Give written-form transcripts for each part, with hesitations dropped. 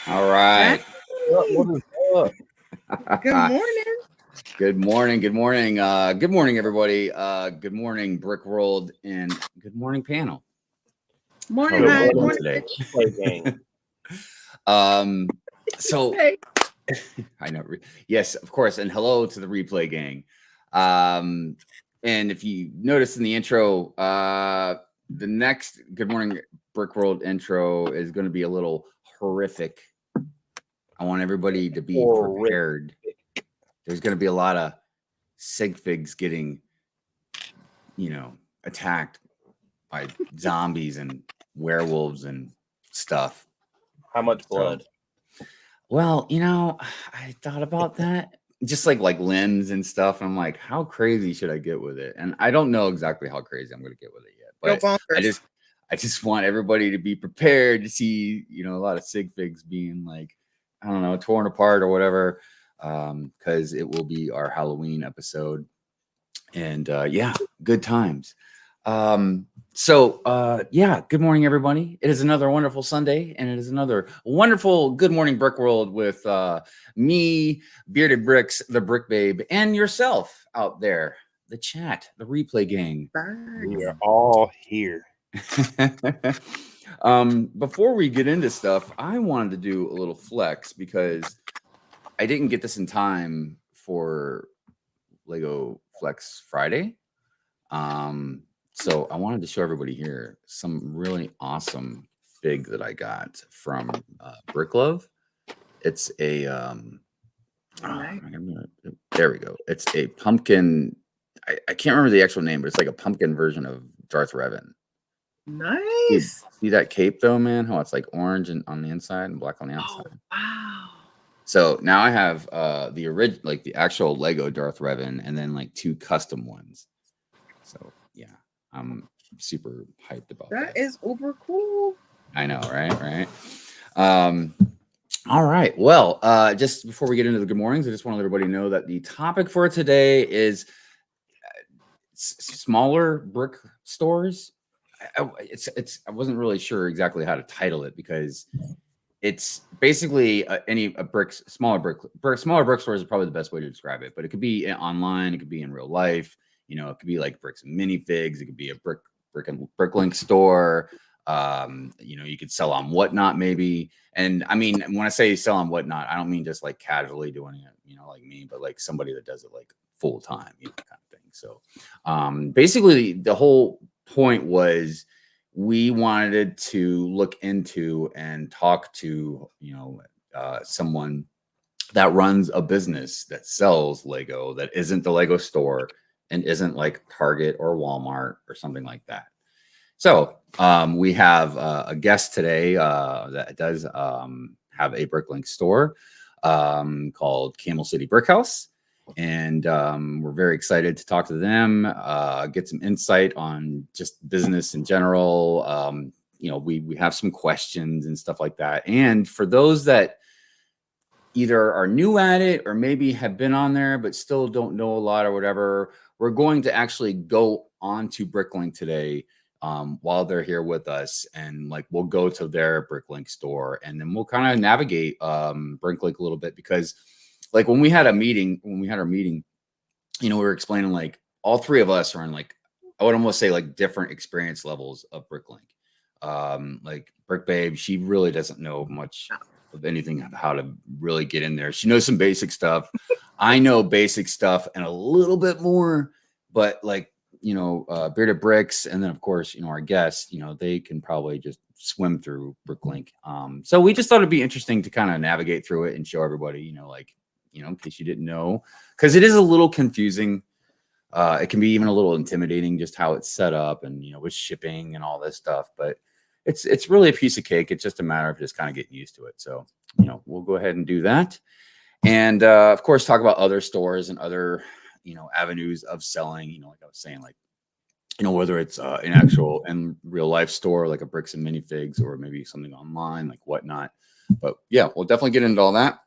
All right. What is up? Good morning. Good morning. Good morning. Good morning, everybody. Good morning, Brick World, and good morning, panel. Morning, Good Hive. morning, Morning, today. Rich. Play game. So Hey. I know. Yes, of course. And hello to the replay gang. And if you notice in the intro, the next Good Morning Brick World intro is going to be a little horrific. I want everybody to be prepared. There's going to be a lot of sig figs getting, attacked by zombies and werewolves and stuff. How much blood? Well, I thought about that. Just like limbs and stuff. I'm like, how crazy should I get with it? And I don't know exactly how crazy I'm going to get with it yet. Go But bonkers. I just want everybody to be prepared to see, a lot of sig figs being I don't know, torn apart or whatever. Because it will be our Halloween episode. And yeah, good times. Good morning, everybody. It is another wonderful Sunday, and it is another wonderful Good Morning Brick World with me, Bearded Brix, the Brick Babe, and yourself out there, the chat, the replay gang. We are all here. Before we get into stuff, I wanted to do a little flex because I didn't get this in time for Lego Flex Friday. So I wanted to show everybody here some really awesome fig that I got from Brick Love. It's a there we go. It's a pumpkin. I can't remember the actual name, but it's like a pumpkin version of Darth Revan. Nice. See that cape though, man? How it's like orange and on the inside and black on the outside. Oh, wow. So now I have the original, like the actual Lego Darth Revan, and then like two custom ones. So yeah, I'm super hyped about that. That is uber cool. I know, right? All right. Well, just before we get into the good mornings, I just want to let everybody know that the topic for today is smaller brick stores. I wasn't really sure exactly how to title it because it's basically smaller brick stores is probably the best way to describe it. But it could be online, it could be in real life. It could be like bricks and minifigs. It could be a Bricklink store. You could sell on Whatnot maybe. And I mean, when I say sell on Whatnot, I don't mean just like casually doing it, like me, but like somebody that does it like full time, kind of thing. So basically the whole point was we wanted to look into and talk to, someone that runs a business that sells Lego that isn't the Lego store and isn't like Target or Walmart or something like that. So we have a guest today that does have a Bricklink store called Camel City Brickhouse. And we're very excited to talk to them, get some insight on just business in general. We have some questions and stuff like that. And for those that either are new at it or maybe have been on there but still don't know a lot or whatever, we're going to actually go on to Bricklink today while they're here with us, and we'll go to their Bricklink store and then we'll kind of navigate Bricklink a little bit because when we had our meeting, we were explaining all three of us are in I would almost say different experience levels of Bricklink. Brick Babe, she really doesn't know much of anything of how to really get in there. She knows some basic stuff. I know basic stuff and a little bit more, but Bearded Brix, and then of course, our guests, they can probably just swim through Bricklink. So we just thought it'd be interesting to kind of navigate through it and show everybody, in case you didn't know, because it is a little confusing. It can be even a little intimidating just how it's set up and, with shipping and all this stuff, but it's really a piece of cake. It's just a matter of just kind of getting used to it. So, we'll go ahead and do that. And, of course, talk about other stores and other, avenues of selling, like I was saying, whether it's an actual and real life store, like a bricks and minifigs, or maybe something online, like Whatnot. But yeah, we'll definitely get into all that.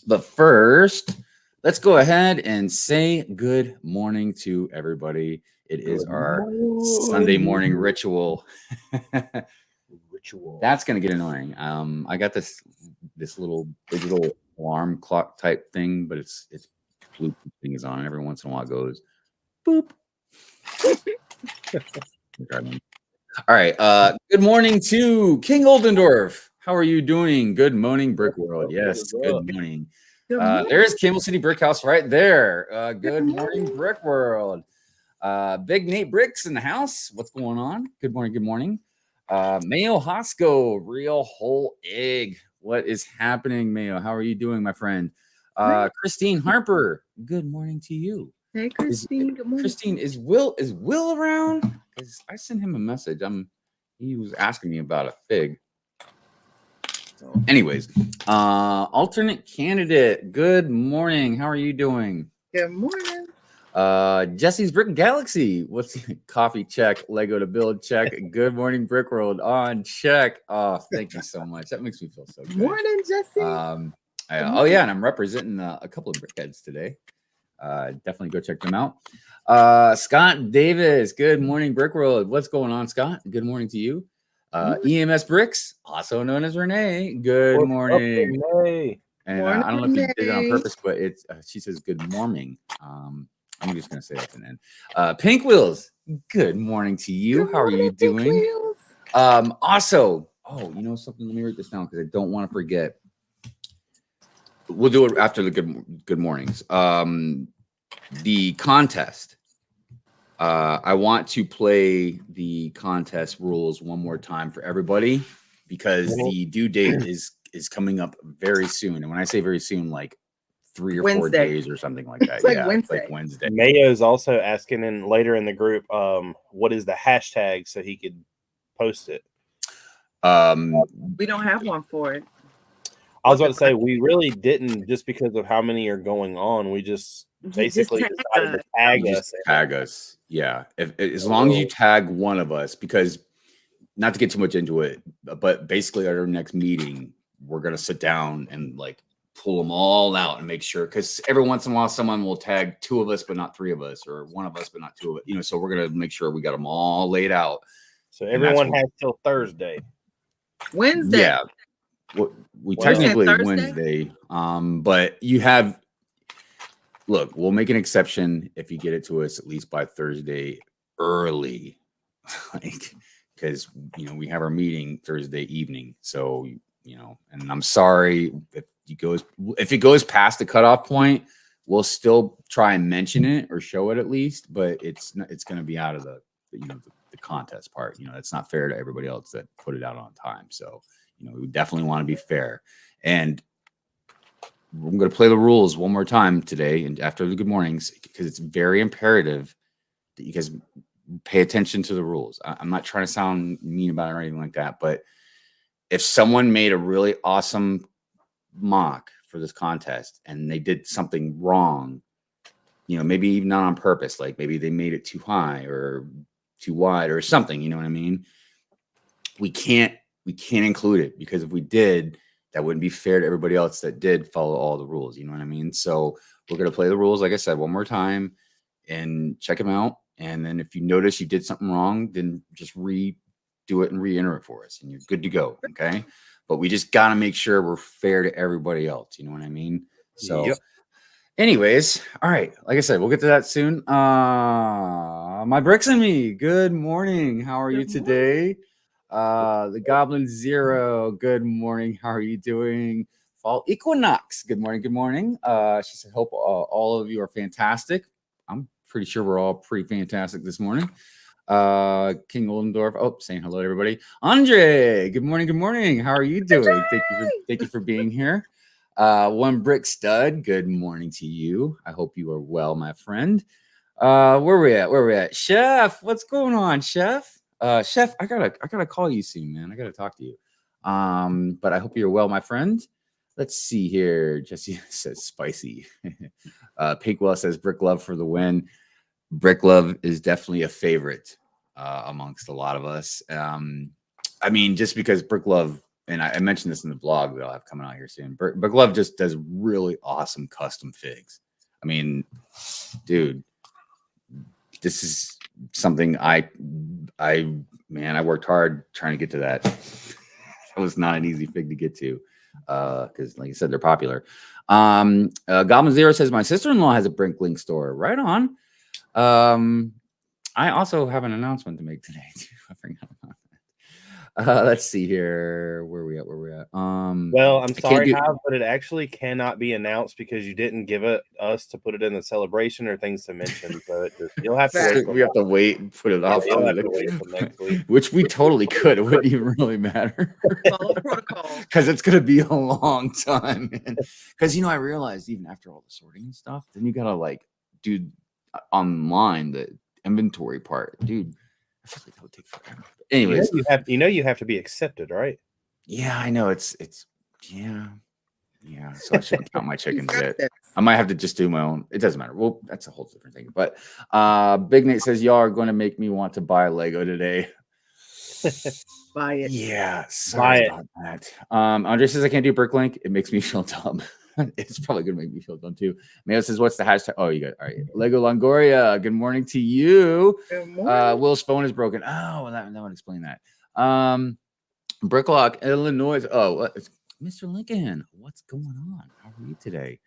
But first, let's go ahead and say good morning to everybody. It is our Sunday morning ritual. That's going to get annoying. I got this this little digital alarm clock type thing, but it's Bluetooth thing is on, and every once in a while it goes boop. All right. Good morning to King Oldendorf. How are you doing? Good morning, Brick World. Yes, good morning. Good morning. There's Camel City Brickhouse right there. Good morning, Brick World. Big Nate Bricks in the house. What's going on? Good morning. Good morning. Mayo Hosco, real whole egg. What is happening, Mayo? How are you doing, my friend? Christine Harper. Good morning to you. Hey, Christine. Good morning. Christine, is Will around? Because I sent him a message. He was asking me about a fig. So, anyways, alternate candidate. Good morning. How are you doing? Good morning. Jesse's Brick Galaxy. What's coffee check? Lego to build check. Good morning, Brick World on check. Oh, thank you so much. That makes me feel so good. Morning, Jesse. Oh yeah, and I'm representing a couple of brickheads today. Definitely go check them out. Scott Davis. Good morning, Brick World. What's going on, Scott? Good morning to you. EMS Bricks, also known as Renee. Good morning. Renee? And I don't know if you did it on purpose, but it's she says good morning. I'm just gonna say that's an end. Pink Wheels. Good morning to you. How are you doing? Also, you know something? Let me write this down because I don't want to forget. We'll do it after the good mornings. The contest. I want to play the contest rules one more time for everybody because the due date is coming up very soon. And when I say very soon, like 3 or 4 days or something like that. Like yeah, Wednesday. like Wednesday. Mayo's also asking later in the group, what is the hashtag so he could post it. We don't have one for it. I was about to say we really didn't, just because of how many are going on. We just basically decided to tag us. Tag us, yeah. As long as you tag one of us, because not to get too much into it, but basically at our next meeting, we're gonna sit down and like pull them all out and make sure, because every once in a while someone will tag 2 of us but not 3 of us, or 1 of us but not 2 of us. You know, so we're gonna make sure we got them all laid out. So everyone has till Thursday. Wednesday. Yeah. We technically Wednesday, but you have. Look, we'll make an exception if you get it to us at least by Thursday early, like because we have our meeting Thursday evening. So and I'm sorry if it goes past the cutoff point, we'll still try and mention it or show it at least, but it's going to be out of the contest part. It's not fair to everybody else that put it out on time. So. We definitely want to be fair. And I'm going to play the rules one more time today and after the good mornings, because it's very imperative that you guys pay attention to the rules. I'm not trying to sound mean about it or anything like that, but if someone made a really awesome mock for this contest and they did something wrong, maybe even not on purpose, like maybe they made it too high or too wide or something, you know what I mean? We can't include it, because if we did, that wouldn't be fair to everybody else that did follow all the rules. You know what I mean? So we're going to play the rules, like I said, one more time and check them out. And then if you notice you did something wrong, then just redo it and re-enter it for us and you're good to go. Okay. But we just got to make sure we're fair to everybody else. You know what I mean? So anyways, all right. Like I said, we'll get to that soon. My Bricks and me. Good morning. How are you today? The Goblin Zero, good morning. How are you doing? Fall Equinox, good morning. Good morning. She said, hope all of you are fantastic. I'm pretty sure we're all pretty fantastic this morning. King Oldendorf, saying hello to everybody. Andre, good morning. Good morning. How are you doing? Thank you for being here. One Brick Stud, good morning to you. I hope you are well, my friend. Where we at? Chef, what's going on, Chef? Chef, I gotta call you soon, man. I gotta talk to you. But I hope you're well, my friend. Let's see here. Jesse says spicy. Pinkwell says Brick Love for the win. Brick Love is definitely a favorite amongst a lot of us. I mean, just because Brick Love, and I mentioned this in the blog that I'll have coming out here soon. Brick Love just does really awesome custom figs. I mean, dude, this is something I worked hard trying to get to that. That was not an easy fig to get to. because like I said, they're popular. Goblin Zero says my sister-in-law has a Bricklink store. Right on. I also have an announcement to make today too. I forgot about that. Let's see here. Where we at? Well, I'm sorry, Hive, but it actually cannot be announced because you didn't give it us to put it in the celebration or things to mention. So you'll have to wait. We have to wait and put it off You'll have to wait till next week. which we totally could. It wouldn't even really matter. Follow protocol. Because it's gonna be a long time. Because I realized even after all the sorting and stuff, then you gotta like do online the inventory part, dude. I feel like that would take forever. But anyways, you have to be accepted, right? Yeah, I know it's yeah. So I shouldn't count my chickens yet. I might have to just do my own. It doesn't matter. Well, that's a whole different thing. But Big Nate says y'all are going to make me want to buy a Lego today. Buy it. Yeah, sorry about that. Andre says I can't do Bricklink. It makes me feel dumb. It's probably gonna make me feel dumb too. Mayo says, "What's the hashtag?" Oh, you got all right. Lego Longoria. Good morning to you. Good morning. Will's phone is broken. Oh, well, that would explain that. Bricklock, Illinois. Oh, it's Mr. Lincoln. What's going on? How are you today?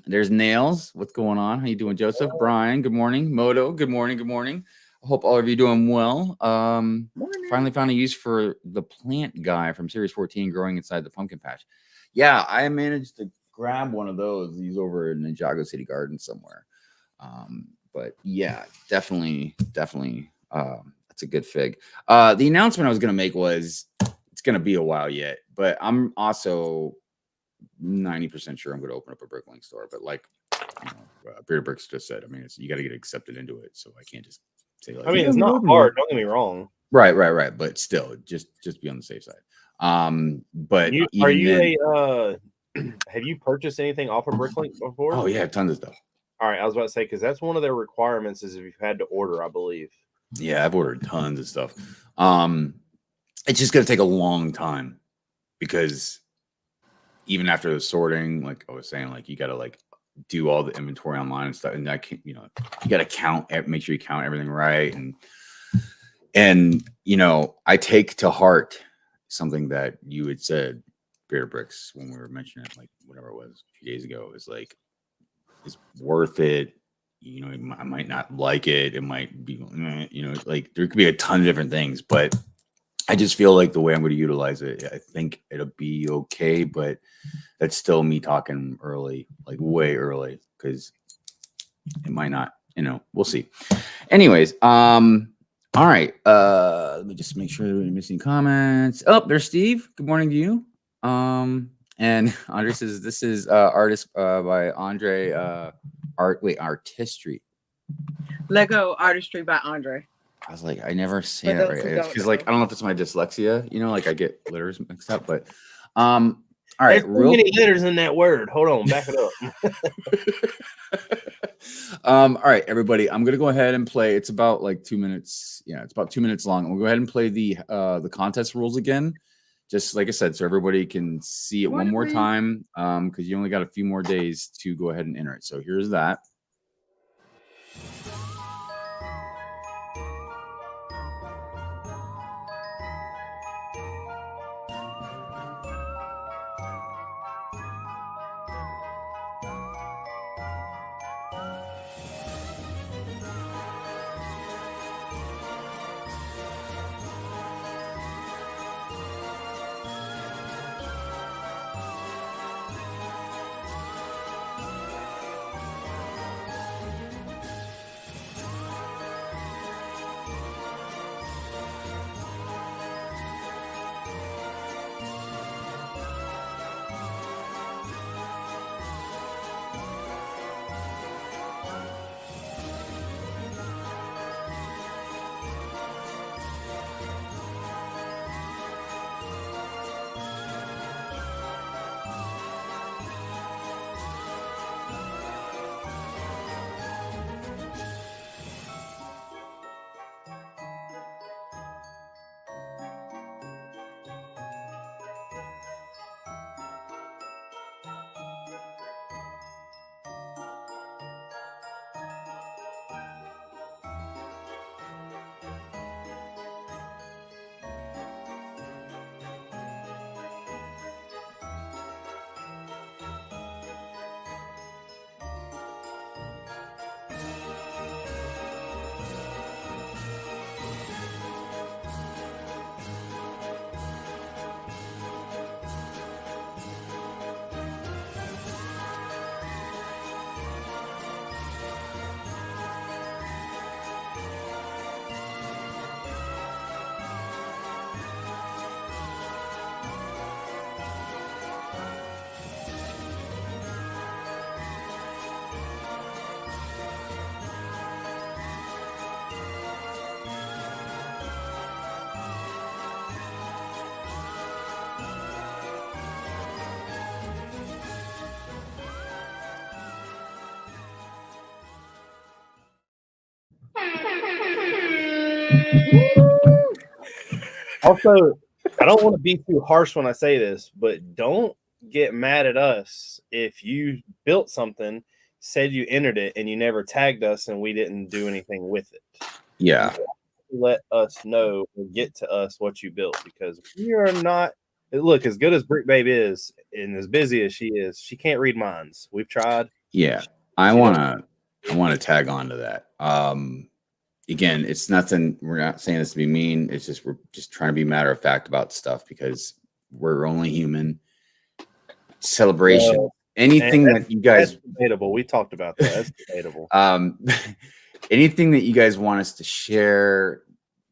There's Nails. What's going on? How you doing, Joseph? Brian. Good morning. Moto. Good morning. Good morning. I hope all of you doing well. Finally found a use for the plant guy from Series 14 growing inside the pumpkin patch. Yeah, I managed to grab one of those. He's over in the Ninjago City Garden somewhere. But yeah, definitely. That's a good fig. The announcement I was going to make was it's going to be a while yet, but I'm also 90% sure I'm going to open up a Bricklink store. But like Bearded Brix just said, I mean, you got to get accepted into it. So I can't just say like, I mean, it's not hard. Don't get me wrong. Right. But still, just be on the safe side. But have you purchased anything off of Bricklink before? Oh yeah, tons of stuff. All right, I was about to say because that's one of their requirements is if you've had to order, I believe. Yeah, I've ordered tons of stuff. It's just gonna take a long time because even after the sorting, like I was saying, like you gotta like do all the inventory online and stuff, and that can, you gotta count, make sure you count everything right, and I take to heart something that you had said, Bearded Brix, when we were mentioning it, like whatever it was a few days ago, is like, it's worth it. I might not like it. It might be, like there could be a ton of different things, but I just feel like the way I'm going to utilize it, I think it'll be okay, but that's still me talking early, like way early, because it might not, we'll see. Anyways, all right. Let me just make sure we're missing comments. Oh, there's Steve. Good morning to you. And Andre says this is artist by Andre Artistry. Lego Artistry by Andre. I was like, I never say that right. Because like I don't know if it's my dyslexia, like I get letters mixed up, but all right. There's too many letters in that word. Hold on, back it up. All right, everybody. I'm gonna go ahead and play. It's about like 2 minutes. Yeah, it's about 2 minutes long. We'll go ahead and play the contest rules again. Just like I said, so everybody can see it one more time. Because you only got a few more days to go ahead and enter it. So here's that. Also, I don't want to be too harsh when I say this, but don't get mad at us if you built something, said you entered it, and you never tagged us, and we didn't do anything with it. Yeah. Let us know and get to us what you built, because we are not. Look, as good as Brick Babe is, and as busy as she is, she can't read minds. We've tried. Yeah. I want to tag on to that. Again, it's nothing. We're not saying this to be mean. It's just we're just trying to be matter of fact about stuff because we're only human. Celebration. Anything that you guys that's debatable. We talked about that. That's debatable. Anything that you guys want us to share,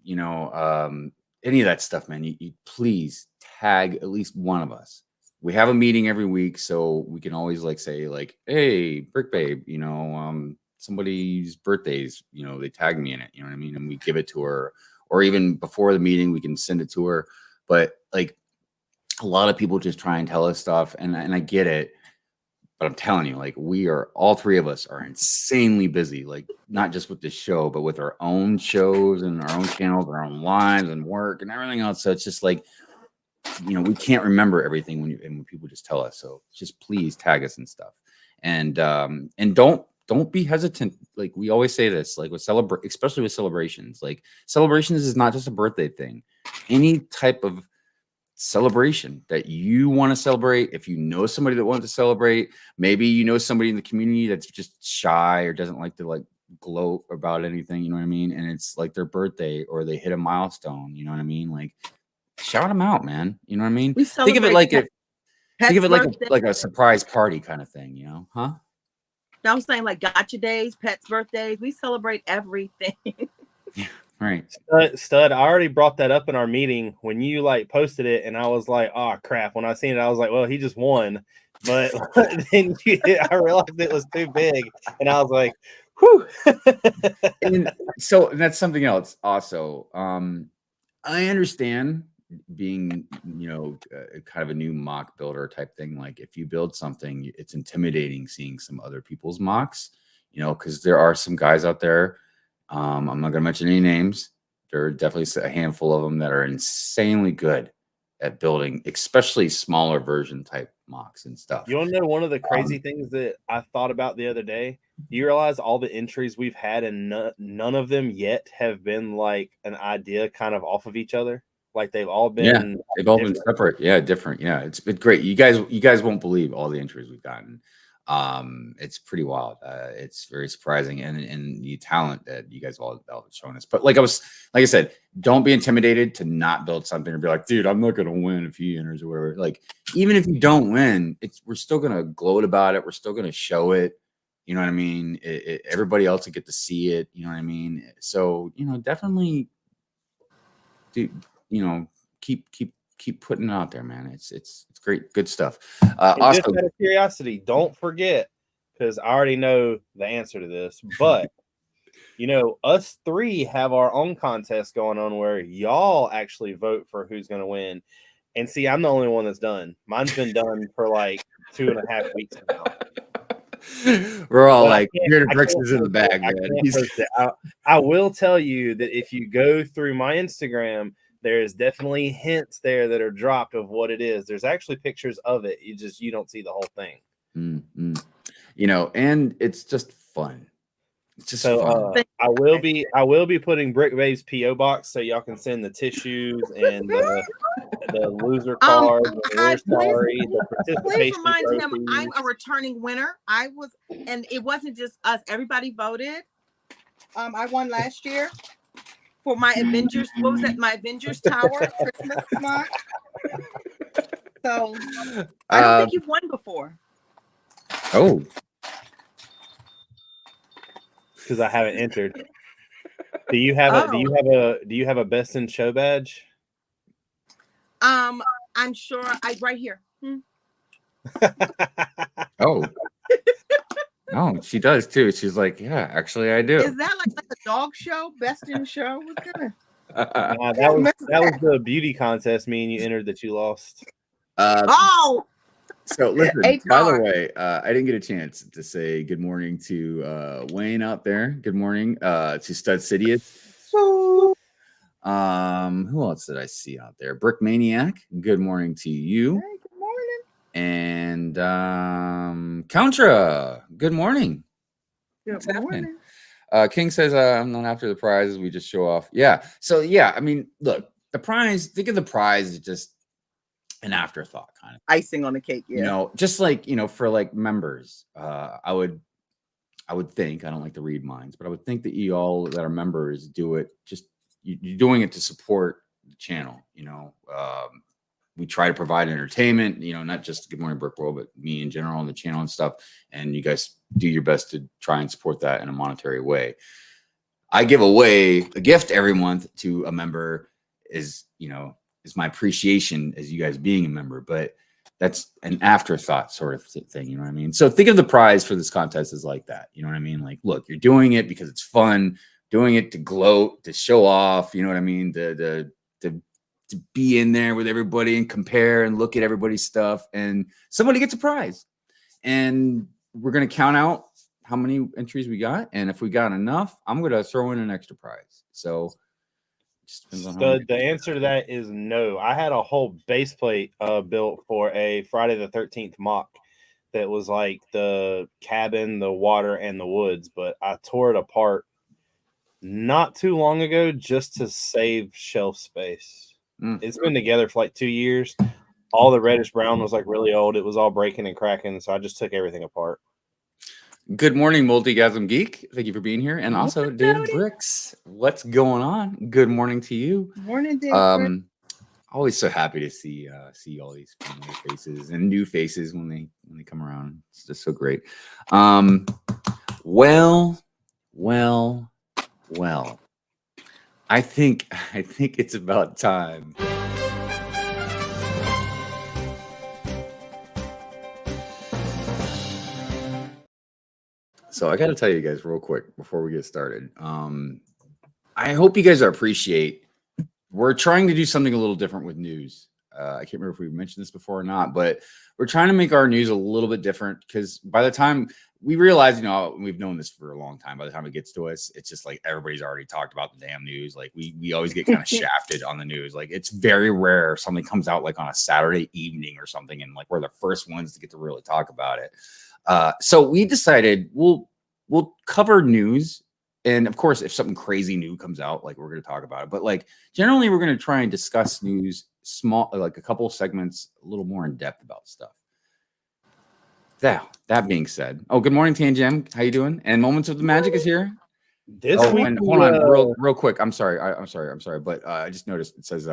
you know, any of that stuff, man. You please tag at least one of us. We have a meeting every week, so we can always like say like, "Hey, Brick Babe, you know, somebody's birthdays, you know, they tag me in it, you know what I mean?" And we give it to her, or even before the meeting, we can send it to her. But like a lot of people just try and tell us stuff, and I get it, but I'm telling you, like we are all three of us are insanely busy, like not just with this show, but with our own shows and our own channels, our own lives and work and everything else. So it's just like, you know, we can't remember everything when people just tell us. So just please tag us and stuff, and don't be hesitant. Like we always say this, like with especially with celebrations. Like celebrations is not just a birthday thing. Any type of celebration that you want to celebrate, if you know somebody that wants to celebrate, maybe you know somebody in the community that's just shy or doesn't like to like gloat about anything, you know what I mean? And it's like their birthday or they hit a milestone, you know what I mean? Like shout them out, man. You know what I mean? Think of it like like a surprise party kind of thing, you know? Huh? I'm saying like gotcha days, pets' birthdays. We celebrate everything. Yeah, right. Stud, I already brought that up in our meeting when you like posted it, and I was like, "Oh crap!" When I seen it, I was like, "Well, he just won." But then I realized it was too big, and I was like, "Whew." And so that's something else. Also, I understand being, you know, kind of a new mock builder type thing. Like if you build something, it's intimidating seeing some other people's mocks, you know, because there are some guys out there. I'm not going to mention any names. There are definitely a handful of them that are insanely good at building, especially smaller version type mocks and stuff. You want to know one of the crazy things that I thought about the other day? You realize all the entries we've had, and none of them yet have been like an idea kind of off of each other. Like they've all been, they've all been separate. Yeah, different. Yeah, it's been great. You guys won't believe all the entries we've gotten. It's pretty wild. It's very surprising, and the talent that you guys all have shown us. But like I said, don't be intimidated to not build something or be like, dude, I'm not gonna win if he enters or whatever. Like, even if you don't win, we're still gonna gloat about it. We're still gonna show it. You know what I mean? Everybody else will get to see it. You know what I mean? So, you know, definitely, dude, you know, keep putting it out there, man. It's great, good stuff. Also, just out of curiosity, don't forget, because I already know the answer to this, but you know, us three have our own contest going on where y'all actually vote for who's going to win. And see, I'm the only one that's done. Mine's been done for like 2.5 weeks now. We're all like, Bearded Brix is in the bag, man. I will tell you that if you go through my Instagram, there's definitely hints there that are dropped of what it is. There's actually pictures of it. You don't see the whole thing. Mm-hmm. You know, and it's just fun. It's just fun. I will be putting Brick Babe's PO box so y'all can send the tissues and the loser card. Please remind him I'm a returning winner. I was, and it wasn't just us. Everybody voted. I won last year for my Avengers. What was that? My Avengers Tower Christmas mock. So I don't think you've won before. Oh. Because I haven't entered. Do you have a best in show badge? I'm sure right here. Oh. Oh, she does too. She's like, yeah, actually I do. Is that like a dog show? Best in show? What kind of that was the beauty contest me and you entered that you lost. So listen, by the way, I didn't get a chance to say good morning to Wayne out there. Good morning to Stud Sidious. Who else did I see out there? Brick Maniac. Good morning to you. Hey, good morning. And Countra. Good morning. Good What's happening? morning. King says, I'm not after the prizes. We just show off. Yeah. So, yeah, I mean, look, the prize, think of the prize as just an afterthought kind of. Icing on the cake. Yeah. You know, just like, you know, for like members, I would think, I don't like to read minds, but I would think that you all that are members do it just, you're doing it to support the channel. You know, we try to provide entertainment, you know, not just Good Morning Brick World, but me in general on the channel and stuff. And you guys do your best to try and support that in a monetary way. I give away a gift every month to a member is, you know, is my appreciation as you guys being a member, but that's an afterthought sort of thing. You know what I mean? So think of the prize for this contest as like that. You know what I mean? Like, look, you're doing it because it's fun, doing it to gloat, to show off, you know what I mean? To be in there with everybody and compare and look at everybody's stuff, and somebody gets a prize. And we're going to count out how many entries we got. And if we got enough, I'm going to throw in an extra prize. So just depends on how The answer to that is no. I had a whole base plate built for a Friday the 13th mock that was like the cabin, the water, and the woods, but I tore it apart not too long ago just to save shelf space. It's been together for like 2 years. All the reddish brown was like really old. It was all breaking and cracking, so I just took everything apart. Good morning, Multigasm Geek. Thank you for being here. And also, Bearded Brix. What's going on? Good morning to you. Morning, David. Always so happy to see all these familiar faces and new faces when they come around. It's just so great. Well. I think it's about time. So I got to tell you guys real quick before we get started. I hope you guys appreciate. We're trying to do something a little different with news. I can't remember if we mentioned this before or not, but we're trying to make our news a little bit different because by the time we realize, you know, we've known this for a long time. By the time it gets to us, it's just like everybody's already talked about the damn news. Like we always get kind of shafted on the news. Like it's very rare something comes out like on a Saturday evening or something, and like we're the first ones to get to really talk about it. So we decided we'll cover news. And of course, if something crazy new comes out, like we're going to talk about it. But like generally, we're going to try and discuss news, small, like a couple of segments, a little more in depth about stuff. That being said, good morning, Tangem. How you doing? And Moments of the Magic is here. This week, and hold on, real quick. I'm sorry. But I just noticed it says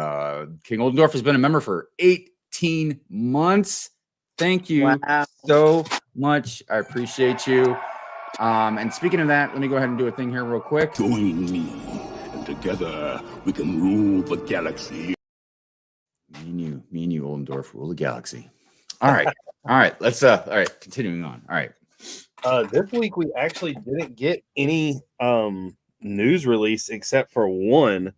King Oldendorf has been a member for 18 months. Thank you so much. I appreciate you. And speaking of that, let me go ahead and do a thing here real quick. Join me, and together we can rule the galaxy. Me and you, Oldendorf, rule the galaxy. All right. Let's all right, continuing on. All right. This week we actually didn't get any news release except for one,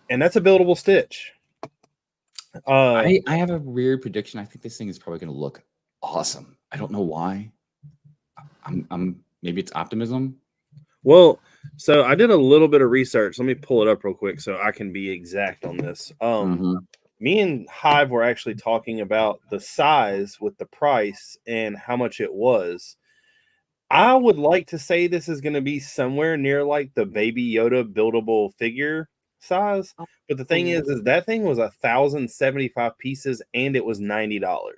and that's a buildable Stitch. I have a weird prediction. I think this thing is probably going to look awesome. I don't know why. I'm maybe it's optimism. Well, so I did a little bit of research. Let me pull it up real quick so I can be exact on this. Me and Hive were actually talking about the size with the price and how much it was. I would like to say this is going to be somewhere near like the Baby Yoda buildable figure size. But the thing is that thing was 1,075 pieces and it was $90.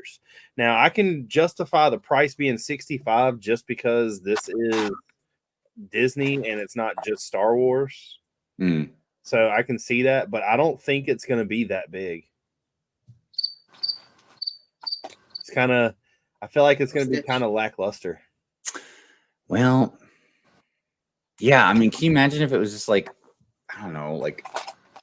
Now I can justify the price being $65 just because this is Disney and it's not just Star Wars. So I can see that, but I don't think it's going to be that big. It's kind of, I feel like it's going to be kind of lackluster. Well, yeah. I mean, can you imagine if it was just like, I don't know, like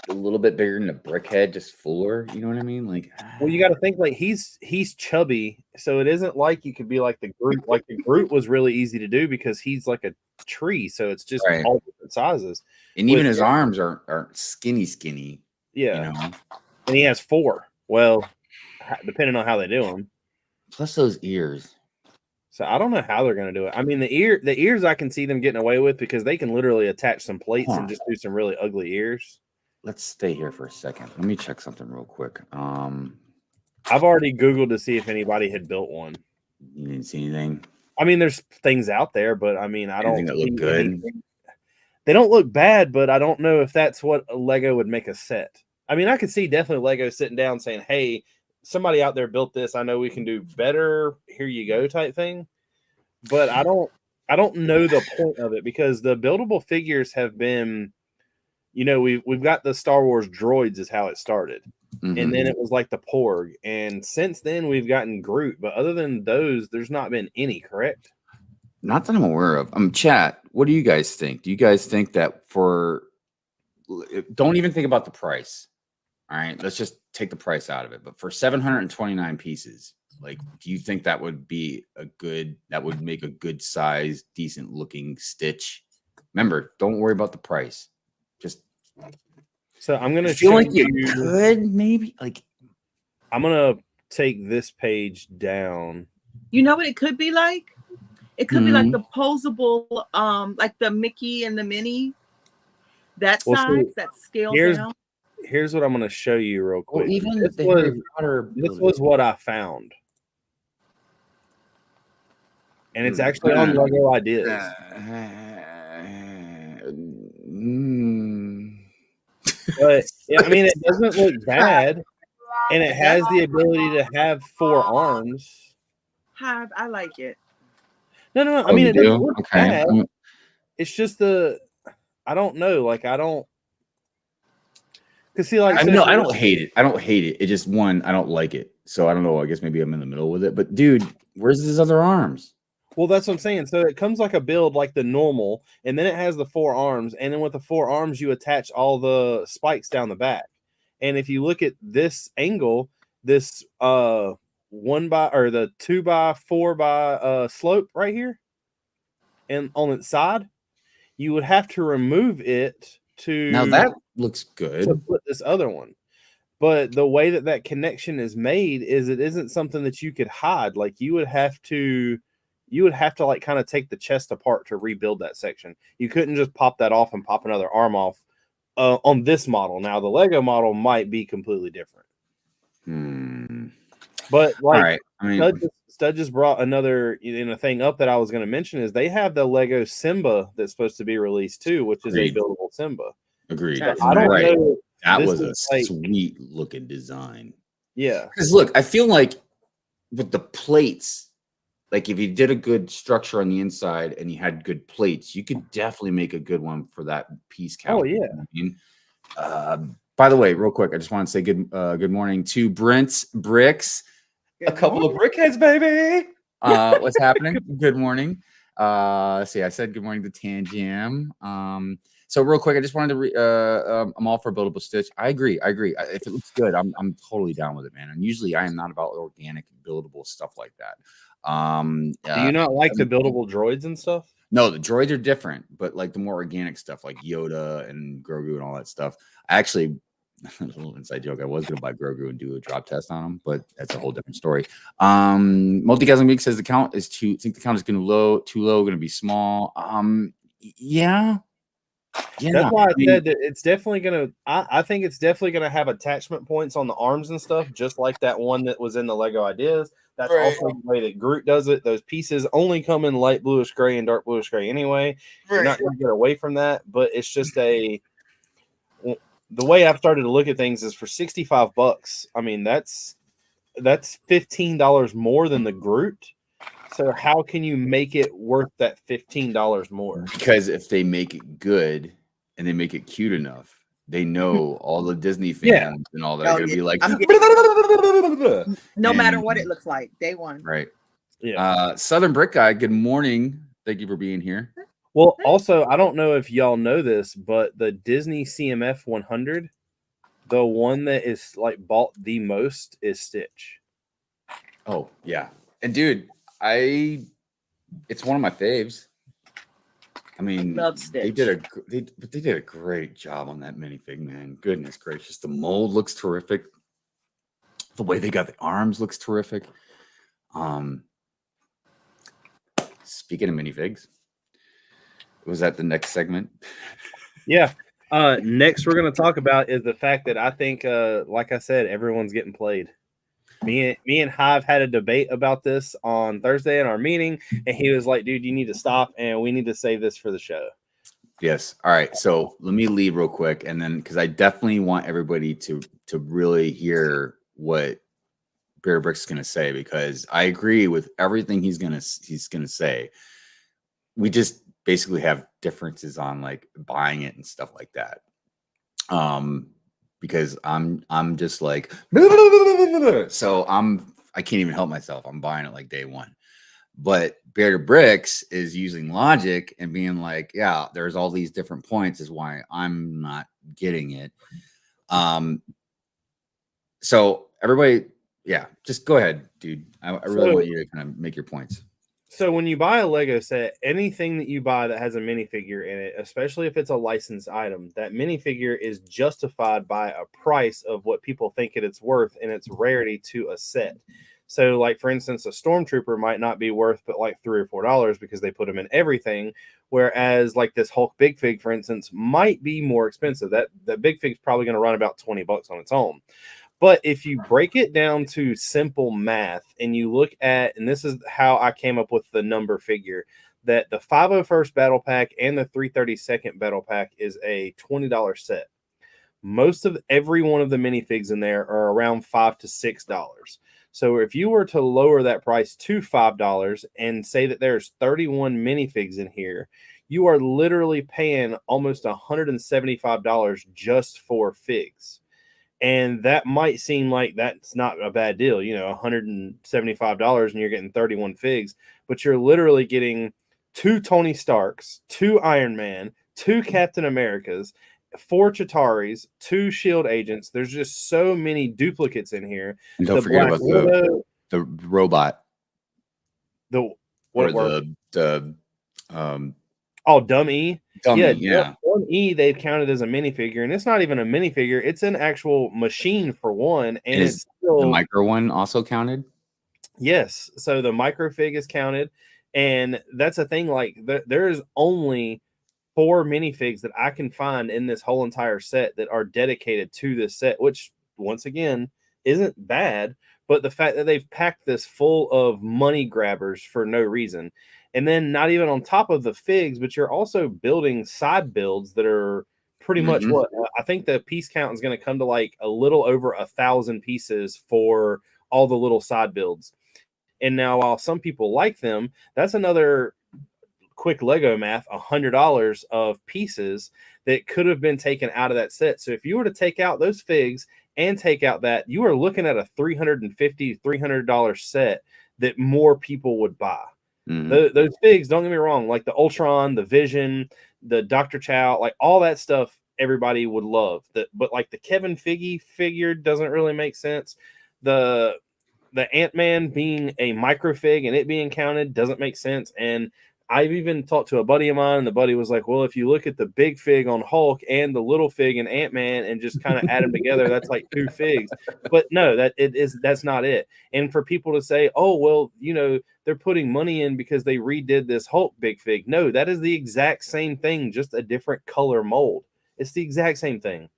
a little bit bigger than a Brickhead, just fuller? You know what I mean? Like, well, you got to think like he's chubby, so it isn't like you could be like the Groot. Like the Groot was really easy to do because he's like a tree, so it's just all different sizes. And even his arms are skinny. Yeah, you know? And he has 4. Well, depending on how they do them. Plus those ears. So I don't know how they're going to do it. I mean, the ears I can see them getting away with because they can literally attach some plates and just do some really ugly ears. Let's stay here for a second. Let me check something real quick. I've already Googled to see if anybody had built one. You didn't see anything? I mean, there's things out there, but I mean, I Anything don't that look good? anything. They don't look bad, but I don't know if that's what a Lego would make a set. I mean, I could see definitely Lego sitting down saying, "Hey, somebody out there built this. I know we can do better. Here you go," type thing. But I don't know the point of it because the buildable figures have been, we've got the Star Wars droids is how it started. Mm-hmm. And then it was like the Porg. And since then we've gotten Groot. But other than those, there's not been any, correct? Not that I'm aware of. Chat, what do you guys think? Do you guys think that don't even think about the price. All right, let's just take the price out of it. But for 729 pieces, like, do you think that would be that would make a good size, decent looking Stitch? Remember, don't worry about the price. Just so I'm gonna feel like you could maybe like. I'm gonna take this page down. You know what it could be like? It could be like the posable, like the Mickey and the Minnie. That size, that scale down. Here's what I'm going to show you real quick. Well, even this was what I found. And it's actually on Lego Ideas. But I mean, it doesn't look bad. And it has the ability to have 4 arms. Hive, I like it. No. I mean, it doesn't look bad. It's just I don't know. Like, I don't. Because see, like, I don't hate it. I don't hate it. It just I don't like it. So I don't know. I guess maybe I'm in the middle with it. But dude, where's his other arms? Well, that's what I'm saying. So it comes like a build like the normal, and then it has the 4 arms, and then with the 4 arms, you attach all the spikes down the back. And if you look at this angle, this 2 by 4 by slope right here, and on its side, you would have to remove it to now that looks good to put this other one. But the way that connection is made is it isn't something that you could hide. Like you would have to like kind of take the chest apart to rebuild that section. You couldn't just pop that off and pop another arm off on this model. Now the Lego model might be completely different. But like, all right. I mean, Stud just brought another thing up that I was going to mention is they have the Lego Simba that's supposed to be released too, which is a buildable Simba. Agreed. So I don't know. That was a sweet looking design. Yeah. Because look, I feel like with the plates, like if you did a good structure on the inside and you had good plates, you could definitely make a good one for that piece count. Oh yeah. You know what I mean? By the way, real quick, I just want to say good morning to Bearded Brix. A couple of brickheads, baby. What's happening? Good morning. See, I said good morning to Tanjam. So real quick, I just wanted to I'm all for buildable Stitch. I agree. If it looks good, I'm totally down with it, man. And usually I am not about organic buildable stuff like that. Do you not like the buildable droids and stuff? No, the droids are different, but like the more organic stuff like Yoda and Grogu and all that stuff. Actually, a little inside joke. I was going to buy Grogu and do a drop test on him, but that's a whole different story. Multicasting Week says the count is too. I think the count is going to too low, going to be small. Yeah. That's why I said that it's definitely going to. I think it's definitely going to have attachment points on the arms and stuff, just like that one that was in the Lego Ideas. That's also the way that Groot does it. Those pieces only come in light bluish gray and dark bluish gray anyway. You're not going to get away from that, but it's just the way I've started to look at things is for $65. I mean, that's $15 more than the Groot. So how can you make it worth that $15 more? Because if they make it good and they make it cute enough, they know all the Disney fans and all that are going to be like, no matter what it looks like, day one. Right. Yeah. Southern Brick Guy, good morning. Thank you for being here. Well, also, I don't know if y'all know this, but the Disney CMF 100, the one that is like bought the most is Stitch. Oh, yeah. And dude, it's one of my faves. I mean, love Stitch. They did a great job on that minifig, man. Goodness gracious. The mold looks terrific. The way they got the arms looks terrific. speaking of minifigs, was that the next segment? Yeah. Next, we're going to talk about is the fact that I think, like I said, everyone's getting played. Me and Hive had a debate about this on Thursday in our meeting, and he was like, dude, you need to stop, and we need to save this for the show. Yes. All right. So let me lead real quick, and then because I definitely want everybody to really hear what Bearded Brix is going to say, because I agree with everything he's gonna say. We just basically have differences on like buying it and stuff like that. Because I'm just like so I can't even help myself. I'm buying it like day one. But Bearded Brix is using logic and being like, yeah, there's all these different points is why I'm not getting it. So everybody, yeah, just go ahead, dude. I really want you to kind of make your points. So when you buy a Lego set, anything that you buy that has a minifigure in it, especially if it's a licensed item, that minifigure is justified by a price of what people think it's worth and its rarity to a set. So, like, for instance, a Stormtrooper might not be worth but like $3 or $4 because they put them in everything, whereas like this Hulk Big Fig, for instance, might be more expensive. That Big Fig's probably going to run about $20 on its own. But if you break it down to simple math and you look at, and this is how I came up with the number figure, that the 501st Battle Pack and the 332nd Battle Pack is a $20 set. Most of every one of the minifigs in there are around $5 to $6. So if you were to lower that price to $5 and say that there's 31 minifigs in here, you are literally paying almost $175 just for figs. And that might seem like that's not a bad deal, you know, $175 and you're getting 31 figs, but you're literally getting 2 Tony Starks, 2 Iron Man, 2 Captain Americas, 4 Chitaris, 2 Shield agents. There's just so many duplicates in here. And don't forget about the robot. The Dumb E. Dummy, yeah. Dumb E they've counted as a minifigure, and it's not even a minifigure. It's an actual machine for one, and it's still the micro one also counted. Yes, so the microfig is counted, and that's a thing. Like there is only 4 minifigs that I can find in this whole entire set that are dedicated to this set, which once again isn't bad. But the fact that they've packed this full of money grabbers for no reason. And then not even on top of the figs, but you're also building side builds that are pretty much what I think the piece count is going to come to like a little over 1,000 pieces for all the little side builds. And now while some people like them, that's another quick Lego math, $100 of pieces that could have been taken out of that set. So if you were to take out those figs and take out that, you are looking at a $350, $300 set that more people would buy. Those figs, don't get me wrong, like the Ultron, the Vision, the Dr. Chow, like all that stuff, everybody would love. But like the Kevin Feige figure doesn't really make sense. The Ant-Man being a microfig and it being counted doesn't make sense. And I've even talked to a buddy of mine, and the buddy was like, well, if you look at the big fig on Hulk and the little fig in Ant-Man and just kind of add them together, that's like 2 figs. But no, that's not it. And for people to say, oh, well, you know, they're putting money in because they redid this Hulk big fig. No, that is the exact same thing, just a different color mold. It's the exact same thing.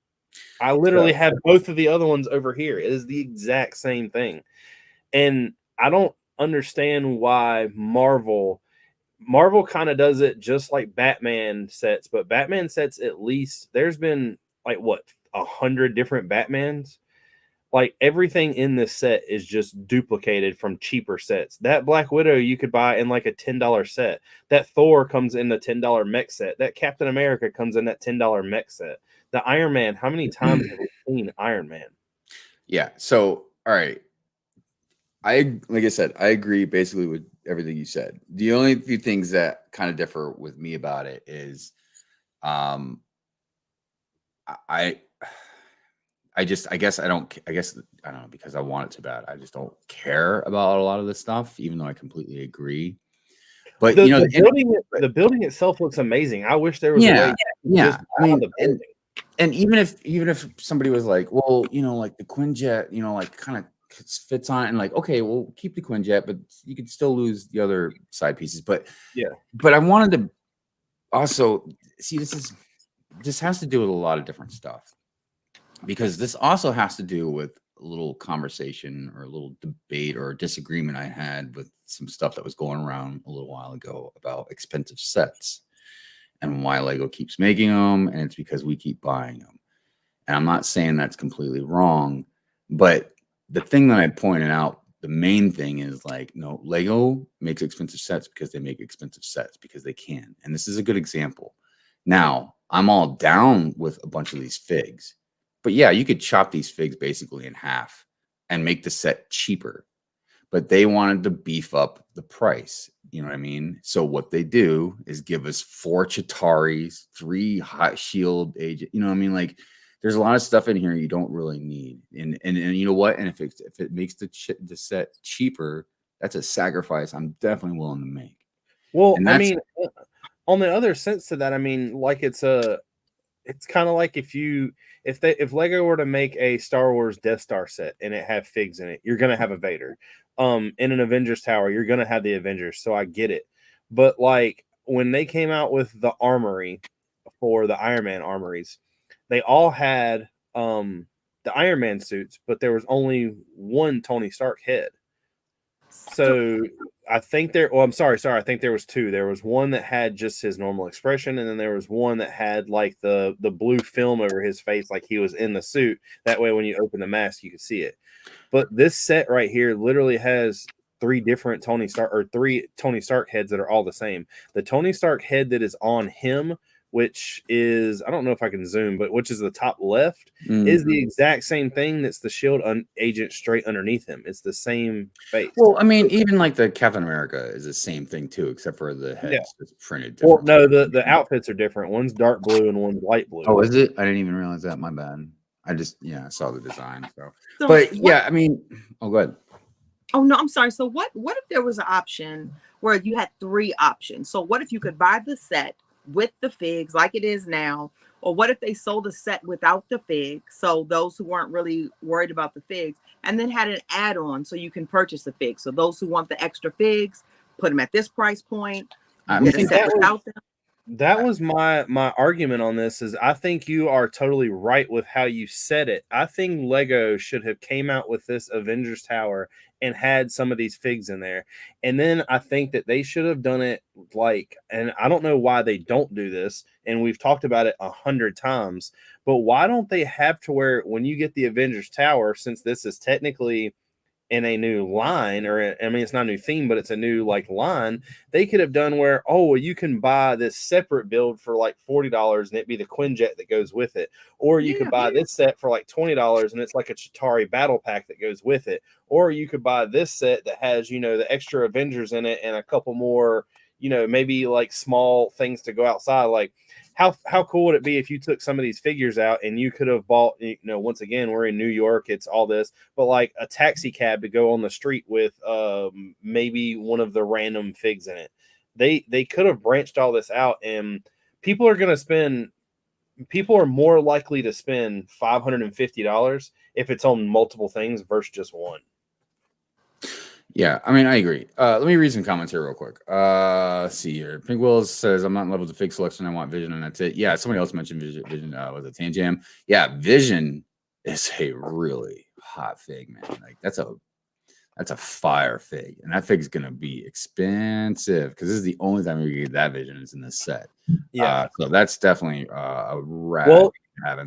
I literally have both of the other ones over here. It is the exact same thing. And I don't understand why Marvel kind of does it just like Batman sets, but Batman sets, at least there's been like 100 different Batmans. Like everything in this set is just duplicated from cheaper sets. That Black Widow you could buy in like a $10 set. That Thor comes in the $10 mech set. That Captain America comes in that $10 mech set. The Iron Man, how many times have we seen Iron Man? Yeah. So, all right. Like I said, I agree basically with everything you said. The only few things that kind of differ with me about it is, I guess I don't know, because I want it too bad. I just don't care about a lot of this stuff, even though I completely agree. But the building itself looks amazing. I wish there was a way. Yeah. I mean, and even if somebody was like, well, you know, like the Quinjet, you know, like kind fits on it, and like, okay, we'll keep the Quinjet, but you could still lose the other side pieces. But I wanted to also see this has to do with a lot of different stuff, because this also has to do with a little conversation or a little debate or disagreement I had with some stuff that was going around a little while ago about expensive sets and why Lego keeps making them, and it's because we keep buying them. And I'm not saying that's completely wrong, but the thing that I pointed out, the main thing is like, no, Lego makes expensive sets because they make expensive sets because they can. And this is a good example. Now, I'm all down with a bunch of these figs, but yeah, you could chop these figs basically in half and make the set cheaper. But they wanted to beef up the price. You know what I mean? So what they do is give us 4 Chitaris, 3 Hot Shield agent. You know what I mean? Like, there's a lot of stuff in here you don't really need. And you know what? And if it makes the set cheaper, that's a sacrifice I'm definitely willing to make. Well, I mean, on the other sense to that, I mean, like it's kind of like if Lego were to make a Star Wars Death Star set and it have figs in it, you're gonna have a Vader. In an Avengers tower, you're gonna have the Avengers. So I get it, but like when they came out with the armory for the Iron Man armories, they all had the Iron Man suits, but there was only one Tony Stark head. So I think I'm sorry. I think there was 2. There was one that had just his normal expression, and then there was one that had like the blue film over his face, like he was in the suit. That way, when you open the mask, you could see it. But this set right here literally has 3 different Tony Stark heads that are all the same. The Tony Stark head that is on him, which is, I don't know if I can zoom, but which is the top left, is the exact same thing that's the shield agent straight underneath him. It's the same face. Well, I mean, even like the Captain America is the same thing too, except for the head's just printed different. Well, no, the outfits are different. One's dark blue and one's light blue. Oh, is it? I didn't even realize that. My bad. I just, I saw the design. So but yeah, I mean, go ahead. Oh no, I'm sorry. So what if there was an option where you had 3 options? So what if you could buy the set with the figs like it is now, or what if they sold a set without the figs, so those who weren't really worried about the figs, and then had an add-on so you can purchase the figs? So those who want the extra figs, put them at this price point. I think that was my argument on this. Is I think you are totally right with how you said it. I think Lego should have came out with this Avengers Tower and had some of these figs in there. And then I think that they should have done it like, and I don't know why they don't do this, and we've talked about it 100 times, but why don't they have to where when you get the Avengers Tower, since this is technically in a new line, or I mean, it's not a new theme, but it's a new like line, they could have done where, oh, well, you can buy this separate build for like $40 and it'd be the Quinjet that goes with it. Or you could buy this set for like $20 and it's like a Chitauri battle pack that goes with it. Or you could buy this set that has, the extra Avengers in it and a couple more, maybe like small things to go outside. Like, how cool would it be if you took some of these figures out and you could have bought, once again, we're in New York, it's all this, but like a taxi cab to go on the street with maybe one of the random figs in it. They could have branched all this out, and people are more likely to spend $550 if it's on multiple things versus just one. Yeah, I mean, I agree. Let me read some comments here real quick. Let's see here. Pink Wills says, I'm not in love with the fig selection. I want Vision, and that's it. Yeah, somebody else mentioned Vision. Was it Tanjam? Yeah, Vision is a really hot fig, man. Like, that's a fire fig, and that fig is going to be expensive because this is the only time we get that Vision is in this set. Yeah. So that's definitely a rad. Well,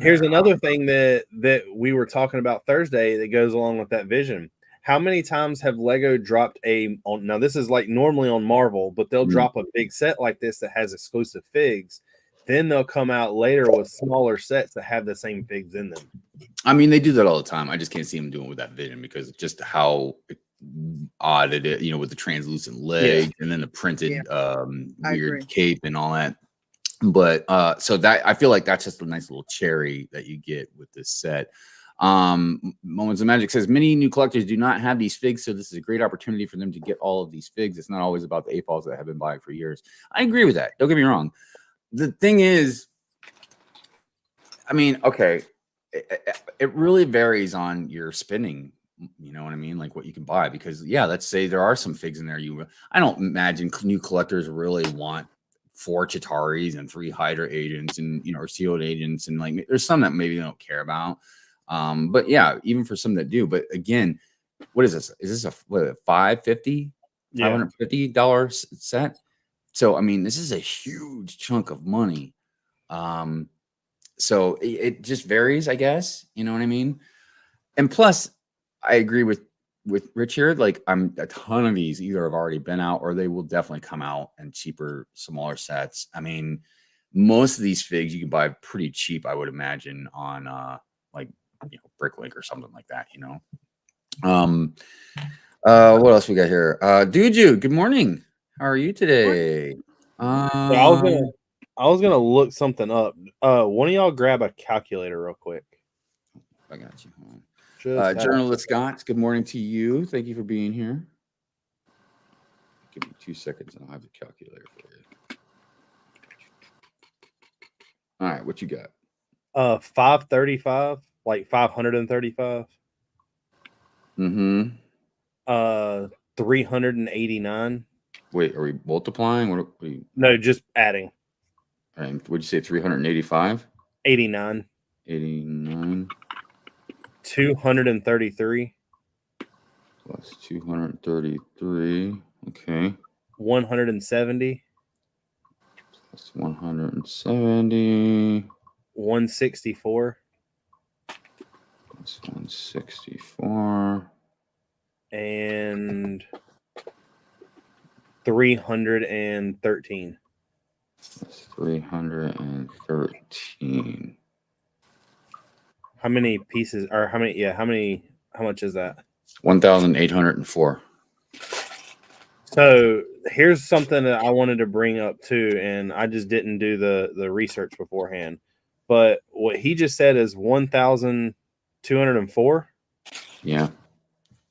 here's another thing that we were talking about Thursday that goes along with that Vision. How many times have Lego dropped now this is like normally on Marvel, but they'll drop a big set like this that has exclusive figs. Then they'll come out later with smaller sets that have the same figs in them. I mean, they do that all the time. I just can't see them doing it with that Vision because just how odd it is, with the translucent leg and then the printed weird cape and all that. But so that I feel like that's just a nice little cherry that you get with this set. Moments of Magic says many new collectors do not have these figs, so this is a great opportunity for them to get all of these figs. It's not always about the AFOLs that have been buying for years. I agree with that. Don't get me wrong. The thing is, I mean, okay, it really varies on your spending you know what I mean? Like what you can buy, because let's say there are some figs in there. I don't imagine new collectors really want 4 Chitaris and 3 Hydra agents and, or sealed agents. And like, there's some that maybe they don't care about. But yeah, even for some that do, but again, what is this? Is this a $550 set? So, I mean, this is a huge chunk of money. So it just varies, I guess. You know what I mean? And plus, I agree with Rich here. Like, a ton of these either have already been out or they will definitely come out in cheaper, smaller sets. I mean, most of these figs you can buy pretty cheap, I would imagine, on like Bricklink or something like that. What else we got here? Duju, good morning. How are you today? I was gonna look something up. One of y'all grab a calculator real quick. I got you. Hold on. Just Journalist Scott, good morning to you. Thank you for being here. Give me 2 seconds and I'll have the calculator for you. All right, what you got? 535, like 535. Mm-hmm. 389. Wait, are we multiplying? What are we... No, just adding. And would you say 385? 89. 89. 233. Plus 233. Okay. 170. Plus 170. 164. Plus 164. And 313. That's 313. How many pieces or how many? Yeah, how much is that? 1,804. So here's something that I wanted to bring up too, and I just didn't do the research beforehand. But what he just said is 1,204. Yeah.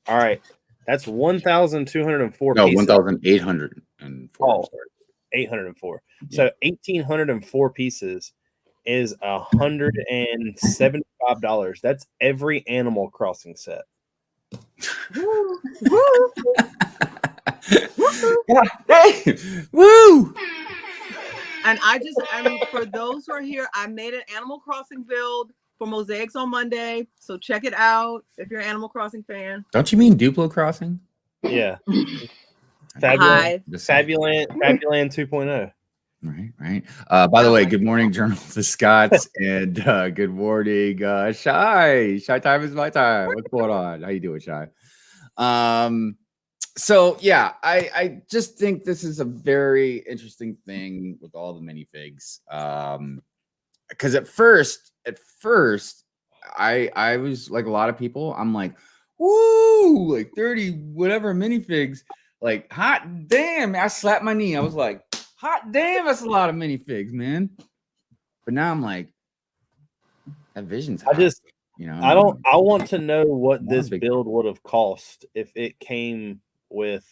All right, that's 1,204. No, pieces. 1,804. Oh, 804. Yeah. So 1,804 pieces is $175. That's every Animal Crossing set. Woo! Woo! Woo! And for those who are here, I made an Animal Crossing build for Mosaics on Monday. So check it out if you're an Animal Crossing fan. Don't you mean Duplo Crossing? Yeah. Hive. Fabuland 2.0. Right. By the way, good morning, journalist Scotts, and good morning, Shy. Shy time is my time. What's going on? How you doing, Shy? So yeah, I just think this is a very interesting thing with all the minifigs. Because at first, I was like a lot of people. I'm like, woo, like 30 whatever minifigs. Like, hot damn! I slapped my knee. I was like, hot damn, that's a lot of minifigs, man. But now I'm like, that vision's hot, I want to know what this build would have cost if it came with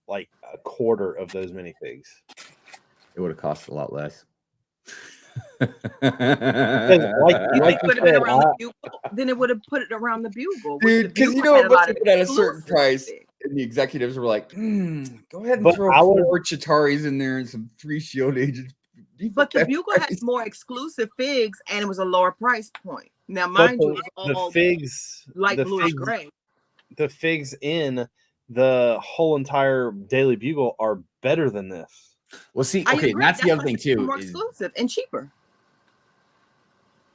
like a quarter of those minifigs. It would have cost a lot less. Then it would have put it around the bugle. Dude, because it must have been at a certain price. And the executives were like, go ahead and throw 4 Chitaris in there and some 3 shield agents. But the bugle had more exclusive figs and it was a lower price point. Now, mind you, all the figs, light bluish gray. The figs in the whole entire Daily Bugle are better than this. Well, see, okay, and that's the other thing too. More exclusive and cheaper.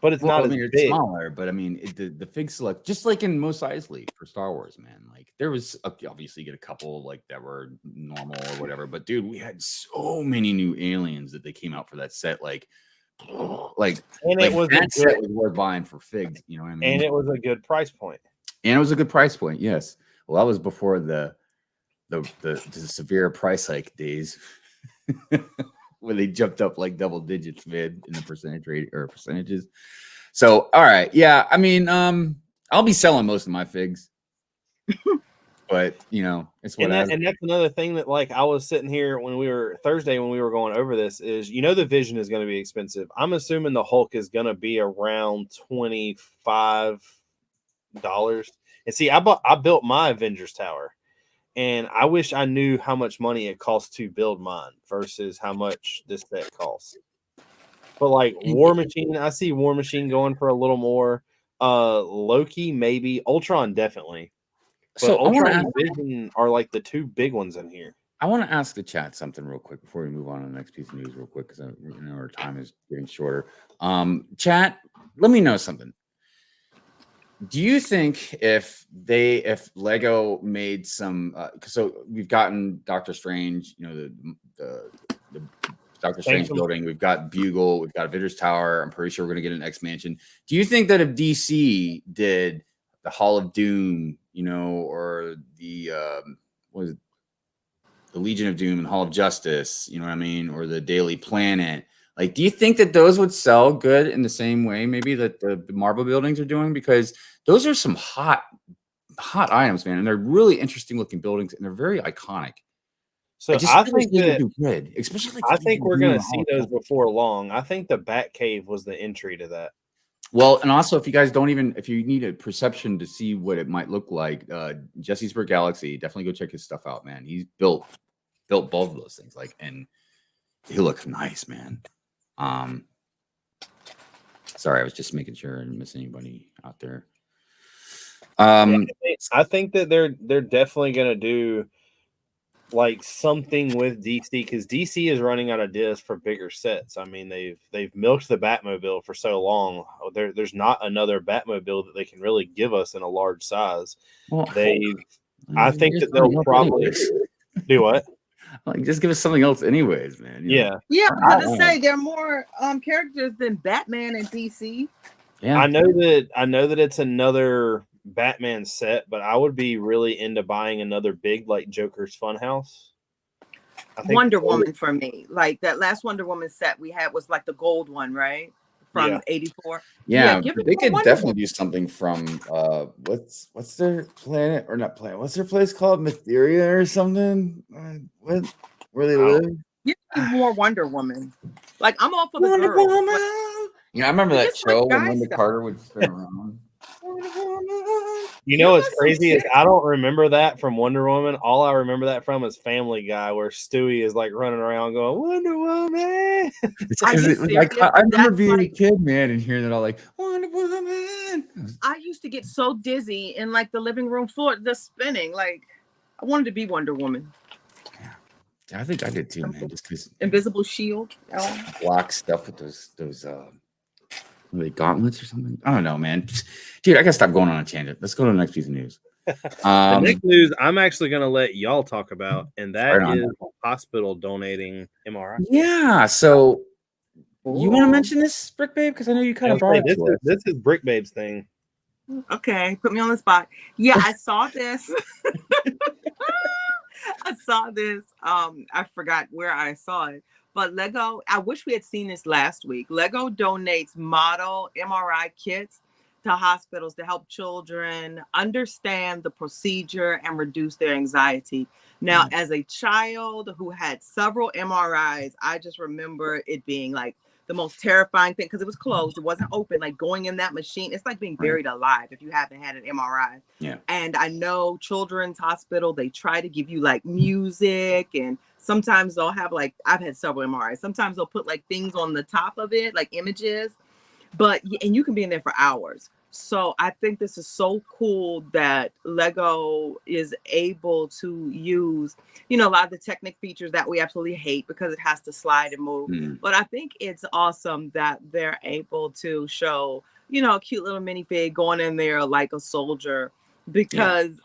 But it's not as big. It's smaller, but I mean, the fig select, just like in Mos Eisley for Star Wars, man. Like there was obviously get a couple like that were normal or whatever, but dude, we had so many new aliens that they came out for that set. It was worth buying for figs. You know what I mean? And it was a good price point. Yes. Well, that was before the severe price hike days. When they jumped up like double digits, man, in the percentage rate or percentages. So, all right, yeah. I mean, I'll be selling most of my figs, but it's whatever. And that's another thing that, like, I was sitting here Thursday when we were going over this is, the Vision is going to be expensive. I'm assuming the Hulk is going to be around 25 And see, I built my Avengers Tower, and I wish I knew how much money it costs to build mine versus how much this set costs. But like War Machine, I see War Machine going for a little more. Loki, maybe. Ultron, definitely. But So Ultron and Vision are like the two big ones in here. I want to ask the chat something real quick before we move on to the next piece of news real quick, because our time is getting shorter. Chat, let me know something. Do you think if Lego made some, so we've gotten Doctor Strange, the Doctor Strange building, we've got Bugle, we've got Avengers Tower. I'm pretty sure we're gonna get an X Mansion. Do you think that if DC did the Hall of Doom, or the what is it, the Legion of Doom and Hall of Justice, you know what I mean, or the Daily Planet? Like, do you think that those would sell good in the same way, maybe that the Marvel buildings are doing? Because those are some hot items, man, and they're really interesting looking buildings, and they're very iconic. So I think that good, especially. I think we're going to see those before long. I think the Batcave was the entry to that. Well, and also, if you guys if you need a perception to see what it might look like, Jesse's Brick Galaxy, definitely go check his stuff out, man. He's built both of those things, and he looks nice, man. Sorry, I was just making sure I didn't miss anybody out there. I think that they're definitely going to do like something with DC, because DC is running out of ideas for bigger sets. I mean, they've milked the Batmobile for so long. There's not another Batmobile that they can really give us in a large size. Well, I think that they'll probably do what? Like, just give us something else, anyways, man. Yeah. I was gonna say there are more characters than Batman in DC. Yeah, I know that it's another Batman set, but I would be really into buying another big like Joker's Funhouse. Wonder Woman for me, like that last Wonder Woman set we had was like the gold one, right? From '84. Yeah, they could definitely do something from what's their planet, or not planet? What's their place called? Mysteria or something? Where they live? Give me more Wonder Woman. Like, I'm all for the Wonder girls. Woman. I remember that show when Linda Carter would spin around. You know what's crazy is I don't remember that from Wonder Woman. All I remember that from is Family Guy, where Stewie is like running around going, Wonder Woman. I remember being a kid, man, and hearing it all like, Wonder Woman. I used to get so dizzy in like the living room floor, just spinning. Like, I wanted to be Wonder Woman. Yeah, I think I did too, man. Just because Invisible Shield, black stuff with those the gauntlets or something. I don't know, man. Dude, I gotta stop going on a tangent. Let's go to the next piece of news. The next news I'm actually gonna let y'all talk about, and that is hospital donating MRI. Yeah, so you want to mention this, Brick Babe? Because I know you kind of brought it. This is Brick Babe's thing. Okay, put me on the spot. Yeah, I saw this. I saw this. I forgot where I saw it. But Lego, I wish we had seen this last week. Lego donates model MRI kits to hospitals to help children understand the procedure and reduce their anxiety. Now, as a child who had several MRIs, I just remember it being like the most terrifying thing, because it was closed. It wasn't open. Like going in that machine, it's like being buried alive if you haven't had an MRI. Yeah. And I know Children's Hospital, they try to give you like music, and sometimes they'll have like, I've had several MRIs. Sometimes they'll put like things on the top of it, like images, and you can be in there for hours. So I think this is so cool that Lego is able to use, a lot of the Technic features that we absolutely hate because it has to slide and move. But I think it's awesome that they're able to show, a cute little minifig going in there like a soldier, because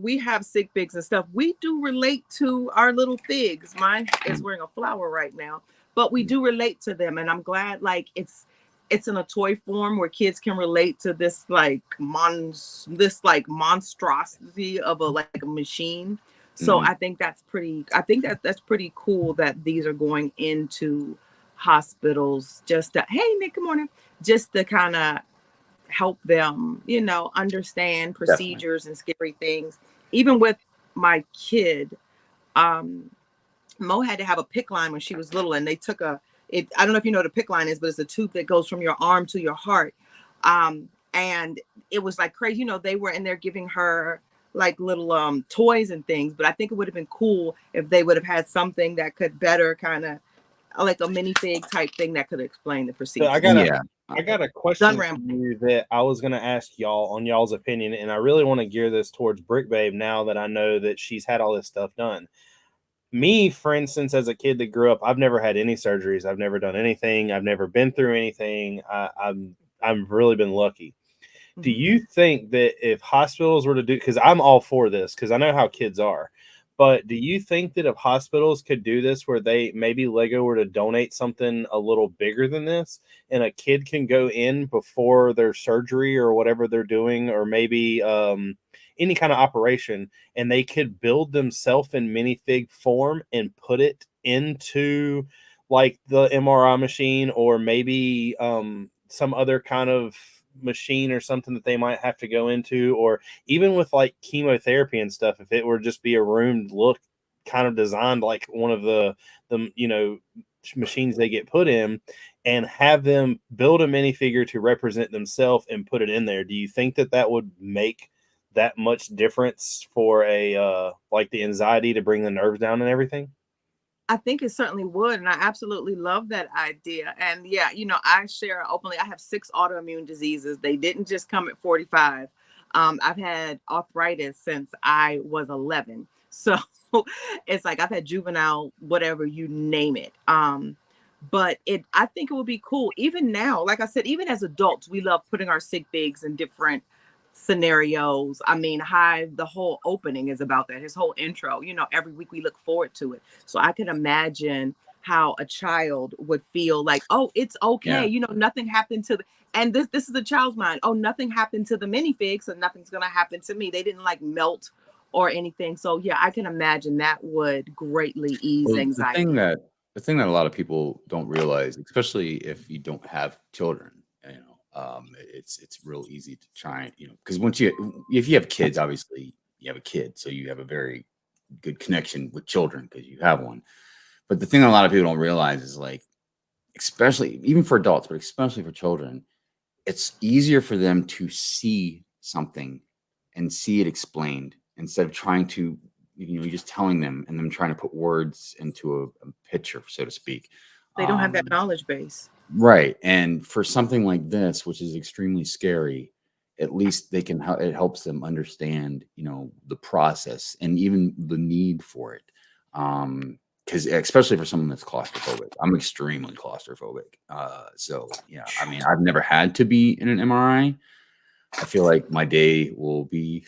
we have sig figs and stuff. We do relate to our little figs. Mine is wearing a flower right now, but we do relate to them. And I'm glad it's in a toy form where kids can relate to this monstrosity of a machine. So I think that's pretty cool that these are going into hospitals just to, hey Nick, good morning, just to kind of help them, understand procedures and scary things. Even with my kid, Mo had to have a PICC line when she was little, and they took I don't know if you know what a PICC line is, but it's a tube that goes from your arm to your heart. and it was like crazy. You know, they were in there giving her like little toys and things, but I think it would have been cool if they would have had something that could better kind of like a minifig type thing that could explain the procedure. So I got a question for you that I was going to ask y'all on y'all's opinion, and I really want to gear this towards Brick Babe now that I know that she's had all this stuff done. Me, for instance, as a kid that grew up, I've never had any surgeries. I've never done anything. I've never been through anything. I've really been lucky. Do you think that if hospitals were to do, because I'm all for this, because I know how kids are, but do you think that if hospitals could do this where they maybe Lego were to donate something a little bigger than this and a kid can go in before their surgery or whatever they're doing, or maybe any kind of operation, and they could build themselves in minifig form and put it into like the MRI machine, or maybe some other kind of machine or something that they might have to go into, or even with like chemotherapy and stuff, if it were just be a room look kind of designed like one of the you know, machines they get put in, and have them build a minifigure to represent themselves and put it in there. Do you think that that would make that much difference for a like the anxiety to bring the nerves down and everything? I think it certainly would. And I absolutely love that idea. And yeah, you know, I share openly, I have 6 autoimmune diseases. They didn't just come at 45. I've had arthritis since I was 11. So it's like I've had juvenile, whatever, you name it. But I think it would be cool. Even now, like I said, even as adults, we love putting our sig figs in different scenarios. I mean, Hive, the whole opening is about that. His whole intro, you know, every week we look forward to it. So I can imagine how a child would feel like, oh, it's okay. Yeah. You know, nothing happened to and this is a child's mind. Oh, nothing happened to the minifig, so nothing's going to happen to me. They didn't like melt or anything. So yeah, I can imagine that would greatly ease anxiety. The thing that a lot of people don't realize, especially if you don't have children, you know, it's real easy to try, you know, because if you have kids, obviously you have a kid, so you have a very good connection with children because you have one. But the thing that a lot of people don't realize is, like, especially even for adults, but especially for children, it's easier for them to see something and see it explained instead of trying to, you know, just telling them and them trying to put words into a picture, so to speak. They don't have that knowledge base. Right. And for something like this, which is extremely scary, at least it helps them understand, you know, the process and even the need for it. Because especially for someone that's claustrophobic, I'm extremely claustrophobic. So yeah, I mean, I've never had to be in an MRI. I feel like my day will be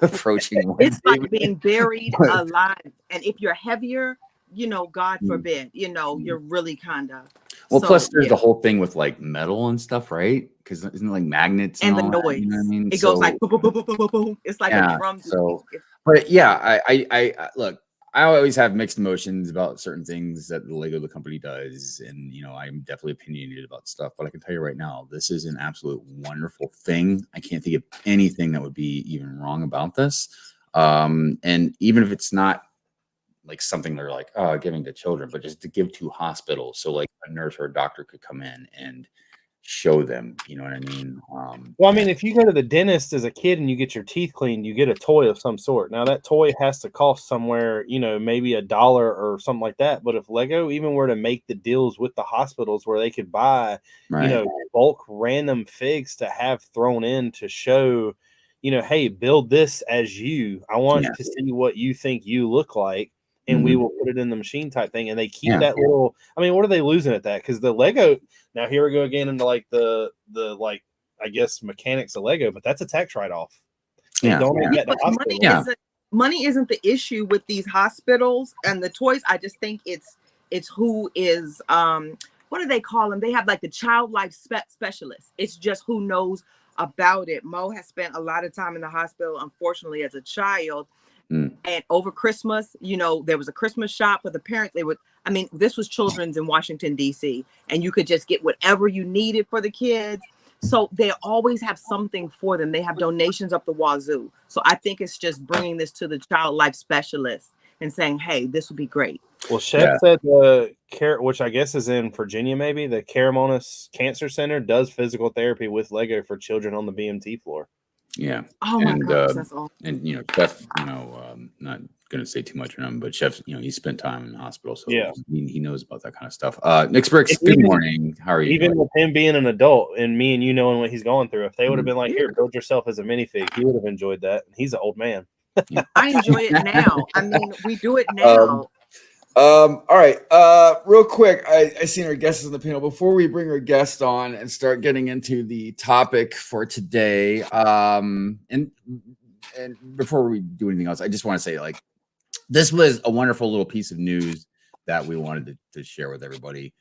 approaching. It's like being buried alive. And if you're heavier, you know, God forbid, you know, you're really kind of. Well, plus there's the whole thing with like metal and stuff, right? Because isn't it like magnets and the noise? That, you know what I mean? It goes like boom, boom, boom, boom, boom, boom. It's like a drum. So, but yeah, I look. I always have mixed emotions about certain things that the Lego the company does, and you know, I'm definitely opinionated about stuff. But I can tell you right now, this is an absolute wonderful thing. I can't think of anything that would be even wrong about this. And even if it's not like something they're like, oh, giving to children, but just to give to hospitals. So like a nurse or a doctor could come in and show them, you know what I mean? Well, I mean, if you go to the dentist as a kid and you get your teeth cleaned, you get a toy of some sort. Now that toy has to cost somewhere, you know, maybe $1 or something like that. But if Lego even were to make the deals with the hospitals where they could buy, you know, bulk random figs to have thrown in to show, you know, hey, build this as you. I want to see what you think you look like. And we will put it in the machine type thing. And they keep that little, I mean, what are they losing at that? Because the Lego, now here we go again into like the like, I guess, mechanics of Lego, but that's a tax write-off. Money isn't the issue with these hospitals and the toys. I just think it's who is, what do they call them? They have like the child life specialist. It's just who knows about it. Mo has spent a lot of time in the hospital, unfortunately, as a child. And over Christmas, you know, there was a Christmas shop for the parents. This was children's in Washington, D.C. And you could just get whatever you needed for the kids. So they always have something for them. They have donations up the wazoo. So I think it's just bringing this to the child life specialist and saying, hey, this would be great. Well, Chef said the which I guess is in Virginia, maybe the Caramonas Cancer Center does physical therapy with Lego for children on the BMT floor. Yeah. Oh my gosh, that's awesome. And Chef, not gonna say too much on him, but Chef, he spent time in the hospital, so yeah, he knows about that kind of stuff. Nick Bricks, good morning. How are you? Even doing? with him being an adult and me and you knowing what he's going through, if they would have been like, "Here, build yourself as a minifig," he would have enjoyed that. He's an old man. Yeah. I enjoy it now. I mean, we do it now. All right. Real quick, I seen our guests on the panel. Before we bring our guest on and start getting into the topic for today, and before we do anything else, I just want to say, like, this was a wonderful little piece of news that we wanted to share with everybody.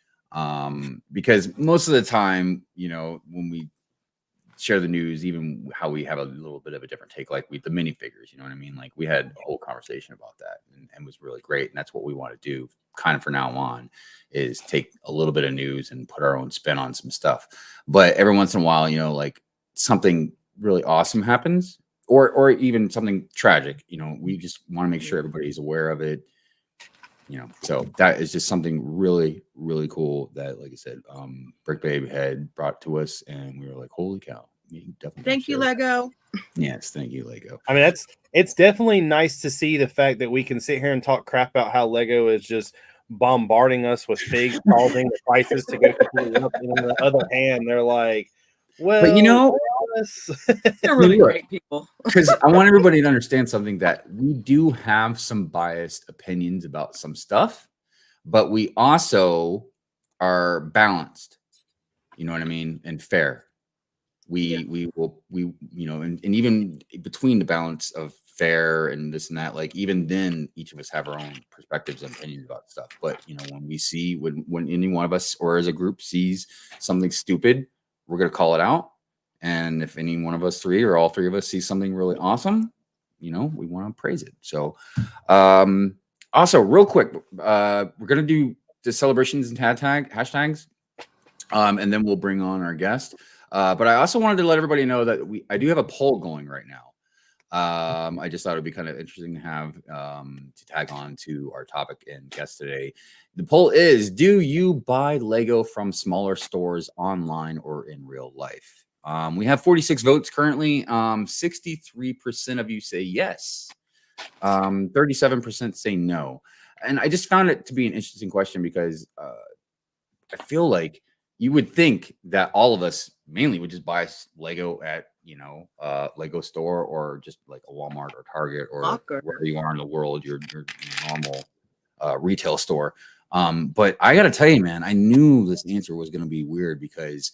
Because most of the time, when we share the news, even how we have a little bit of a different take, like with the minifigures, you know what I mean? Like, we had a whole conversation about that and was really great. And that's what we want to do kind of from now on, is take a little bit of news and put our own spin on some stuff. But every once in a while, like something really awesome happens, or even something tragic, we just want to make sure everybody's aware of it. So that is just something really, really cool that, like I said, Brick Babe had brought to us, and we were like, holy cow. Definitely thank you, Lego. Yes, thank you, Lego. I mean, it's definitely nice to see the fact that we can sit here and talk crap about how Lego is just bombarding us with figs, causing the prices to go completely up. And on the other hand, they're like, well, but they're really great people. Because I want everybody to understand something, that we do have some biased opinions about some stuff, but we also are balanced. You know what I mean? And fair. We will, and even between the balance of fair and this and that, like, even then, each of us have our own perspectives and opinions about stuff. But when we see, when any one of us or as a group sees something stupid, we're going to call it out. And if any one of us three or all three of us see something really awesome, we want to praise it. So also, real quick, we're going to do the celebrations and hashtags, and then we'll bring on our guest. But I also wanted to let everybody know that I do have a poll going right now. I just thought it'd be kind of interesting to have to tag on to our topic and guest today. The poll is: do you buy Lego from smaller stores online or in real life? We have 46 votes currently. 63% of you say yes. 37% say no. And I just found it to be an interesting question, because I feel like you would think that all of us mainly would just buy Lego at, Lego store, or just like a Walmart or Target, or wherever you are in the world, your normal retail store. But I got to tell you, man, I knew this answer was going to be weird, because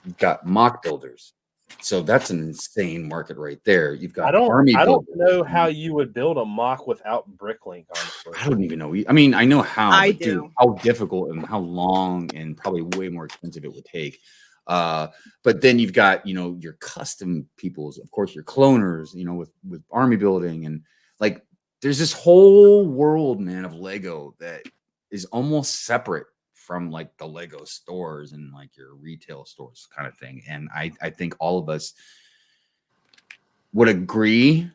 you've got mock builders. So that's an insane market right there. You've got army builders. I don't know how you would build a mock without Bricklink, honestly. I don't even know. I mean, I know how. I do. Dude, how difficult and how long and probably way more expensive it would take. But then you've got, your custom peoples, of course, your cloners, with army building, and like, there's this whole world, man, of Lego that is almost separate from like the Lego stores and like your retail stores kind of thing. And I think all of us would agree,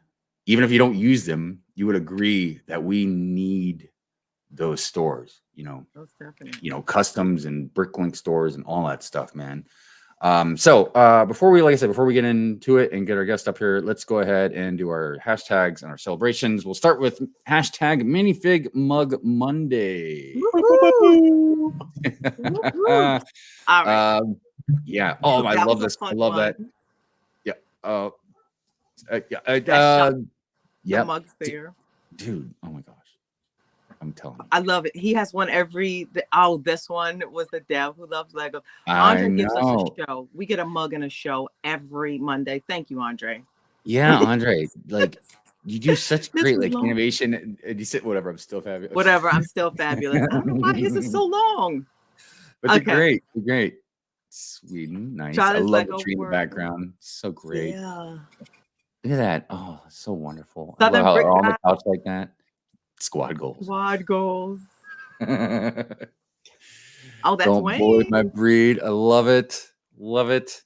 even if you don't use them, you would agree that we need those stores, customs and Bricklink stores and all that stuff, man. So before we get into it and get our guest up here, let's go ahead and do our hashtags and our celebrations. We'll start with hashtag Minifig Mug Monday. all right. Yeah. Oh, I love this. I love that. Yeah. The mug's there. Dude, oh my gosh. I'm telling you. I love it. He has one this one was the Dev who loves Lego. Andre gives us a show. We get a mug and a show every Monday. Thank you, Andre. Yeah, Andre. Like, you do such great innovation, and you said whatever. I'm still fabulous. Whatever. I'm still fabulous. I don't know why his is so long. But they're great. They're great. Sweden, nice. I love the tree in the background. So great. Yeah. Look at that. Oh, so wonderful. I love how they're on the couch like that. Squad goals. Oh, that's Don't Wayne. bully my breed. I love it. Love it.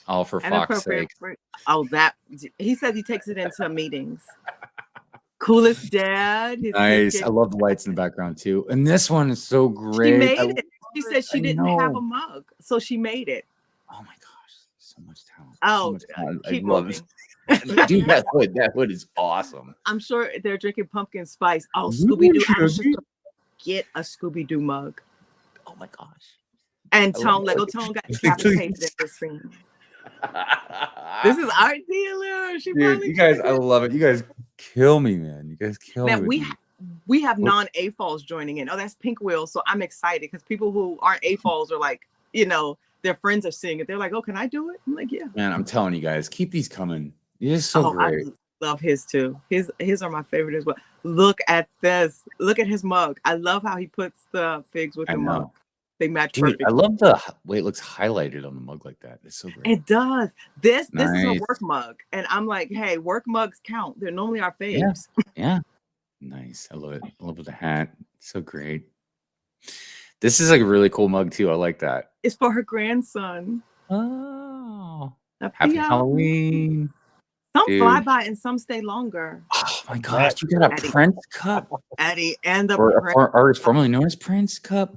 Oh, for Fox's sake. He says he takes it into meetings. Coolest dad. His Nice. kid I love the lights in the background too. And this one is so great. she made I it. She said she I didn't have know. a mug, so she made it. Oh my gosh, so much talent. Oh, so much talent. keep I love moving. it. Dude, that hood is awesome. I'm sure they're drinking pumpkin spice. Oh, Scooby Doo! I was just gonna get a Scooby Doo mug. Oh my gosh. And I love Lego it. Tone got decapitated in this scene. This is art dealer. She Dude, probably you guys, I love it. You guys kill me, man. You guys kill man, me. we with these. we have non-AFOLs joining in. Oh, that's Pink Wheel. So I'm excited because people who aren't AFOLs are like, their friends are seeing it. They're like, oh, can I do it? I'm like, yeah. Man, I'm telling you guys, keep these coming. It is so great. I love his too. His are my favorite as well. Look at this. Look at his mug. I love how he puts the figs with I the mug. know. They match Dude, perfectly. I love the way it looks highlighted on the mug like that. It's so great. It does. This is a Nice. work mug. And I'm like, hey, work mugs count. They're normally our faves. Yeah. Nice. I love it. I love the hat. It's so great. This is like a really cool mug too. I like that. It's for her grandson. Oh. Happy Happy Halloween. Some dude. fly by and some stay longer. Oh my gosh, you got a Eddie. Prince cup? Eddie and the Or artist formerly known as Prince cup.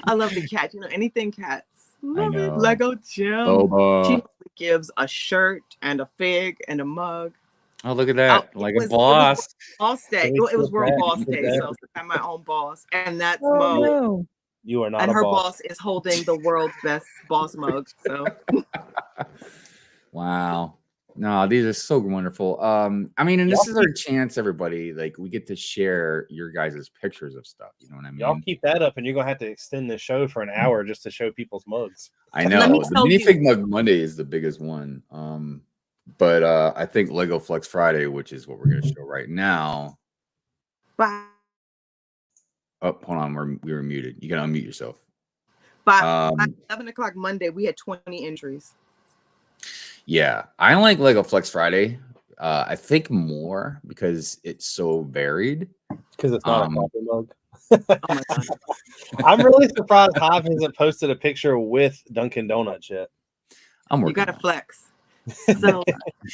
I love the cat. Anything cats. Love it. know. Lego Jim. She Boba. gives a shirt and a fig and a mug. Oh, look at that. Oh, like it was- a boss. Boss Day. It was World Boss Day, so I'm my own boss. And that's Mo. no. You are not And a her boss. boss is holding the world's best boss mug. So Wow. No, these are so wonderful. I mean, and this is our chance, everybody. Like, we get to share your guys' pictures of stuff. You know what I mean? Y'all keep that up, and you're gonna have to extend the show for an hour just to show people's mugs. I Let me know. The tell you- minifig mug Monday is the biggest one. But I think Lego Flex Friday, which is what we're gonna show right now. by Oh, hold on, we were muted. You gotta unmute yourself. by 11 o'clock Monday, we had 20 entries. Yeah, I like Lego Flex Friday. I think more because it's so varied. Because it's not a coffee mug. Oh my god. I'm really surprised Hive hasn't posted a picture with Dunkin' Donuts yet. I'm You working. gotta on it. flex. So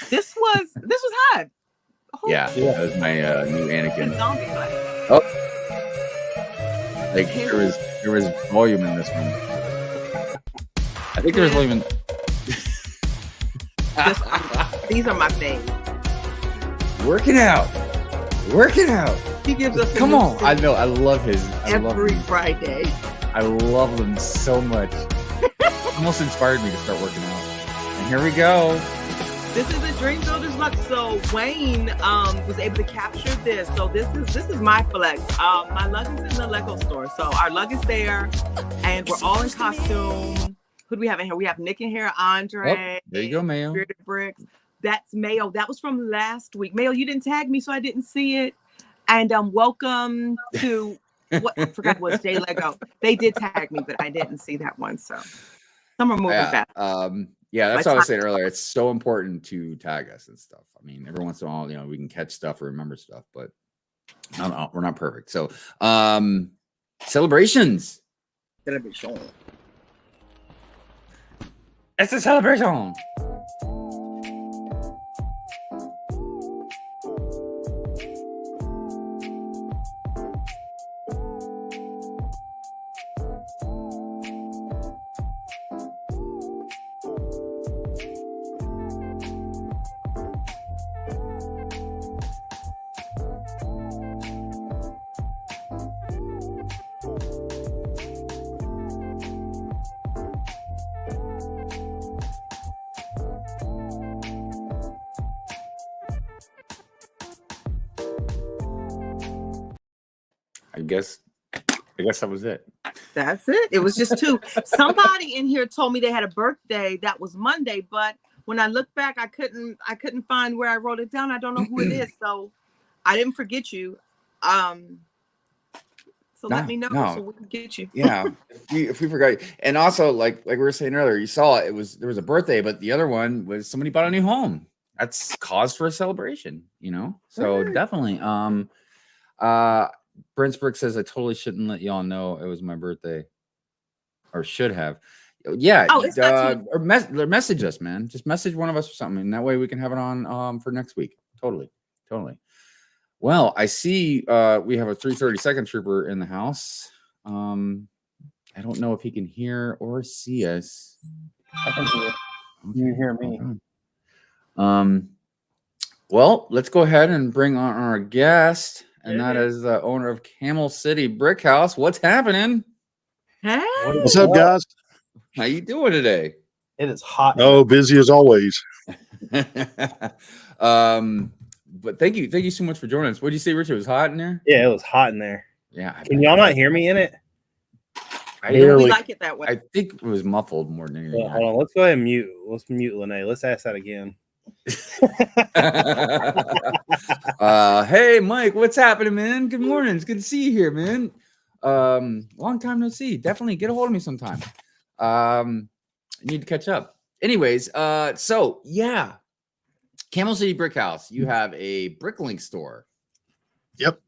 this was Hive. Yeah, that was my new Anakin. Zombie flex. Oh, like there was volume in this one. I think there was volume. These are my faves. Working out. He gives us a Come new on, I suit know. I love his. every Friday. I love them so much. Almost inspired me to start working out. And here we go. This is a Dream Builders mug. So Wayne was able to capture this. So this is my flex. My lug is in the Lego store. So our lug is there, and we're all in costume. Who do we have in here? We have Nick in here, Andre. Oh, there you go, Mayo. Bearded Brix. That's Mayo. That was from last week. Mayo, you didn't tag me, so I didn't see it. And welcome to what I forgot was J Lego. They did tag me, but I didn't see that one. So some are moving fast. Yeah, that's My what I was time- saying earlier. It's so important to tag us and stuff. I mean, every once in a while, we can catch stuff or remember stuff, but we're not perfect. So, celebrations. Gonna be shown. It's a celebration. I guess that was it. That's it. It was just two. Somebody in here told me they had a birthday that was Monday, but when I looked back, I couldn't find where I wrote it down. I don't know who it is, so I didn't forget you. So let me know so we can get you. Yeah, if we forgot, and also like we were saying earlier, you saw there was a birthday, but the other one was somebody bought a new home. That's cause for a celebration, So Right. definitely. Brent Brick says I totally shouldn't let y'all know it was my birthday, or should have. Yeah. Oh, it's not or message us, man. Just message one of us or something, and that way we can have it on for next week. Totally. totally. Well, I see we have a 332nd trooper in the house. I don't know if he can hear or see us. I can hear. You hear me? Well, let's go ahead and bring on our guest, and that is the owner of Camel City Brickhouse. What's happening? Hey. What's up, guys? How you doing today? It is hot. Oh, busy as always. But thank you so much for joining us. What did you say, Richard? It was hot in there? Yeah, it was hot in there. Yeah. Can y'all not hear me in it? We like it that way. I think it was muffled more than anything. Well, hold on. Let's go ahead and mute. Let's mute Lene. Let's ask that again. Hey, Mike, what's happening, man? Good morning. It's good to see you here, man. Long time no see. Definitely get a hold of me sometime. I need to catch up. Anyways, so yeah, Camel City Brickhouse. You have a Bricklink store. Yep.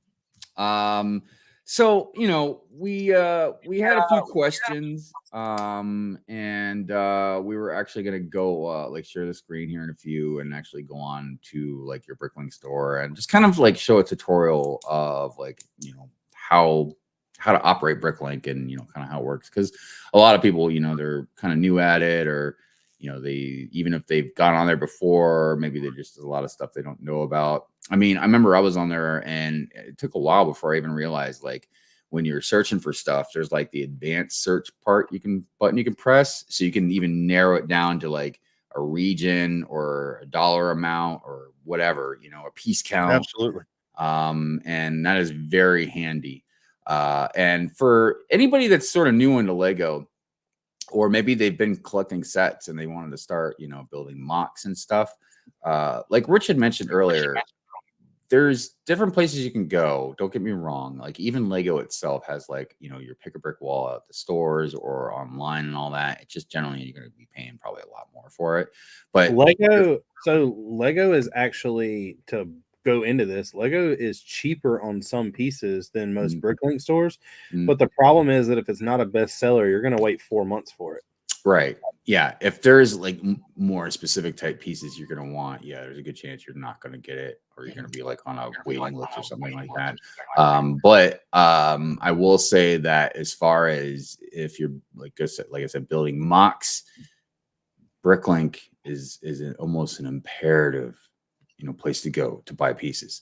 So we had a few questions, and we were actually gonna go share the screen here in a few, and actually go on to like your Bricklink store and just kind of like show a tutorial of how to operate Bricklink and kind of how it works, because a lot of people they're kind of new at it, or they, even if they've gone on there before, maybe there's just a lot of stuff they don't know about. I mean, I remember I was on there and it took a while before I even realized, like, when you're searching for stuff, there's like the advanced search button you can press. So you can even narrow it down to like a region or a dollar amount or whatever, a piece count. Absolutely. And that is very handy. And for anybody that's sort of new into Lego, or maybe they've been collecting sets and they wanted to start, building mocks and stuff. Like Rich had mentioned earlier, there's different places you can go. Don't get me wrong. Like even Lego itself has like, your pick a brick wall at the stores or online and all that. It's just generally you're going to be paying probably a lot more for it. But Lego is actually, to go into this, Lego is cheaper on some pieces than most Bricklink stores. But the problem is that if it's not a bestseller, you're going to wait 4 months for it. Right. Yeah. If there's like more specific type pieces you're going to want, there's a good chance you're not going to get it, or you're going to be like on a waiting list or something like that. But I will say that as far as if you're like I said, building mocks, Bricklink is almost an imperative place to go to buy pieces,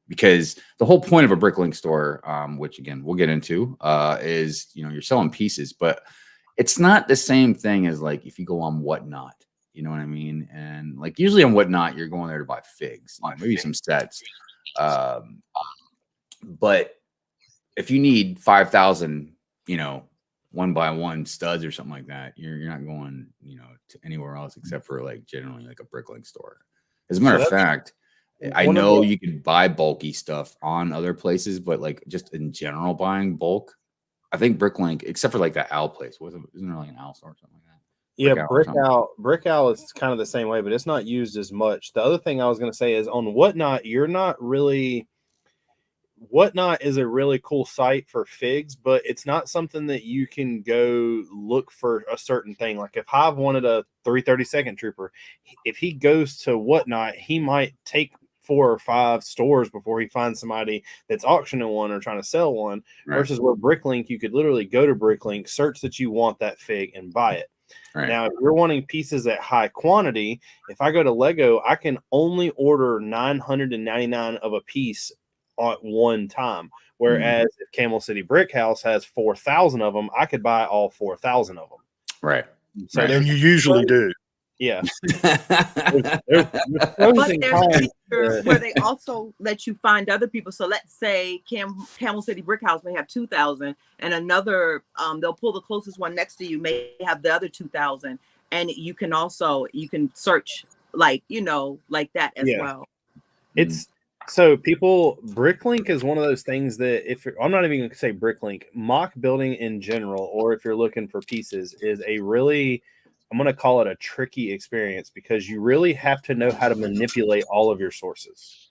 because the whole point of a Bricklink store, which again, we'll get into, is, you're selling pieces, but it's not the same thing as like if you go on Whatnot, you know what I mean? And like usually on Whatnot, you're going there to buy figs, maybe some sets. But if you need 5,000, 1x1 studs or something like that, you're not going, to anywhere else except for like generally like a Bricklink store. As a matter of fact, I know you can buy bulky stuff on other places, but like just in general buying bulk, I think Bricklink, except for like that Owl place, isn't there like an Owl store or something like that? Yeah, Brick Owl is kind of the same way, but it's not used as much. The other thing I was going to say is on Whatnot, Whatnot is a really cool site for figs, but it's not something that you can go look for a certain thing. Like if Hive wanted a 332nd trooper, if he goes to Whatnot, he might take 4 or 5 stores before he finds somebody that's auctioning one or trying to sell one. Right. Versus where Bricklink, you could literally go to Bricklink, search that you want that fig, and buy it. Right. Now, if you're wanting pieces at high quantity, if I go to Lego, I can only order 999 of a piece at one time. Whereas if Camel City Brickhouse has 4,000 of them, I could buy all 4,000 of them. Right. So and you usually do. Yeah. But there's a feature where they also let you find other people. So let's say Camel City Brickhouse may have 2,000, and another they'll pull the closest one next to you may have the other 2,000, and you can search like that as well. It's so Bricklink is one of those things that I'm not even going to say Bricklink, mock building in general, or if you're looking for pieces, is a really, I'm going to call it a tricky experience, because you really have to know how to manipulate all of your sources.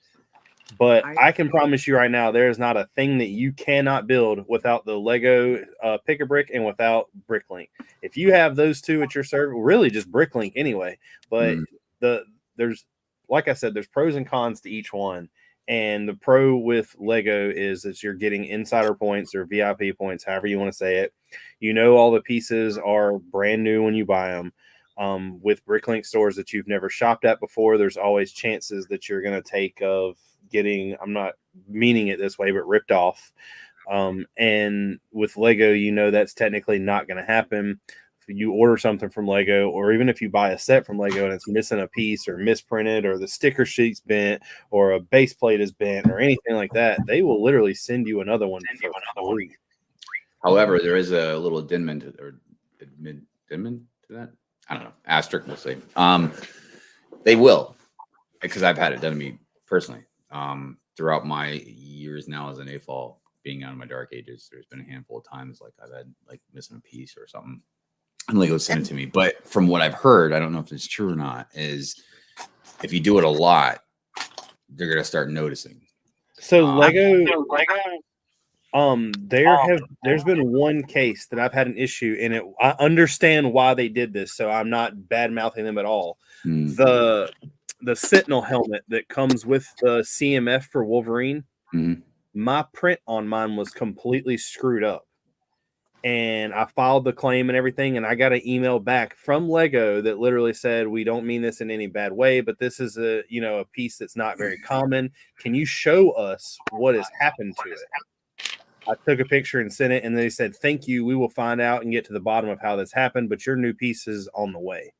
But I can promise you right now, there is not a thing that you cannot build without the Lego Pick-a-Brick and without Bricklink. If you have those two at your server, really just Bricklink anyway. But there's like I said, there's pros and cons to each one. And the pro with Lego is that you're getting insider points or VIP points, however you want to say it. You know, all the pieces are brand new when you buy them. With Bricklink stores that you've never shopped at before, there's always chances that you're going to take of getting, I'm not meaning it this way, but ripped off. And with Lego, you know, that's technically not going to happen. If you order something from Lego, or even if you buy a set from Lego and it's missing a piece or misprinted or the sticker sheet's bent or a base plate is bent or anything like that, they will literally send you another one for free. However, there is a little admin to that. I don't know. Asterisk, we'll say. They will, because I've had it done to me personally. Throughout my years now as an AFOL, being out of my dark ages, there's been a handful of times like I've had like missing a piece or something, and Lego sent it to me. But from what I've heard, I don't know if it's true or not, is if you do it a lot, they're gonna start noticing. So there's been one case that I've had an issue in it. I understand why they did this, so I'm not bad mouthing them at all. The Sentinel helmet that comes with the CMF for Wolverine, my print on mine was completely screwed up. And I filed the claim and everything, and I got an email back from Lego that literally said, "We don't mean this in any bad way, but this is a piece that's not very common. Can you show us what has happened to it?" I took a picture and sent it, and they said, "Thank you. We will find out and get to the bottom of how this happened, but your new piece is on the way."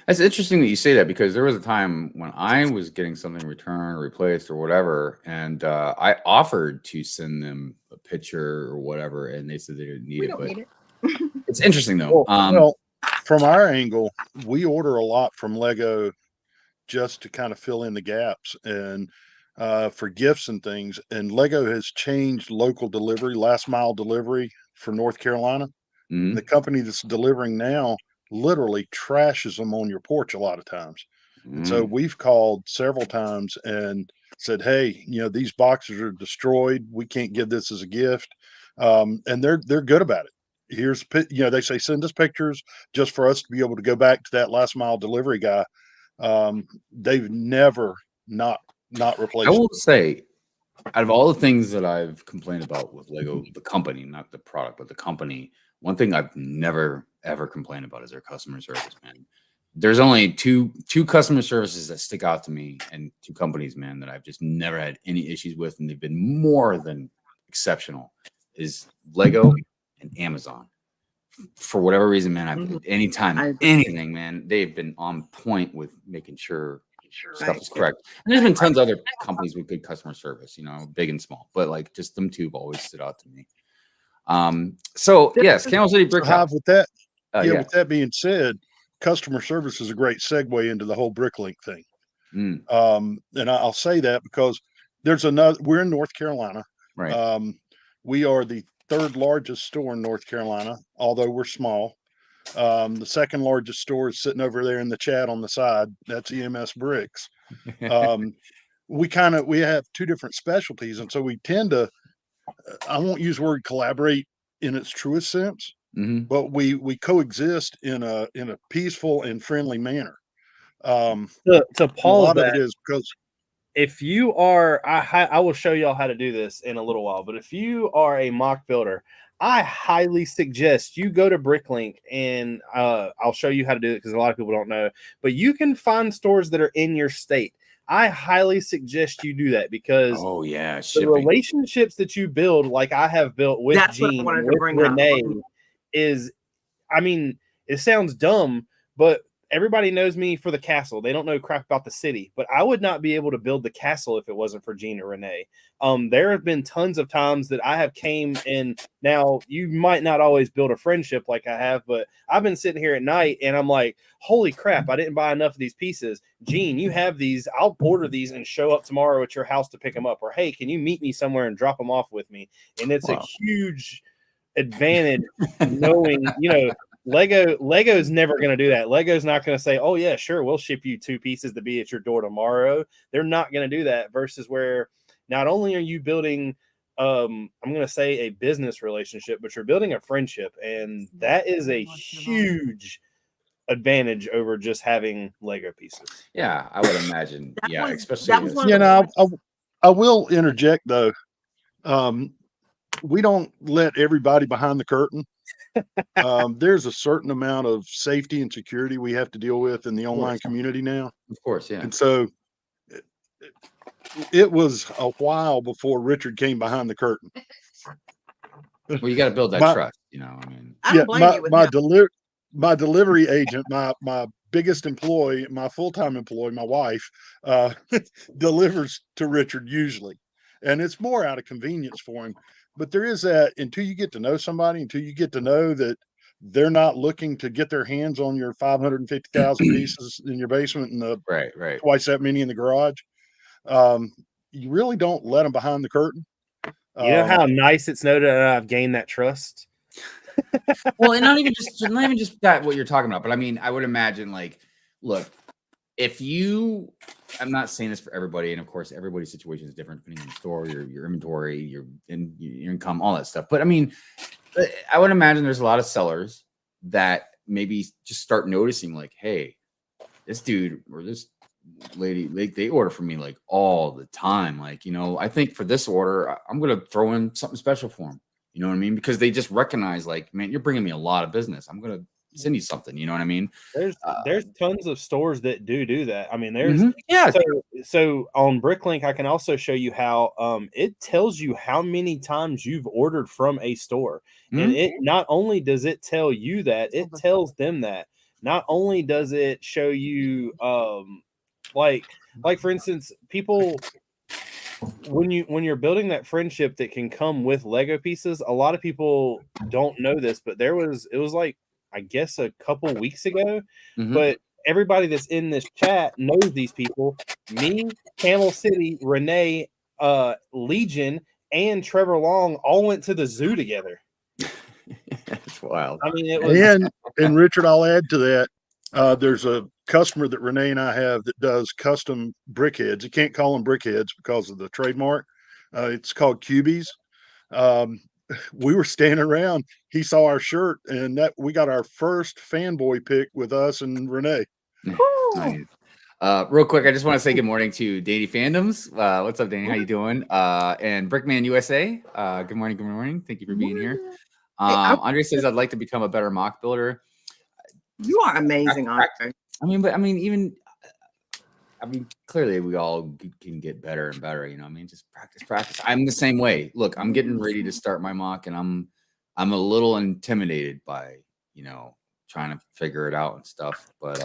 That's interesting that you say that, because there was a time when I was getting something returned or replaced or whatever, and I offered to send them a picture or whatever, and they said they didn't need it. But it's interesting though. Well, from our angle, we order a lot from Lego just to kind of fill in the gaps and for gifts and things. And Lego has changed local delivery, last mile delivery for North Carolina. The company that's delivering now literally trashes them on your porch a lot of times. And so we've called several times and said, "Hey, these boxes are destroyed. We can't give this as a gift." And they're good about it. Here's, they say, send us pictures just for us to be able to go back to that last mile delivery guy. They've never not replaced. I will say, out of all the things that I've complained about with Lego, the company, not the product, but the company, one thing I've never ever complained about is their customer service, man. There's only two customer services that stick out to me, and two companies, man, that I've just never had any issues with, and they've been more than exceptional, is Lego and Amazon. For whatever reason, man, anytime anything, man, they've been on point with making sure stuff is correct. And there's been tons of other companies with good customer service, big and small, but like just them two have always stood out to me. So yes, Camel City Brickhouse. With that, with that being said, customer service is a great segue into the whole Bricklink thing. And I'll say that because we're in North Carolina. Right. We are the third largest store in North Carolina, although we're small. The second largest store is sitting over there in the chat on the side. That's EMS Bricks. We have two different specialties. And so we tend to, I won't use the word collaborate in its truest sense, but we coexist in a peaceful and friendly manner. To pause that, it is because if you are, I will show y'all how to do this in a little while, but if you are a mock builder, I highly suggest you go to Bricklink, and I'll show you how to do it because a lot of people don't know, but you can find stores that are in your state. I highly suggest you do that because the relationships that you build, like I have built with Gene, with Renee, is, it sounds dumb, but everybody knows me for the castle. They don't know crap about the city, but I would not be able to build the castle if it wasn't for Gene or Renee. There have been tons of times that I have came in. Now, you might not always build a friendship like I have, but I've been sitting here at night and I'm like, holy crap, I didn't buy enough of these pieces. Gene, you have these. I'll order these and show up tomorrow at your house to pick them up. Or, hey, can you meet me somewhere and drop them off with me? And it's a huge advantage knowing, Lego's never going to do that. Lego's not going to say, "Oh yeah, sure, we'll ship you 2 pieces to be at your door tomorrow." They're not going to do that. Versus where not only are you building, I'm going to say a business relationship, but you're building a friendship, and that is a huge advantage over just having Lego pieces. Yeah, I would imagine. That Yeah, was- especially that was one of You the know, points. I will interject though. We don't let everybody behind the curtain. There's a certain amount of safety and security we have to deal with in the online community now. Of course, yeah. And so it was a while before Richard came behind the curtain. Well, you got to build that My- trust, you know. I mean, I don't blame you with my him. my delivery agent, my biggest employee, my full-time employee, my wife, delivers to Richard usually. And it's more out of convenience for him. But there is that until you get to know somebody, until you get to know that they're not looking to get their hands on your 550,000 pieces in your basement and the right. twice that many in the garage. You really don't let them behind the curtain. You know how nice it's noted that I've gained that trust. Well, and not even just that what you're talking about, but I mean, I would imagine like, look, if you, I'm not saying this for everybody, and of course, everybody's situation is different depending on the store, your inventory, your income, all that stuff. But I mean, I would imagine there's a lot of sellers that maybe just start noticing, like, hey, this dude or this lady, they order from me like all the time. Like, you know, I think for this order, I'm gonna throw in something special for them. You know what I mean? Because they just recognize, like, man, you're bringing me a lot of business. I'm gonna send you something. You know what I mean? There's tons of stores that do that. I mean, there's yeah. So on Bricklink, I can also show you how it tells you how many times you've ordered from a store, and it not only does it tell you that, it tells them that. Not only does it show you like for instance, people, when you're building that friendship that can come with Lego pieces, a lot of people don't know this, but it was like, I guess a couple weeks ago, but everybody that's in this chat knows these people. Me, Camel City, Renee, Legion, and Trevor Long all went to the zoo together. It's wild. I mean, it was. And Richard, I'll add to that. There's a customer that Renee and I have that does custom brick heads. You can't call them brick heads because of the trademark. It's called Cubies. We were standing around. He saw our shirt, and that we got our first fanboy pick with us and Renee. Nice. Real quick, I just want to say good morning to Danny Fandoms. What's up, Danny? How you doing? And Brickman USA. Good morning. Good morning. Thank you for being here. Andre says, I'd like to become a better mock builder. You are amazing, Andre. I mean, clearly we all can get better and better. You know, I mean, just practice. I'm the same way. Look, I'm getting ready to start my mock, and I'm a little intimidated by, you know, trying to figure it out and stuff. But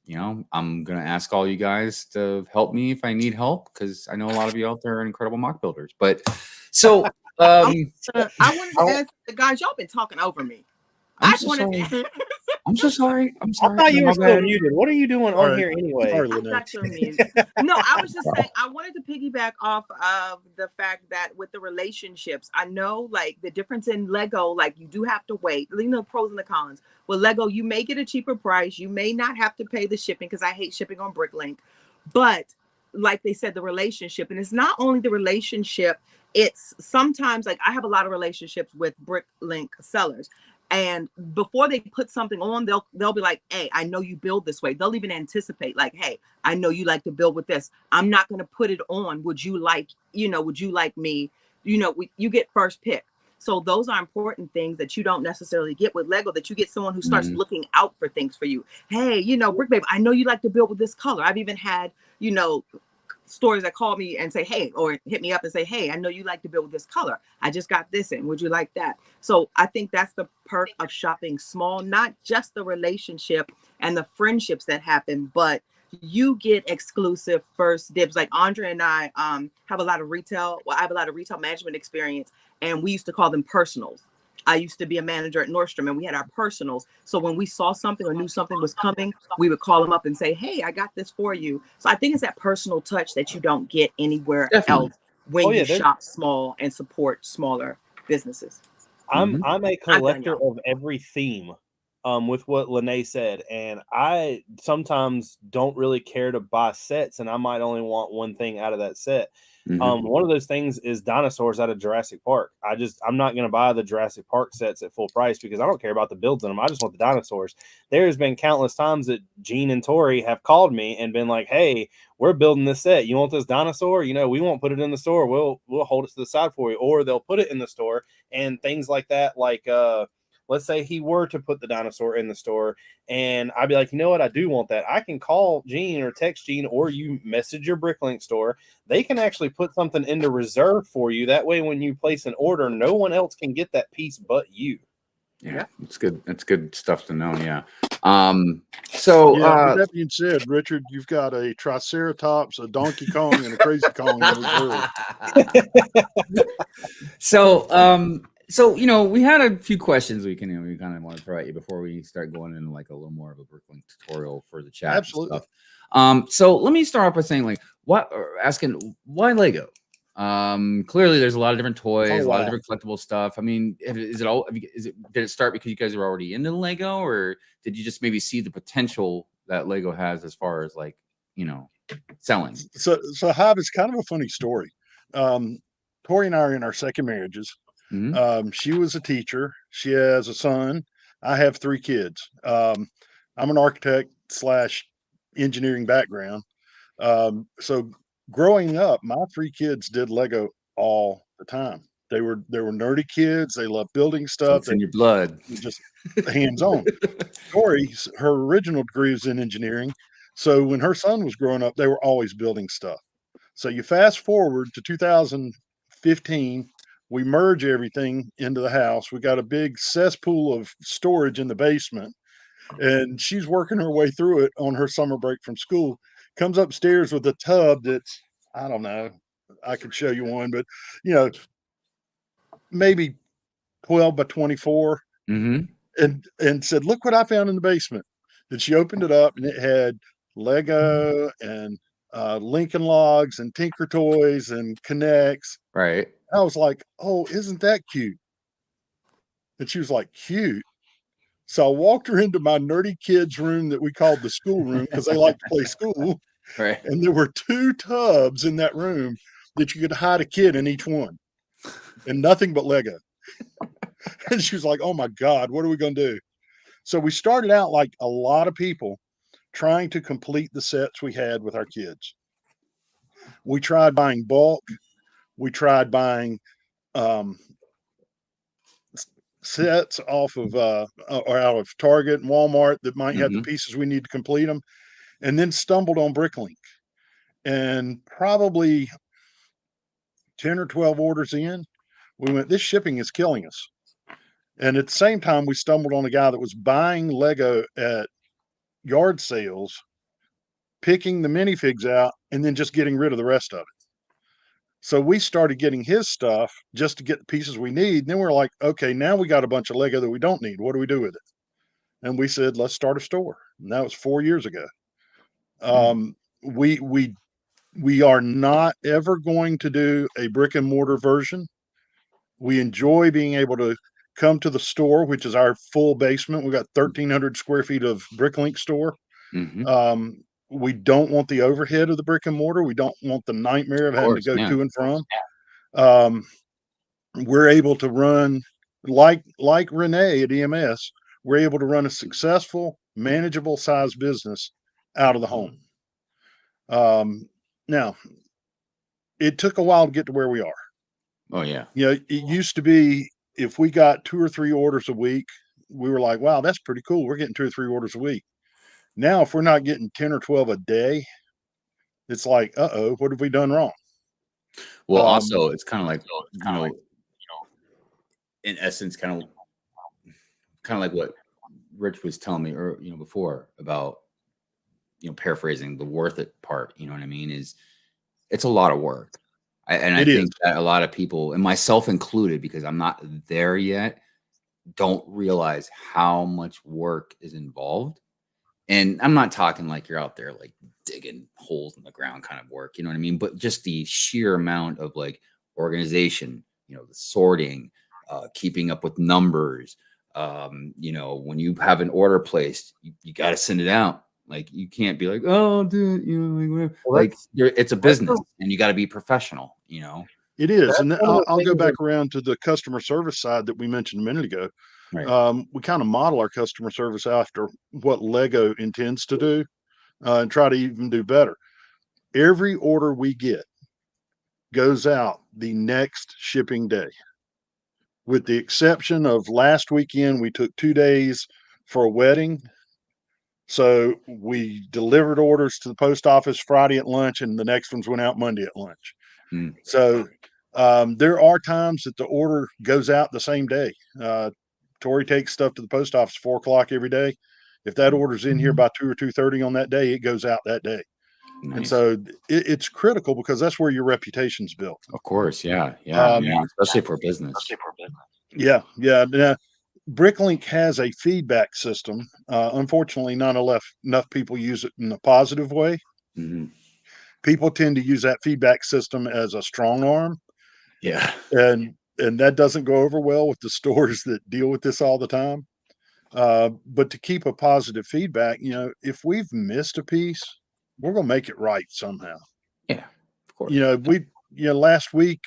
you know, I'm gonna ask all you guys to help me if I need help, because I know a lot of you out there are incredible mock builders. But so I wanted to ask the guys, y'all been talking over me. I'm so sorry. I'm sorry. I thought you were still muted. What are you doing on here anyway? Sorry, I got your mute. No, I was just saying, I wanted to piggyback off of the fact that with the relationships, I know like the difference in Lego, like you do have to wait. You know, pros and the cons. With Lego, you may get a cheaper price. You may not have to pay the shipping, because I hate shipping on Bricklink. But like they said, the relationship, and it's not only the relationship, it's sometimes like I have a lot of relationships with Bricklink sellers. And before they put something on, they'll be like, hey, I know you build this way. They'll even anticipate like, hey, I know you like to build with this. I'm not going to put it on. Would you like me? You know, you get first pick. So those are important things that you don't necessarily get with Lego, that you get someone who starts looking out for things for you. Hey, you know, Brick Babe, I know you like to build with this color. I've even had, you know, stores that call me and say, hey, or hit me up and say, hey, I know you like to build with this color. I just got this in. Would you like that? So I think that's the perk of shopping small, not just the relationship and the friendships that happen, but you get exclusive first dibs. Like Andre and I have a lot of retail. Well, I have a lot of retail management experience, and we used to call them personals. I used to be a manager at Nordstrom, and we had our personals. So when we saw something or knew something was coming, we would call them up and say, hey, I got this for you. So I think it's that personal touch that you don't get anywhere else when you shop small and support smaller businesses. I'm a collector of every theme with what Lene said. And I sometimes don't really care to buy sets, and I might only want one thing out of that set. One of those things is dinosaurs out of Jurassic Park. I'm not going to buy the Jurassic Park sets at full price because I don't care about the builds in them. I just want the dinosaurs. There's been countless times that Gene and Tori have called me and been like, "Hey, we're building this set. You want this dinosaur? You know, we won't put it in the store. We'll hold it to the side for you." Or they'll put it in the store and things like that. Like, let's say he were to put the dinosaur in the store, and I'd be like, you know what? I do want that. I can call Gene or text Gene, or you message your Bricklink store. They can actually put something into reserve for you. That way, when you place an order, no one else can get that piece but you. Yeah, it's good. It's good stuff to know. Yeah. So with that being said, Richard, you've got a Triceratops, a Donkey Kong, and a Crazy Kong in reserve. So you know, we had a few questions we kind of want to throw at you before we start going into like a little more of a Bricklink tutorial for the chat. Absolutely. And stuff. So let me start off by saying, like, asking why Lego? Clearly there's a lot of different toys, a lot of different collectible stuff. I mean, did it start because you guys were already into Lego, or did you just maybe see the potential that Lego has as far as, like, you know, selling? So Hive is kind of a funny story. Tori and I are in our second marriages. She was a teacher. She has a son. I have 3 kids. I'm an architect / engineering background. So growing up, my 3 kids did Lego all the time. They were nerdy kids. They loved building stuff. It's in your blood. Just hands-on. Tori, her original degree is in engineering. So when her son was growing up, they were always building stuff. So you fast forward to 2015, we merge everything into the house. We got a big cesspool of storage in the basement, and she's working her way through it on her summer break from school. Comes upstairs with a tub that's, I don't know, I could show you one, but, you know, maybe 12 by 24, and said, "Look what I found in the basement." And she opened it up, and it had Lego and Lincoln Logs and Tinker Toys and Connects. Right. I was like, "Oh, isn't that cute?" And she was like, "Cute." So I walked her into my nerdy kids room that we called the school room because they like to play school. Right. And there were 2 tubs in that room that you could hide a kid in each one, and nothing but Lego. And she was like, "Oh my God, what are we going to do?" So we started out like a lot of people, trying to complete the sets we had with our kids. We tried buying bulk. We tried buying sets off of or out of Target and Walmart that might have the pieces we need to complete them, and then stumbled on Bricklink. And probably 10 or 12 orders in, we went, "This shipping is killing us." And at the same time, we stumbled on a guy that was buying Lego at yard sales, picking the minifigs out, and then just getting rid of the rest of it. So we started getting his stuff just to get the pieces we need. And then we're like, okay, now we got a bunch of Lego that we don't need. What do we do with it? And we said, let's start a store. And that was 4 years ago. We are not ever going to do a brick and mortar version. We enjoy being able to come to the store, which is our full basement. We got 1,300 square feet of Bricklink store. We don't want the overhead of the brick and mortar. We don't want the nightmare of having to go to and from. We're able to run like Renee at EMS. We're able to run a successful, manageable size business out of the home. Now, it took a while to get to where we are. Oh yeah. You know, it used to be if we got 2 or 3 orders a week, we were like, wow, that's pretty cool. We're getting 2 or 3 orders a week. Now, if we're not getting 10 or 12 a day, it's like, uh-oh, what have we done wrong? Well, also, it's kind of like, you know, in essence, kind of like what Rich was telling me, or, you know, before about, you know, paraphrasing the worth it part. You know what I mean? Is it's a lot of work. I think that a lot of people, and myself included, because I'm not there yet, don't realize how much work is involved. And I'm not talking like you're out there like digging holes in the ground kind of work, you know what I mean? But just the sheer amount of like organization, you know, the sorting, keeping up with numbers, You know, when you have an order placed, you got to send it out. Like, you can't be like, oh, dude, you know, like, whatever. Well, Like, it's a business, and you got to be professional. You know, It is. That's And one of the I'll go things back around to the customer service side that we mentioned a minute ago. right? We kind of model our customer service after what Lego intends to do, and try to even do better. Every order we get goes out the next shipping day, with the exception of last weekend. We took 2 days for a wedding. So we delivered orders to the post office Friday at lunch, and the next ones went out Monday at lunch. Mm. So there are times that the order goes out the same day. Tori takes stuff to the post office 4 o'clock every day. If that order's in here by 2 or 2:30 on that day, it goes out that day. And Nice. so it's critical, because that's where your reputation's built. Of course, yeah, I Um, mean, especially for business. Yeah, yeah. Now, Bricklink has a feedback system. Unfortunately, not enough people use it in a positive way. Mhm. People tend to use that feedback system as a strong arm, Yeah, and that doesn't go over well with the stores that deal with this all the time. But to keep a positive feedback, you know, if we've missed a piece, we're going to make it right somehow. yeah, of course. Last week,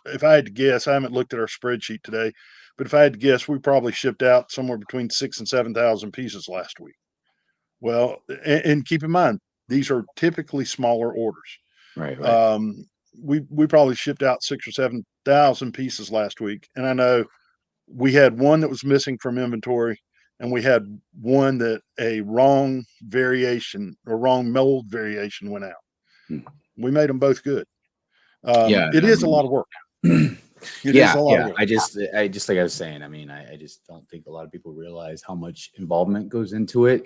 if I had to guess, I haven't looked at our spreadsheet today, but if I had to guess, we probably shipped out somewhere between 6,000 and 7,000 pieces last week. Well, and keep in mind, these are typically smaller orders. Right. We probably shipped out 6,000 or 7,000 pieces last week, and I know we had one that was missing from inventory, and we had one that a wrong variation or wrong mold variation went out. Hmm. We made them both good. Yeah, It is a lot of work. It is a lot of work. I just like I was saying, I mean, I just don't think a lot of people realize how much involvement goes into it,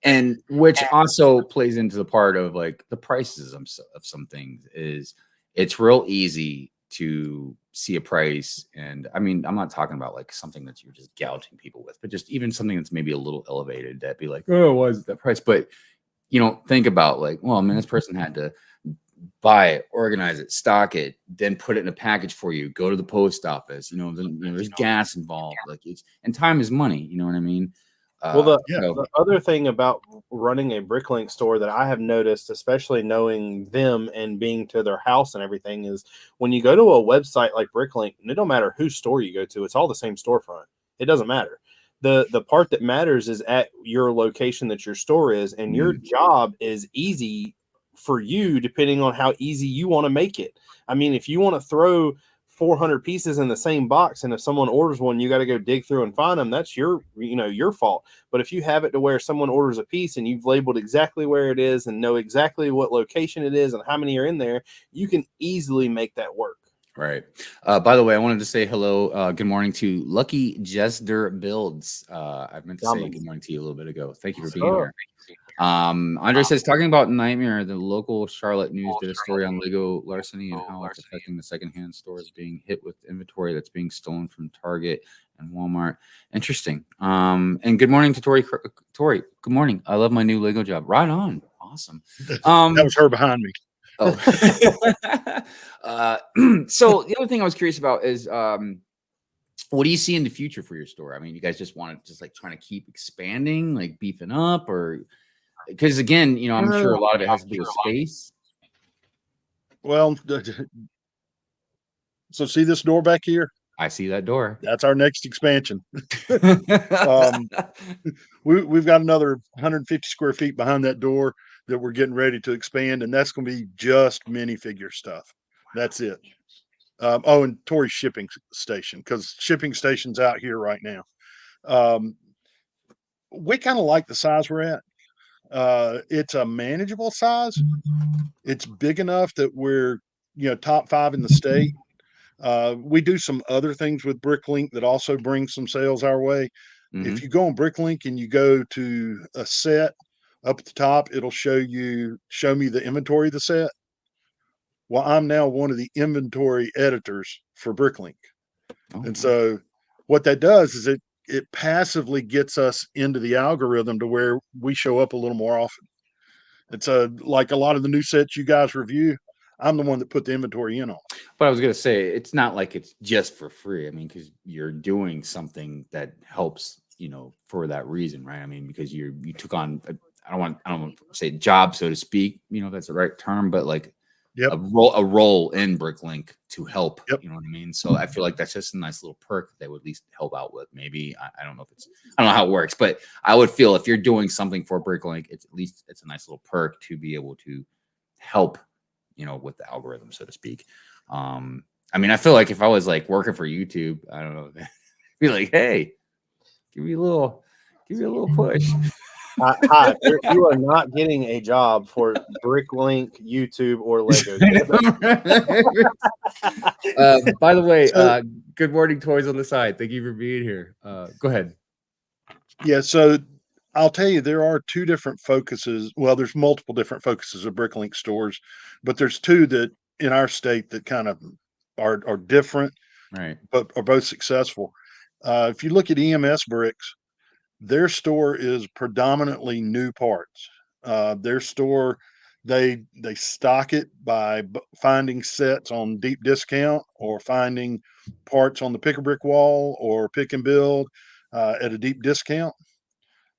and which also plays into the part of like the prices of some things. Is it's real easy to see a price, and I mean, I'm not talking about like something that you're just gouging people with, but just even something that's maybe a little elevated, that be like, oh, why is that price? But you know, think about like, well, I mean, this person had to buy it, organize it, stock it, then put it in a package for you, go to the post office, you know, then there's gas involved, like and time is money, you know what I mean? Well, Yeah. the other thing about running a Bricklink store that I have noticed, especially knowing them and being to their house and everything, is when you go to a website like Bricklink, and it don't matter whose store you go to, it's all the same storefront. It doesn't matter. The part that matters is at your location that your store is, and your job is easy for you depending on how easy you want to make it. I mean, if you want to throw 400 pieces in the same box, and if someone orders one, you got to go dig through and find them. That's your fault. But if you have it to where someone orders a piece and you've labeled exactly where it is and know exactly what location it is and how many are in there, you can easily make that work. Right. By the way, I wanted to say hello, good morning to Lucky Jester Builds. I meant to say good morning to you a little bit ago. Thank you for being here. Andre says, talking about Nightmare, the local Charlotte News did a story on Lego larceny and how it's affecting the secondhand stores being hit with inventory that's being stolen from Target and Walmart. Interesting. And good morning to Tori. Tori, good morning. I love my new Lego job. Right on. Awesome. That was her behind me. Oh. So the other thing I was curious about is what do you see in the future for your store? I mean, you guys just want to just like trying to keep expanding, like beefing up, or because again, you know, I'm sure a lot of it has to do with space. Well, so see this door back here? I see that door. That's our next expansion. We've got another 150 square feet behind that door that we're getting ready to expand, and that's going to be just minifigure stuff. That's it. And Tori's shipping station, because shipping station's out here right now. We kind of like the size we're at. It's a manageable size. It's big enough that we're, top 5 in the state. We do some other things with Bricklink that also bring some sales our way. If you go on Bricklink and you go to a set, up at the top, it'll show me the inventory of the set. Well, I'm now one of the inventory editors for Bricklink. And so what that does is it passively gets us into the algorithm to where we show up a little more often. It's like a lot of the new sets you guys review. I'm the one that put the inventory in on. But I was gonna say it's not like it's just for free. I mean, because you're doing something that helps, for that reason, right? I mean, because you took on I don't want to say job, so to speak. That's the right term, but like Yep. a role in Bricklink to help. Yep. You know what I mean? So I feel like that's just a nice little perk that would at least help out with. Maybe I don't know I don't know how it works, but I would feel if you're doing something for Bricklink, it's a nice little perk to be able to help, with the algorithm, so to speak. I mean, I feel like if I was like working for YouTube, I don't know, be like, hey, give me a little push. Hi, you are not getting a job for Bricklink, YouTube, or Lego. By the way, good morning, Toys on the Side. Thank you for being here. Go ahead. Yeah, so I'll tell you, there are two different focuses. Well, there's multiple different focuses of Bricklink stores, but there's two that in our state that kind of are different, Right? but are both successful. If you look at EMS Bricks, their store is predominantly new parts. Their store, they stock it by finding sets on deep discount or finding parts on the pick a brick wall or pick and build at a deep discount.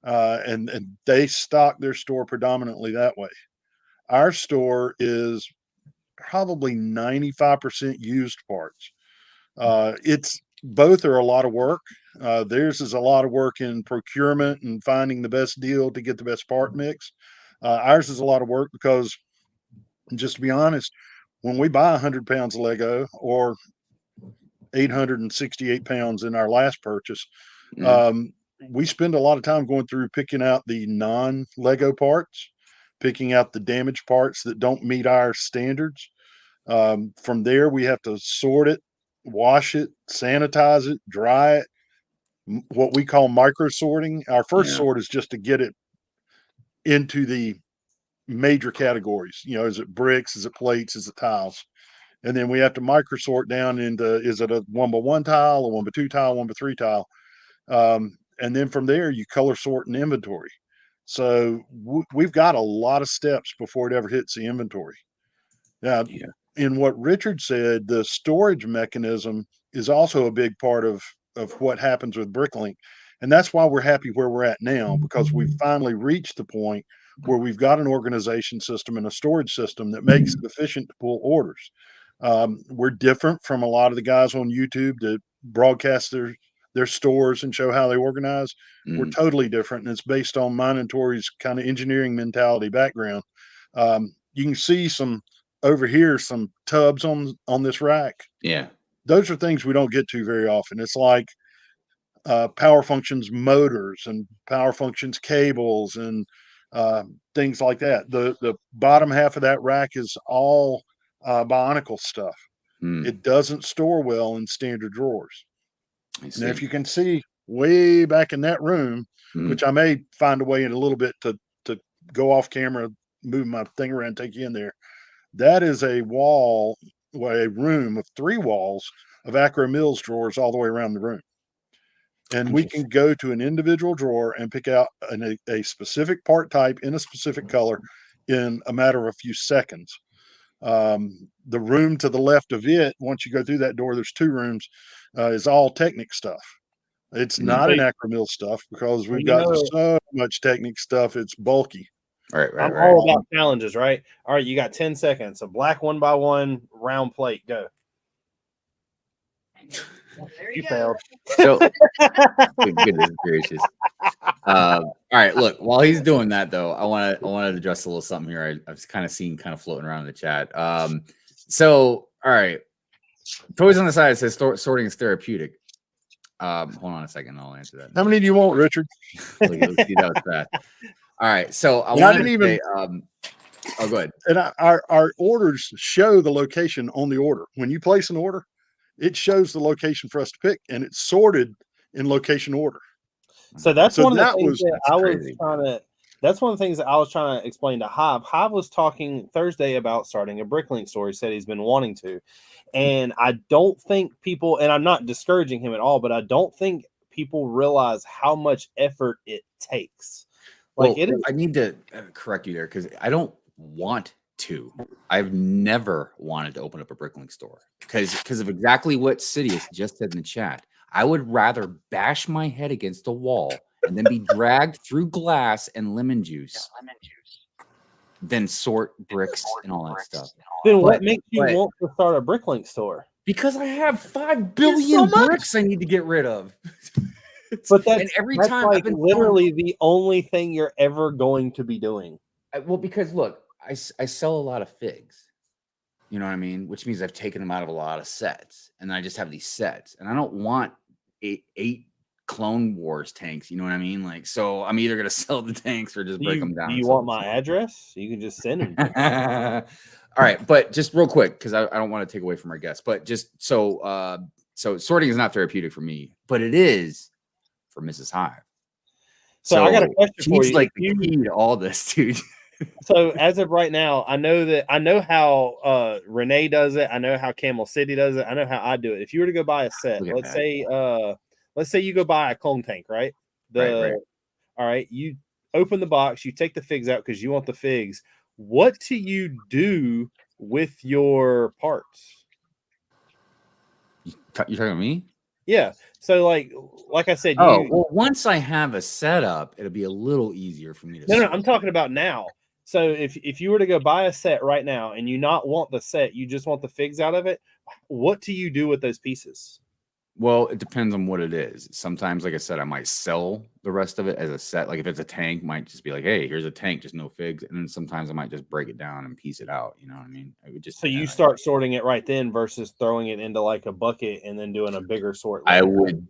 And they stock their store predominantly that way. Our store is probably 95% used parts. It's both are a lot of work. Theirs is a lot of work in procurement and finding the best deal to get the best part mix. Ours is a lot of work because, just to be honest, when we buy 100 pounds of Lego or 868 pounds in our last purchase, we spend a lot of time going through picking out the non-Lego parts, picking out the damaged parts that don't meet our standards. From there, we have to sort it, wash it, sanitize it, dry it, what we call micro sorting. Our first sort is just to get it into the major categories. Is it bricks? Is it plates? Is it tiles? And then we have to micro sort down into, is it a 1x1 tile, a 1x2 tile, 1x3 tile? And then from there, you color sort and inventory. So we've got a lot of steps before it ever hits the inventory. Now, in what Richard said, the storage mechanism is also a big part of what happens with Bricklink. And that's why we're happy where we're at now, because we've finally reached the point where we've got an organization system and a storage system that makes it efficient to pull orders. We're different from a lot of the guys on YouTube that broadcast their stores and show how they organize. We're totally different, and it's based on mine and Tori's kind of engineering mentality background. You can see over here some tubs on this rack. Yeah, those are things we don't get to very often. It's like power functions motors and power functions cables and things like that. The bottom half of that rack is all Bionicle stuff. It doesn't store well in standard drawers. Now, if you can see way back in that room, which I may find a way in a little bit to go off camera, move my thing around, take you in there. That is a room of 3 walls of Acro Mills drawers all the way around the room. And we can go to an individual drawer and pick out a specific part type in a specific color in a matter of a few seconds. The room to the left of it, once you go through that door, there's 2 rooms, is all Technic stuff. It's not an Acro Mills stuff because we've got so much Technic stuff. It's bulky. Right. I'm all about challenges, right? All right, you got 10 seconds. A black 1x1 round plate. Go. You failed. So, goodness gracious. All right, look. While he's doing that, though, I want to address a little something here. I've kind of seen floating around in the chat. So, all right, Toys on the Side says sorting is therapeutic. Hold on a second, I'll answer that. How many do you want, Richard? Let's see, that was fast. All right, so I wanted to say, oh, go ahead. And our orders show the location on the order. When you place an order, it shows the location for us to pick, and it's sorted in location order. So that's one of the things that's one of the things that I was trying to explain to Hive. Hive was talking Thursday about starting a Bricklink store. He said he's been wanting to. And I don't think people, and I'm not discouraging him at all, but I don't think people realize how much effort it takes. Like, I need to correct you there because I don't want two. I've never wanted to open up a Bricklink store because of exactly what Sidious just said in the chat. I would rather bash my head against a wall and then be dragged through glass and lemon juice than sort bricks and all that stuff. Then what makes you want to start a Bricklink store? Because I have 5 billion bricks I need to get rid of. But that's, and every that's time like I've been literally the only thing you're ever going to be doing. Well, because look, I sell a lot of figs. You know what I mean? Which means I've taken them out of a lot of sets. And I just have these sets. And I don't want eight Clone Wars tanks. You know what I mean? Like, so I'm either going to sell the tanks or just break them down. Do you want my address? You can just send them. All right. But just real quick, because I don't want to take away from our guests. But just so sorting is not therapeutic for me, but it is for Mrs. Hive. So I got a question for you. She's like the key to all this, dude. So as of right now, I know how Renee does it. I know how Camel City does it. I know how I do it. If you were to go buy a set, let's say you go buy a clone tank, right? Right. All right, you open the box, you take the figs out because you want the figs. What do you do with your parts? You talking about me? Yeah. So like I said, well, once I have a setup, it'll be a little easier for me to. No, I'm talking about now. So if you were to go buy a set right now and you not want the set, you just want the figs out of it, what do you do with those pieces? Well, it depends on what it is. Sometimes, like I said, I might sell the rest of it as a set. Like if it's a tank, might just be like, hey, here's a tank, just no figs. And then sometimes I might just break it down and piece it out. You know what I mean? I would just so you start sorting it right then versus throwing it into like a bucket and then doing a bigger sort. I would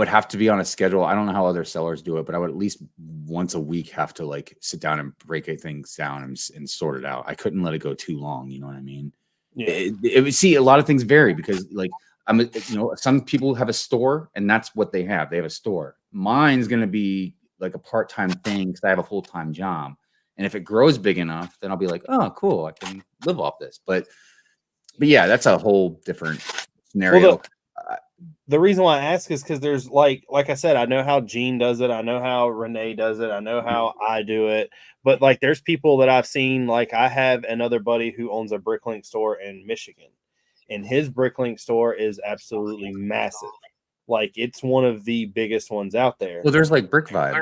have to be on a schedule. I don't know how other sellers do it, but I would at least once a week have to like sit down and break things down and sort it out. I couldn't let it go too long. You know what I mean? Yeah. It would see a lot of things vary because like some people have a store and that's what they have. They have a store. Mine's going to be like a part-time thing because I have a full-time job. And if it grows big enough, then I'll be like, oh, cool. I can live off this. But yeah, that's a whole different scenario. Well, the reason why I ask is because there's like I said, I know how Gene does it. I know how Renee does it. I know how I do it. But like there's people that I've seen, like I have another buddy who owns a Bricklink store in Michigan. And his Bricklink store is absolutely massive. Like it's one of the biggest ones out there. Well, there's like Brick Vibe.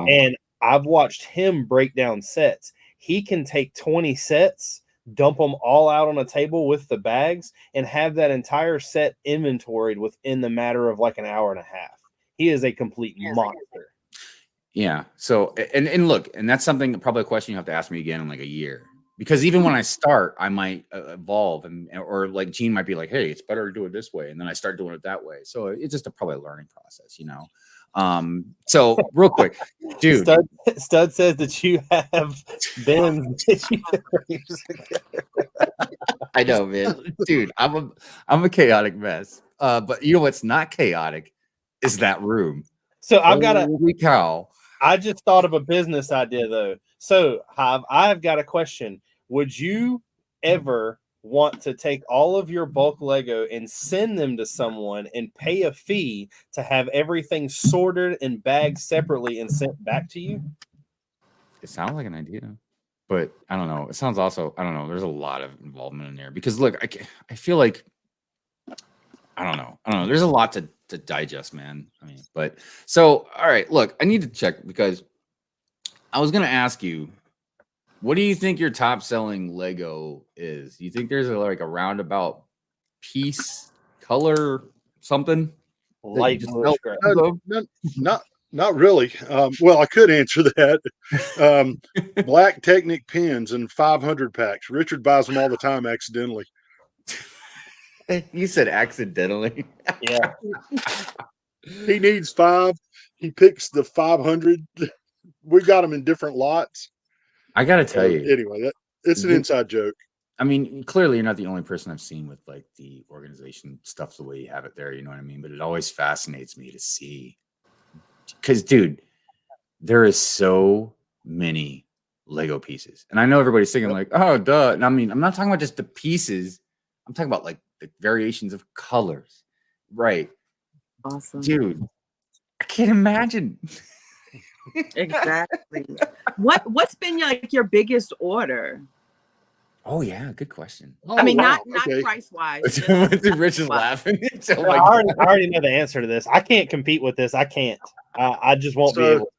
And I've watched him break down sets. He can take 20 sets, dump them all out on a table with the bags, and have that entire set inventoried within the matter of like an hour and a half. He is a complete monster. Yeah. So, and look, and that's something, probably a question you have to ask me again in like a year. Because even when I start, I might evolve or like Gene might be like, hey, it's better to do it this way. And then I start doing it that way. So it's just probably a learning process, So real quick, dude. Stud says that you have been. I know, man. Dude, I'm a chaotic mess. But you know what's not chaotic is that room. So Holy cow. I just thought of a business idea though. So I've got a question. Would you ever want to take all of your bulk Lego and send them to someone and pay a fee to have everything sorted and bagged separately and sent back to you? It sounds like an idea, but I don't know. It sounds also, I don't know. There's a lot of involvement in there because look, I feel like, I don't know. There's a lot to digest, man. I mean, but so, all right, look, I need to check because I was going to ask you, what do you think your top selling Lego is? Do you think there's like a roundabout piece, color, something? Light blue. Not really. Well, I could answer that. Black Technic pens and 500 packs. Richard buys them all the time accidentally. You said accidentally. Yeah. He needs 5. He picks the 500. We got them in different lots. I gotta tell you. Anyway, it's an inside joke. I mean, clearly you're not the only person I've seen with like the organization stuff the way you have it there. You know what I mean? But it always fascinates me to see. Because, dude, there is so many Lego pieces. And I know everybody's thinking like, oh, duh. And I mean, I'm not talking about just the pieces. I'm talking about like the variations of colors. Right. Awesome. Dude, I can't imagine. Exactly. What's been like your biggest order? Oh yeah, good question. Oh, I mean, wow. not Okay. price wise. Rich is laughing. Oh I my already know the answer to this. I can't compete with this. I can't. I just won't be able.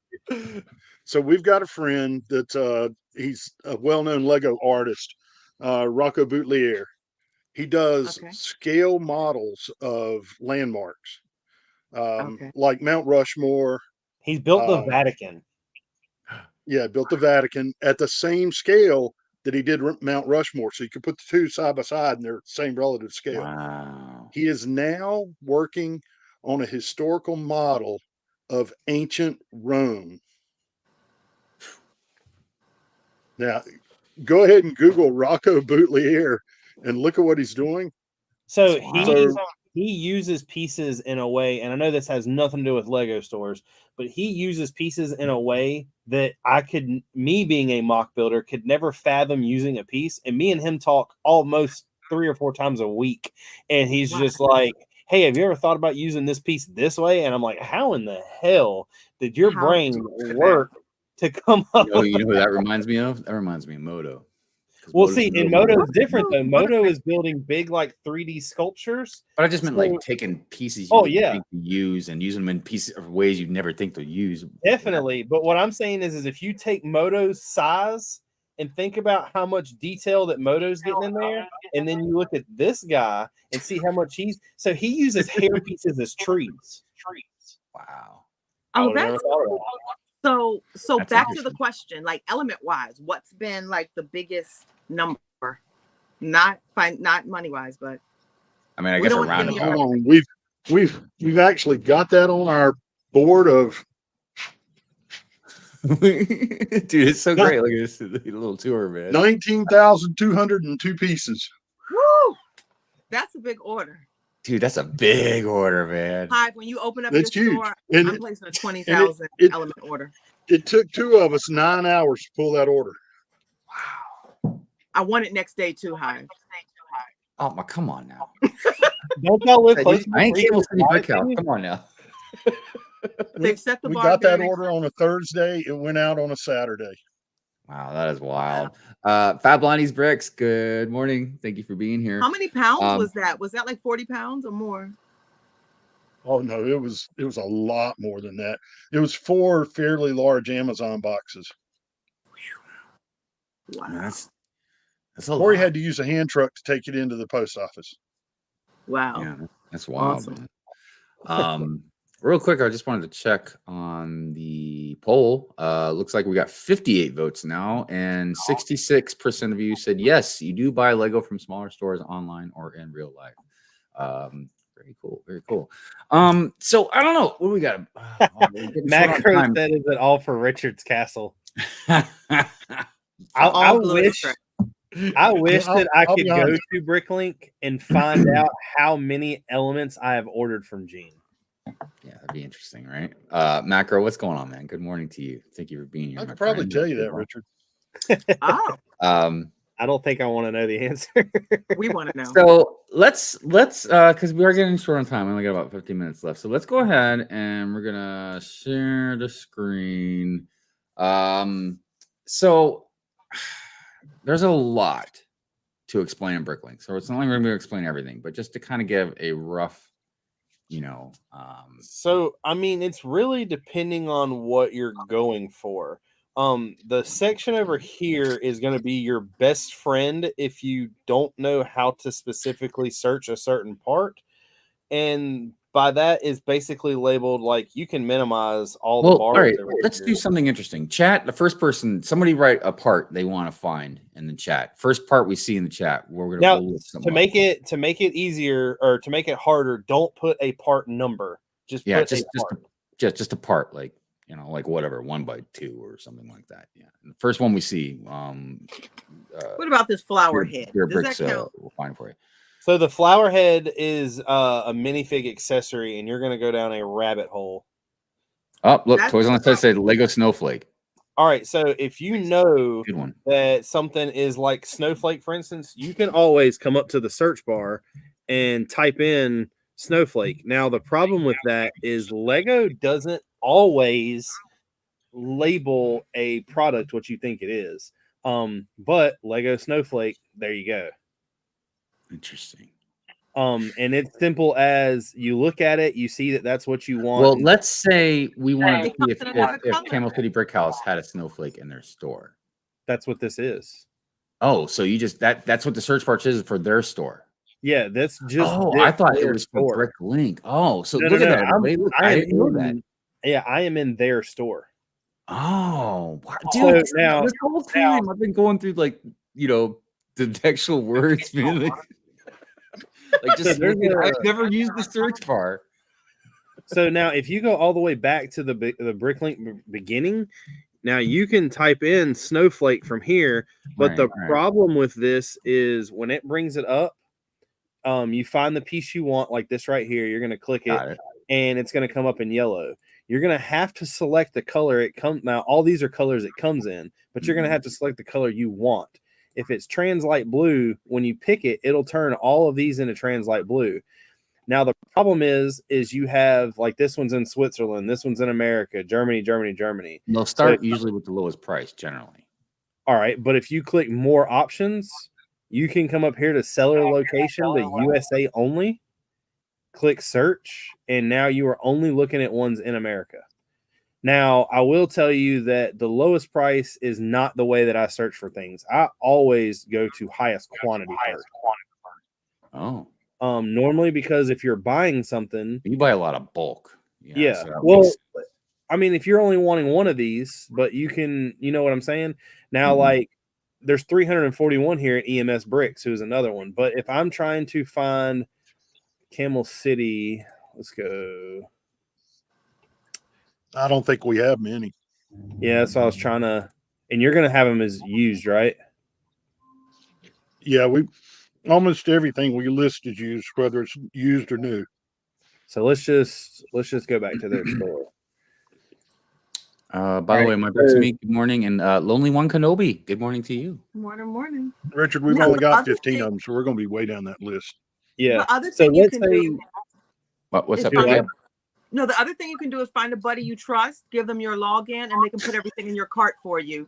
So we've got a friend that he's a well-known Lego artist, Rocco Boutelier. He does Okay. scale models of landmarks, Okay. like Mount Rushmore. He's built the Um, Vatican. Yeah, built the Vatican at the same scale that he did Mount Rushmore. So you could put the two side by side and they're the same relative scale. Wow. He is now working on a historical model of ancient Rome. Now, go ahead and Google Rocco Boutelier and look at what he's doing. So That's wild. he uses pieces in a way, and I know this has nothing to do with Lego stores, but he uses pieces in a way that me being a mock builder, could never fathom using a piece. And me and him talk almost 3 or 4 times a week, and he's just like, "Hey, have you ever thought about using this piece this way?" And I'm like, "How in the hell did your How brain do you do that? work to come up?" You know who that reminds me of? That reminds me of Moto. 'Cause Well, Moto's see, a in little Moto more- is different though. Moto is building big like 3D sculptures. But I just meant So- like taking pieces you Oh, would yeah. think to use and using them in pieces of ways you'd never think to use. Definitely. But what I'm saying is if you take Moto's size and think about how much detail that Moto's getting in there, and then you look at this guy and see how much he uses hair pieces as trees. Wow. I Oh, would've never that's thought of that. so That's back to the interesting. question, like element wise, what's been like the biggest number? Not money wise, but I mean, I We guess a don't want to give you roundabout. Hold on. We've actually got that on our board of Dude, it's so great. Look at this little tour, man. 19,202 pieces. woo, that's a big order. Dude, that's a big order, man. Hive, when you open up That's your huge. store, And I'm placing a 20,000 it- element order. it took 2 of us 9 hours to pull that order. Wow. I want it next day too, Hive. Oh my, come on now. Don't y'all live I close to ain't the Camel City freaking Brickhouse. Come on now. They've set the We bar got that very order on a Thursday. It went out on a Saturday. Wow, that is wild. Fab Lonnie's Bricks, good morning. Thank you for being here. How many pounds Um, was that? Was that like 40 pounds or more? Oh no, it was a lot more than that. It was 4 fairly large Amazon boxes. Wow. I mean, that's a Corey lot. had to use a hand truck to take it into the post office. Wow. Yeah, that's wild, Awesome. man. Real quick, I just wanted to check on the poll. Looks like we got 58 votes now, and 66% of you said yes, you do buy Lego from smaller stores online or in real life. Very cool, very cool. So I don't know what do we got. Macro said, "Is it all for Richard's Castle?" I All wish glitter. I wish that I I'll could be go honest. to Bricklink and find out how many elements I have ordered from Gene. Yeah, that'd be interesting, right? Macro, what's going on, man? Good morning to you. Thank you for being here. I my could probably friend. tell you that, Richard. Oh, I don't think I want to know the answer. we want to know. So let's because we are getting short on time. We only got about 15 minutes left. So let's go ahead and we're gonna share the screen. So there's a lot to explain in Bricklink. So it's not like we're gonna explain everything, but just to kind of give a rough, So, I mean, it's really depending on what you're going for. The section over here is going to be your best friend if you don't know how to specifically search a certain part. And by that is basically labeled like you can minimize all the well, bars. all right, over let's here. do something interesting. Chat, the first person, somebody write a part they want to find in the chat. First part we see in the chat. We're gonna Now, we'll look to something make up. it easier or to make it harder, don't put a part number. Just Yeah, put just a part. just a part, like like whatever, 1x2 or something like that. Yeah, and the first one we see. What about this flower head? Bearded Does Brix, that count? we'll find for you. So the flower head is a minifig accessory, and you're going to go down a rabbit hole. Oh, look, That's Toys on the Side said Lego Snowflake. All right, so if you know Good one. that something is like Snowflake, for instance, you can always come up to the search bar and type in Snowflake. Now, the problem with that is Lego doesn't always label a product what you think it is. But Lego Snowflake, there you go. Interesting. And it's simple as you look at it, you see that that's what you want. Well, let's say we wanted to It see comes in a lot of if colors. Camel City Brickhouse had a snowflake in their store. That's what this is. Oh, so you just that's what the search bar is for their store. Yeah, that's just. Oh, I thought it their was store. for Bricklink. Oh, so No, look no, at no. that. Wait, look, I didn't know that. Yeah, I am in their store. Oh, wow. So Dude, now- this whole time I've been going through like, you know, the actual words, man. Like just there's I've never used the search bar. So now, if you go all the way back to the Bricklink beginning, now you can type in Snowflake from here. But the problem with this is when it brings it up, you find the piece you want, like this right here. You're going to click it, and it's going to come up in yellow. You're going to have to select the color it comes. Now, all these are colors it comes in, but you're going to have to select the color you want. If it's Translight Blue, when you pick it, it'll turn all of these into Translight Blue. Now, the problem is you have, like, this one's in Switzerland, this one's in America, Germany. They'll start usually with the lowest price, generally. All right, but if you click more options, you can come up here to seller location, the USA only, click search, and now you are only looking at ones in America. Now, I will tell you that the lowest price is not the way that I search for things. I always go to highest quantity first. Oh. Normally, because if you're buying something, you buy a lot of bulk. Yeah. Well, I mean, if you're only wanting one of these, but you can, you know what I'm saying? Now, like, there's 341 here at EMS Bricks, who's another one. But if I'm trying to find Camel City, let's go. I don't think we have many. Yeah, so I was trying to, and you're going to have them as used, right? Yeah, we almost everything we list is used, whether it's used or new. So let's just go back to their store. By the way, my brother me, good morning, and Lonely One Kenobi, good morning to you. Morning. Richard, we've only got 15 of them, so we're going to be way down that list. Yeah. The other thing you can do. What's up, Deb? No, the other thing you can do is find a buddy you trust, give them your login, and they can put everything in your cart for you.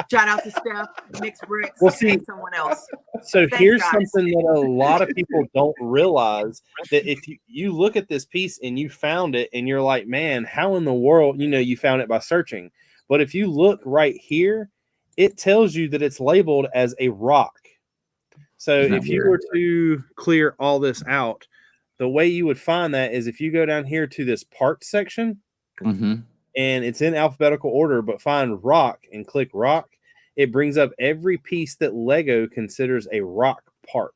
Shout out to Steph, Mixed Bricks, and someone else. So here's something that a lot of people don't realize, that if you look at this piece and you found it and you're like, man, how in the world, you found it by searching. But if you look right here, it tells you that it's labeled as a rock. So if you were to clear all this out, the way you would find that is if you go down here to this parts section, and it's in alphabetical order, but find rock and click rock, it brings up every piece that Lego considers a rock part.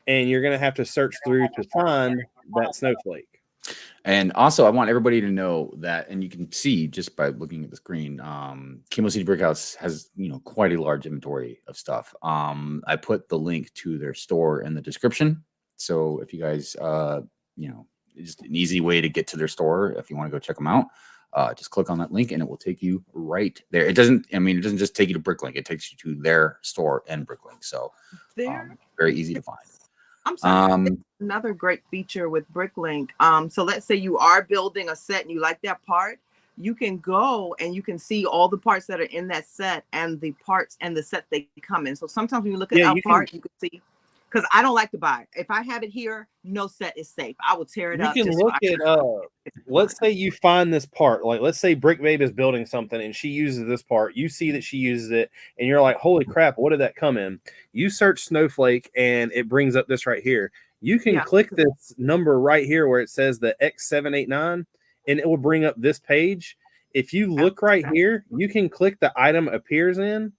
And you're going to have to search through to find that snowflake. And also, I want everybody to know that, and you can see just by looking at the screen, Camel City Brickhouse has, quite a large inventory of stuff. I put the link to their store in the description. So if you guys, just an easy way to get to their store, if you want to go check them out, just click on that link and it will take you right there. It doesn't just take you to Bricklink. It takes you to their store and Bricklink. So very easy to find. I'm sorry. Another great feature with Bricklink. So let's say you are building a set and you like that part, you can go and you can see all the parts that are in that set and the parts and the set they come in. So sometimes when you look at our part, you can see, because I don't like to buy. If I have it here, no set is safe. I will tear it up. You can look at, let's say you find this part. Like, let's say Brick Babe is building something and she uses this part. You see that she uses it and you're like, holy crap, what did that come in? You search Snowflake and it brings up this right here. You can click this number right here where it says the X789 and it will bring up this page. If you look right here, you can click the item appears in.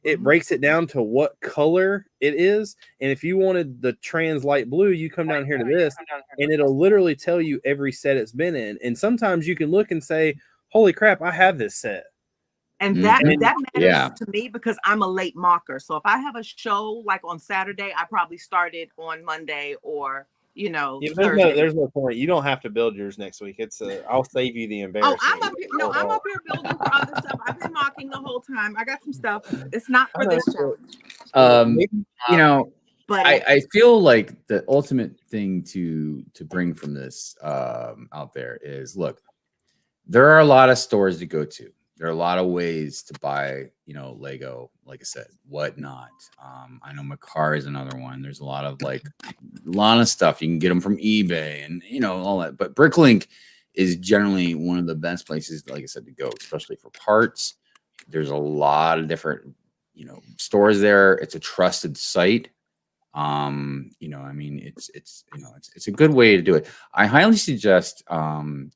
It breaks it down to what color it is. And if you wanted the trans light blue, you come down here to this and it'll literally tell you every set it's been in. And sometimes you can look and say, holy crap, I have this set. And that matters to me because I'm a late marker. So if I have a show like on Saturday, I probably started on Monday or, Thursday. There's no point. You don't have to build yours next week. I'll save you the embarrassment. Oh, I'm up here building for other stuff. I've been marking the whole time. I got some stuff. It's not for this challenge. But I feel like the ultimate thing to bring from this out there is, look, there are a lot of stores to go to. There are a lot of ways to buy, Lego, like I said, whatnot. I know Makar is another one. There's a lot of stuff. You can get them from eBay and, all that. But Bricklink is generally one of the best places, like I said, to go, especially for parts. There's a lot of different, stores there. It's a trusted site. It's a good way to do it. I highly suggest,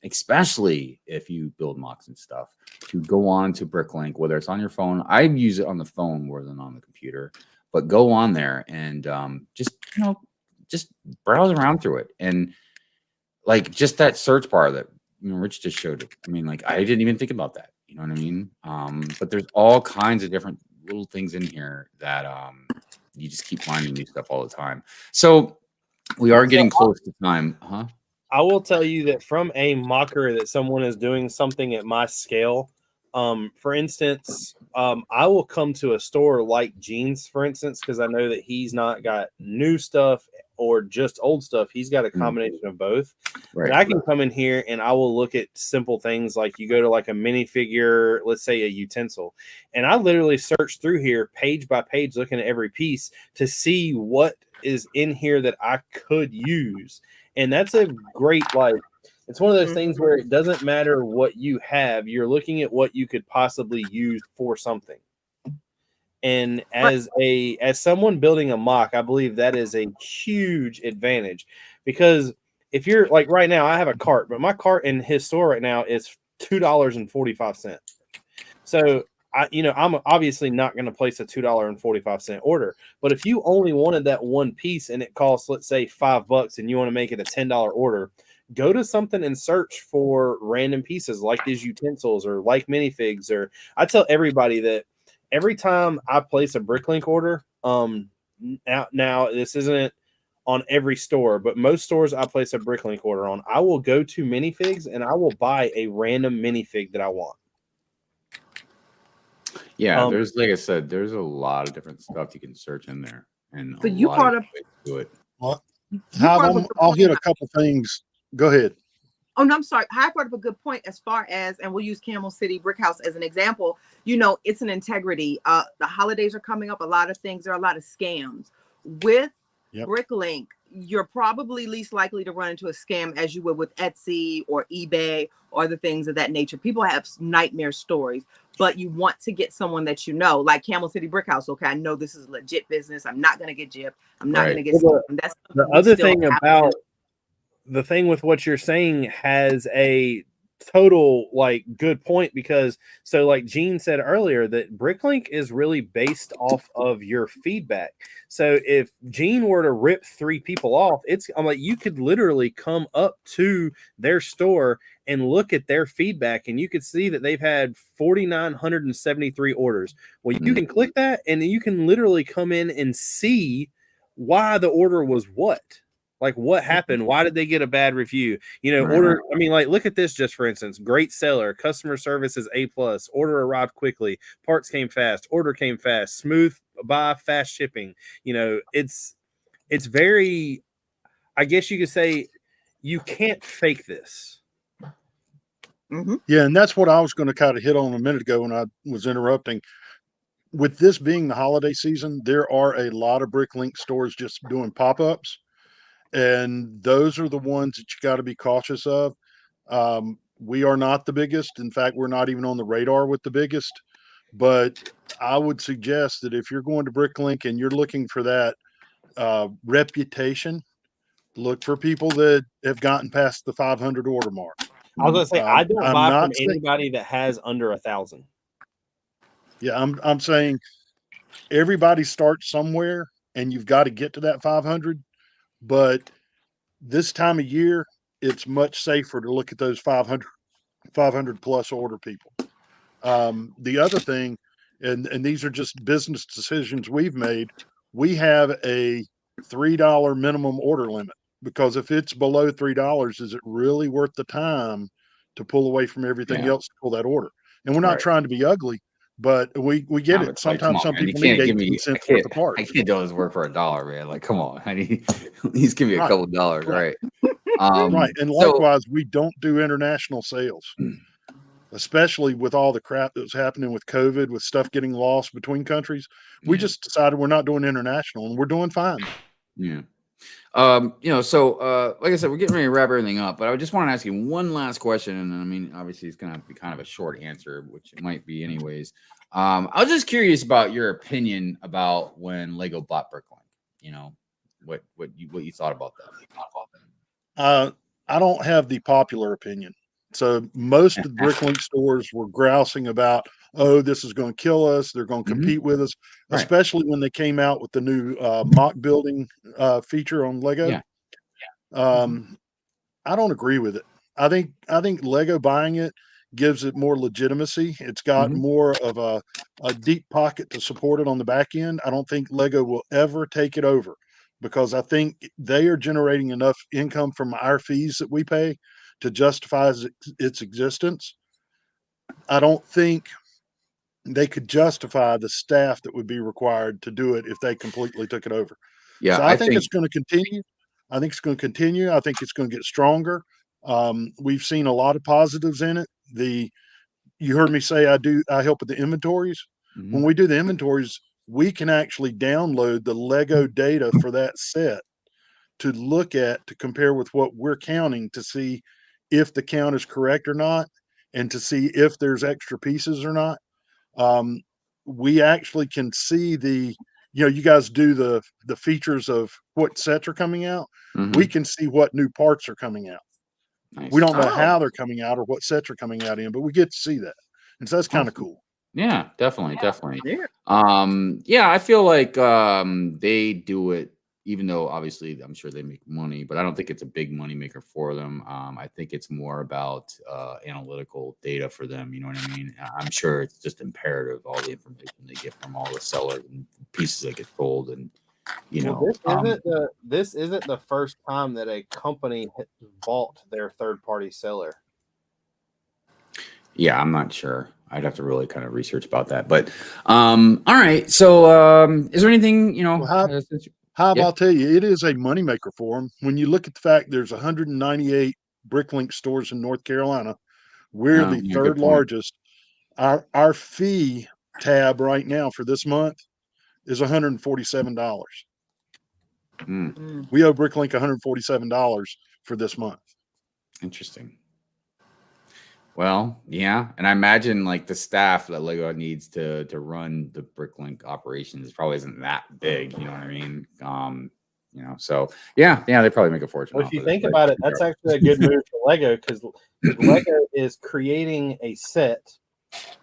especially if you build mocks and stuff, to go on to Bricklink, whether it's on your phone. I use it on the phone more than on the computer, but go on there and just browse around through it. And just that search bar that Rich just showed it. I mean, I didn't even think about that. You know what I mean? But there's all kinds of different little things in here that you just keep finding new stuff all the time. So we are getting close to time, huh? I will tell you that from a mocker that someone is doing something at my scale. For instance, I will come to a store like Jeans, for instance, because I know that he's not got new stuff or just old stuff. He's got a combination of both. Right. And I can come in here and I will look at simple things like you go to a minifigure, let's say a utensil, and I literally search through here page by page, looking at every piece to see what is in here that I could use. And that's a great, it's one of those things where it doesn't matter what you have, you're looking at what you could possibly use for something. And as someone building a mock, I believe that is a huge advantage, because if you're right now, I have a cart, but my cart in his store right now is $2.45. So I'm obviously not going to place a $2.45 order, but if you only wanted that one piece and it costs, let's say, $5 and you want to make it a $10 order, go to something and search for random pieces like these utensils or like minifigs. Or I tell everybody that every time I place a Bricklink order, now this isn't on every store, but most stores I place a Bricklink order on, I will go to minifigs and I will buy a random minifig that I want. Yeah, there's, like I said, there's a lot of different stuff you can search in there, and So you brought up do it. Well, I'll hit a couple things. Go ahead. Oh, no, I'm sorry. Hive brought up a good point as far as, and we'll use Camel City Brickhouse as an example. It's an integrity. The holidays are coming up. A lot of things. There are a lot of scams. With Bricklink, you're probably least likely to run into a scam as you would with Etsy or eBay or other things of that nature. People have nightmare stories, but you want to get someone that like Camel City Brickhouse. Okay, I know this is a legit business. I'm not going to get gypped. I'm not going to get scammed. That's the other thing about the thing with what you're saying has a total good point, because like Gene said earlier, that Bricklink is really based off of your feedback. So if Gene were to rip 3 people off, you could literally come up to their store and look at their feedback, and you could see that they've had 4,973 orders. Well, you can click that and you can literally come in and see why the order was what. What happened? Why did they get a bad review? Order. I mean, look at this, just for instance, great seller, customer service is A+, order arrived quickly, parts came fast, order came fast, smooth buy, fast shipping. It's very, I guess you could say, you can't fake this. Yeah, and that's what I was going to kind of hit on a minute ago when I was interrupting. With this being the holiday season, there are a lot of Bricklink stores just doing pop-ups. And those are the ones that you got to be cautious of. We are not the biggest. In fact, we're not even on the radar with the biggest. But I would suggest that if you're going to Bricklink and you're looking for that reputation, look for people that have gotten past the 500 order mark. I was going to say, I don't buy from anybody that has under 1,000. Yeah, I'm saying everybody starts somewhere, and you've got to get to that 500. But this time of year, it's much safer to look at those 500 plus order people. The other thing, and these are just business decisions we've made, we have a $3 minimum order limit, because if it's below $3, is it really worth the time to pull away from everything else to pull that order? And we're not trying to be ugly, but we get it. Sometimes some people need 18 cents worth of parts. I can't do all this work for $1, man. Come on, I need at least give me a couple dollars, right? Right. And likewise, we don't do international sales. especially with all the crap that was happening with COVID, with stuff getting lost between countries. We Yeah. just decided we're not doing international, and we're doing fine. Yeah. So like I said, we're getting ready to wrap everything up, but I just want to ask you one last question. And I mean, obviously it's gonna be kind of a short answer, which it might be anyways. I was just curious about your opinion about when Lego bought Bricklink. You know, what you thought about that. I don't have the popular opinion. So most of the Bricklink stores were grousing about, oh, this is going to kill us. They're going to compete with us, Right. especially when they came out with the new mock building feature on Lego. Yeah. I don't agree with it. I think Lego buying it gives it more legitimacy. It's got more of a deep pocket to support it on the back end. I don't think Lego will ever take it over, because I think they are generating enough income from our fees that we pay to justify its existence. I don't think they could justify the staff that would be required to do it if they completely took it over. Yeah, so I think it's going to continue. I think it's going to continue. I think it's going to get stronger. We've seen a lot of positives in it. You heard me say I help with the inventories. When we do the inventories, we can actually download the Lego data for that set to look at, to compare with what we're counting, to see if the count is correct or not, and to see if there's extra pieces or not. We actually can see you guys do the features of what sets are coming out. We can see what new parts are coming out. Nice. We don't know how they're coming out or what sets are coming out in, but we get to see that. And so that's kind of cool. Yeah, definitely. Yeah. Yeah, I feel like they do it, even though obviously I'm sure they make money, but I don't think it's a big money maker for them. I think it's more about analytical data for them. You know what I mean? I'm sure it's just imperative, all the information they get from all the sellers and pieces that get sold, and this isn't the first time that a company bought their third-party seller. Yeah, I'm not sure. I'd have to really kind of research about that. But all right. So is there anything, Hive, I'll tell you, it is a moneymaker for them. When you look at the fact there's 198 Bricklink stores in North Carolina, we're the third largest. Our fee tab right now for this month is $147. We owe Bricklink $147 for this month. Interesting. Well, yeah, and I imagine like the staff that Lego needs to run the Bricklink operations probably isn't that big. You know what I mean? So yeah, they probably make a fortune. Well, if you think about it, that's actually a good move for Lego, because Lego is creating a set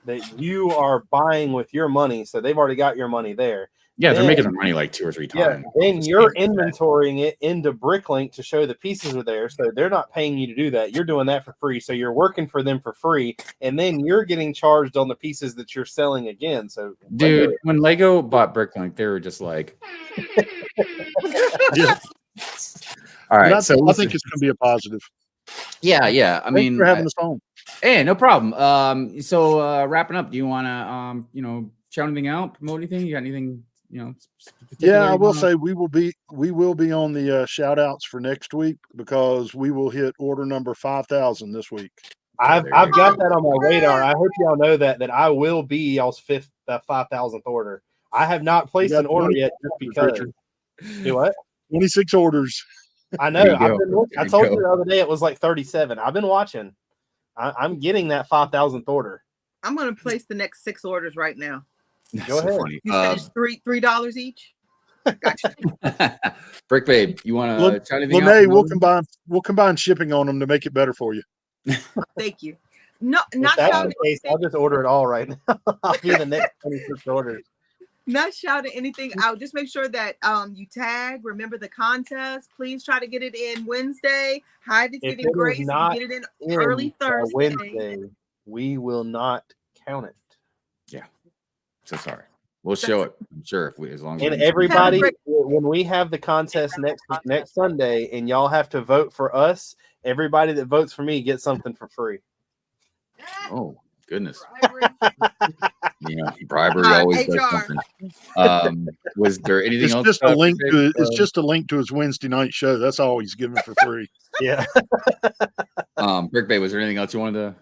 that you are buying with your money, so they've already got your money there. Yeah, they're making the money like 2 or 3 times. Yeah, then you're inventorying it into Bricklink to show the pieces are there, so they're not paying you to do that. You're doing that for free, so you're working for them for free, and then you're getting charged on the pieces that you're selling again. So, dude, when Lego bought Bricklink, they were just like, yeah. All right, so I think it's going to be a positive. Yeah. I Thanks mean, for having us on. Hey, no problem. So wrapping up, do you want to shout anything out, promote anything? You got anything? Yeah, I will say we will be on the shout outs for next week, because we will hit order number 5,000 this week. I've got that on my radar. I hope y'all know that I will be y'all's 5,000th order. I have not placed an order yet just because. Do what? 26 orders. I know. I told you the other day it was like 37. I've been watching. I'm getting that 5,000th order. I'm going to place the next 6 orders right now. Go ahead. Funny. You said it's $3 each. Gotcha. Brick Babe, you want to try anything Lene, we'll combine shipping on them to make it better for you. Thank you. No, not shouting. I'll just order it all right now. I'll be the next 26 orders. Not shouting anything out. Just make sure that you tag. Remember the contest. Please try to get it in Wednesday. Hive is getting grace. Get it in early Thursday. Wednesday, we will not count it. Yeah. So sorry. We'll show it. I'm sure as long as everybody, when we have the contest next Sunday, and y'all have to vote for us, everybody that votes for me gets something for free. Oh goodness. Bribery always does something. Was there anything else? Just a link to it's just a link to his Wednesday night show. That's all he's giving for free. Yeah. Brick Bay, was there anything else you wanted to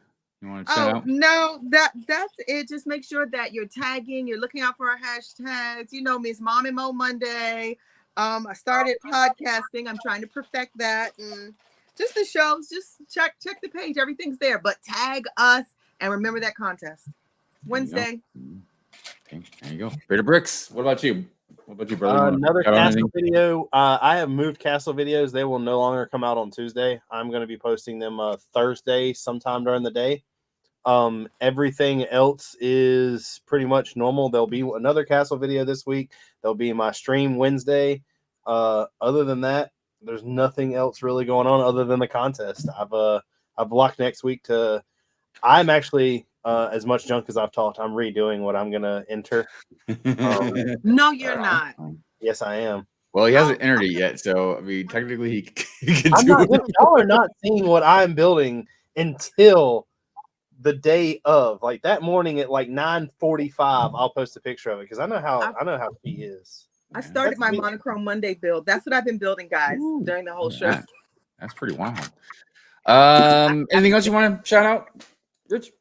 You want to shout Oh out? no, that's it. Just make sure that you're tagging, you're looking out for our hashtags. You know, Miss Mom and Mo Monday. I started podcasting. I'm trying to perfect that. And just the shows, just check the page. Everything's there. But tag us and remember that contest. Wednesday. Okay, there you go. Bearded Brix. What about you? What about you, brother? You wanna Another shout out castle anything? video. I have moved castle videos. They will no longer come out on Tuesday. I'm going to be posting them Thursday sometime during the day. Everything else is pretty much normal. There'll be another castle video this week. There'll be my stream Wednesday. Other than that, there's nothing else really going on other than the contest. I've blocked next week to. I'm actually as much junk as I've talked. I'm redoing what I'm gonna enter. No, you're not. Yes, I am. Well, he hasn't entered it yet, so I mean, technically he can I'm do not. it. Y'all are not seeing what I'm building until the day of. Like that morning at like 9:45, I'll post a picture of it because I know how she is. I started my me. monochrome Monday build. That's what I've been building, guys, Ooh, during the whole show. That's pretty wild. Anything else you want to shout out, Rich?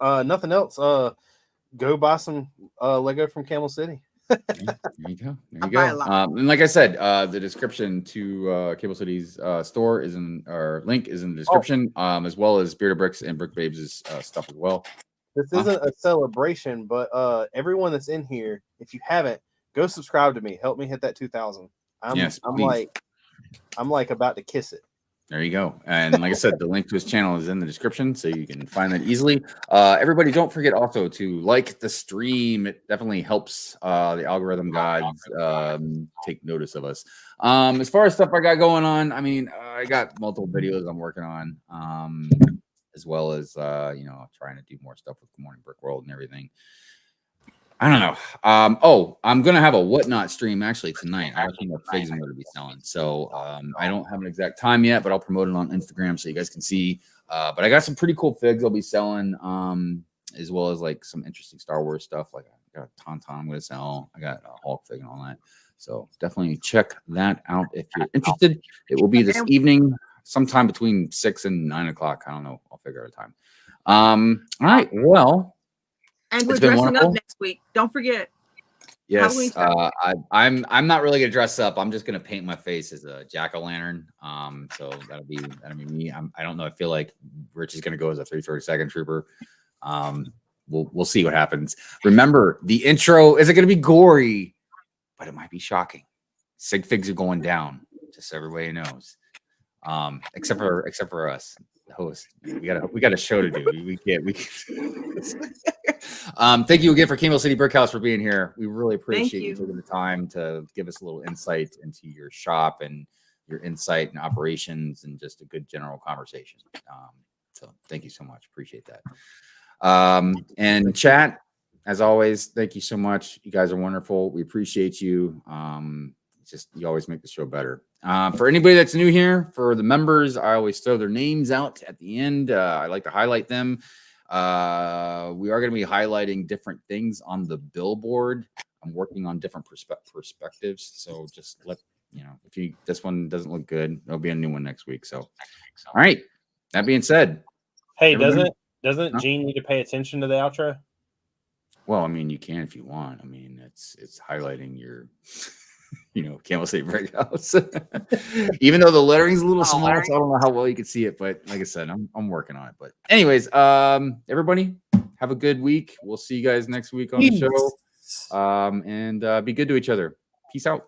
Nothing else. Go buy some Lego from Camel City. There you go. There you buy a go. lot. And like I said, the description to Cable City's store is or link is in the description, as well as Bearded Brix and Brick Babes' stuff as well. This isn't a celebration, but everyone that's in here, if you haven't, go subscribe to me. Help me hit that 2,000. Yes, I'm please. like about to kiss it. There you go. And like I said, the link to his channel is in the description, so you can find that easily. Everybody, don't forget also to like the stream. It definitely helps the algorithm gods take notice of us. As far as stuff I got going on, I mean, I got multiple videos I'm working on, as well as trying to do more stuff with Good Morning Brick World and everything. I don't know. I'm gonna have a whatnot stream actually tonight. I think what figs I'm gonna be selling. So I don't have an exact time yet, but I'll promote it on Instagram so you guys can see. But I got some pretty cool figs I'll be selling, as well as like some interesting Star Wars stuff. Like I got a Tauntaun I'm gonna sell. I got a Hulk fig and all that. So definitely check that out if you're interested. It will be this evening, sometime between 6 and 9 o'clock. I don't know. I'll figure out a time. All right. Well. And we're dressing up next week. Don't forget. Yes, I'm not really gonna dress up. I'm just gonna paint my face as a jack-o'-lantern. So that'll be me. I don't know. I feel like Rich is gonna go as a 332nd trooper. We'll see what happens. Remember, the intro isn't gonna be gory, but it might be shocking. Sig figs are going down, just so everybody knows. Except for us, the host. We got a show to do. We can't. Thank you again for Camel City Brickhouse for being here. We really appreciate you taking the time to give us a little insight into your shop and your insight and operations and just a good general conversation. So thank you so much. Appreciate that. And chat, as always, thank you so much. You guys are wonderful. We appreciate you. You always make the show better. For anybody that's new here, for the members, I always throw their names out at the end. I like to highlight them. We are going to be highlighting different things on the billboard. I'm working on different perspectives. So just if this one doesn't look good, there'll be a new one next week. So, all right. That being said, hey, doesn't Gene need to pay attention to the outro? Well, I mean, you can if you want. I mean, it's highlighting your, Camel City Brickhouse. Even though the lettering's a little small, so I don't know how well you can see it. But like I said, I'm working on it. But anyways, everybody have a good week. We'll see you guys next week on the show. And be good to each other. Peace out.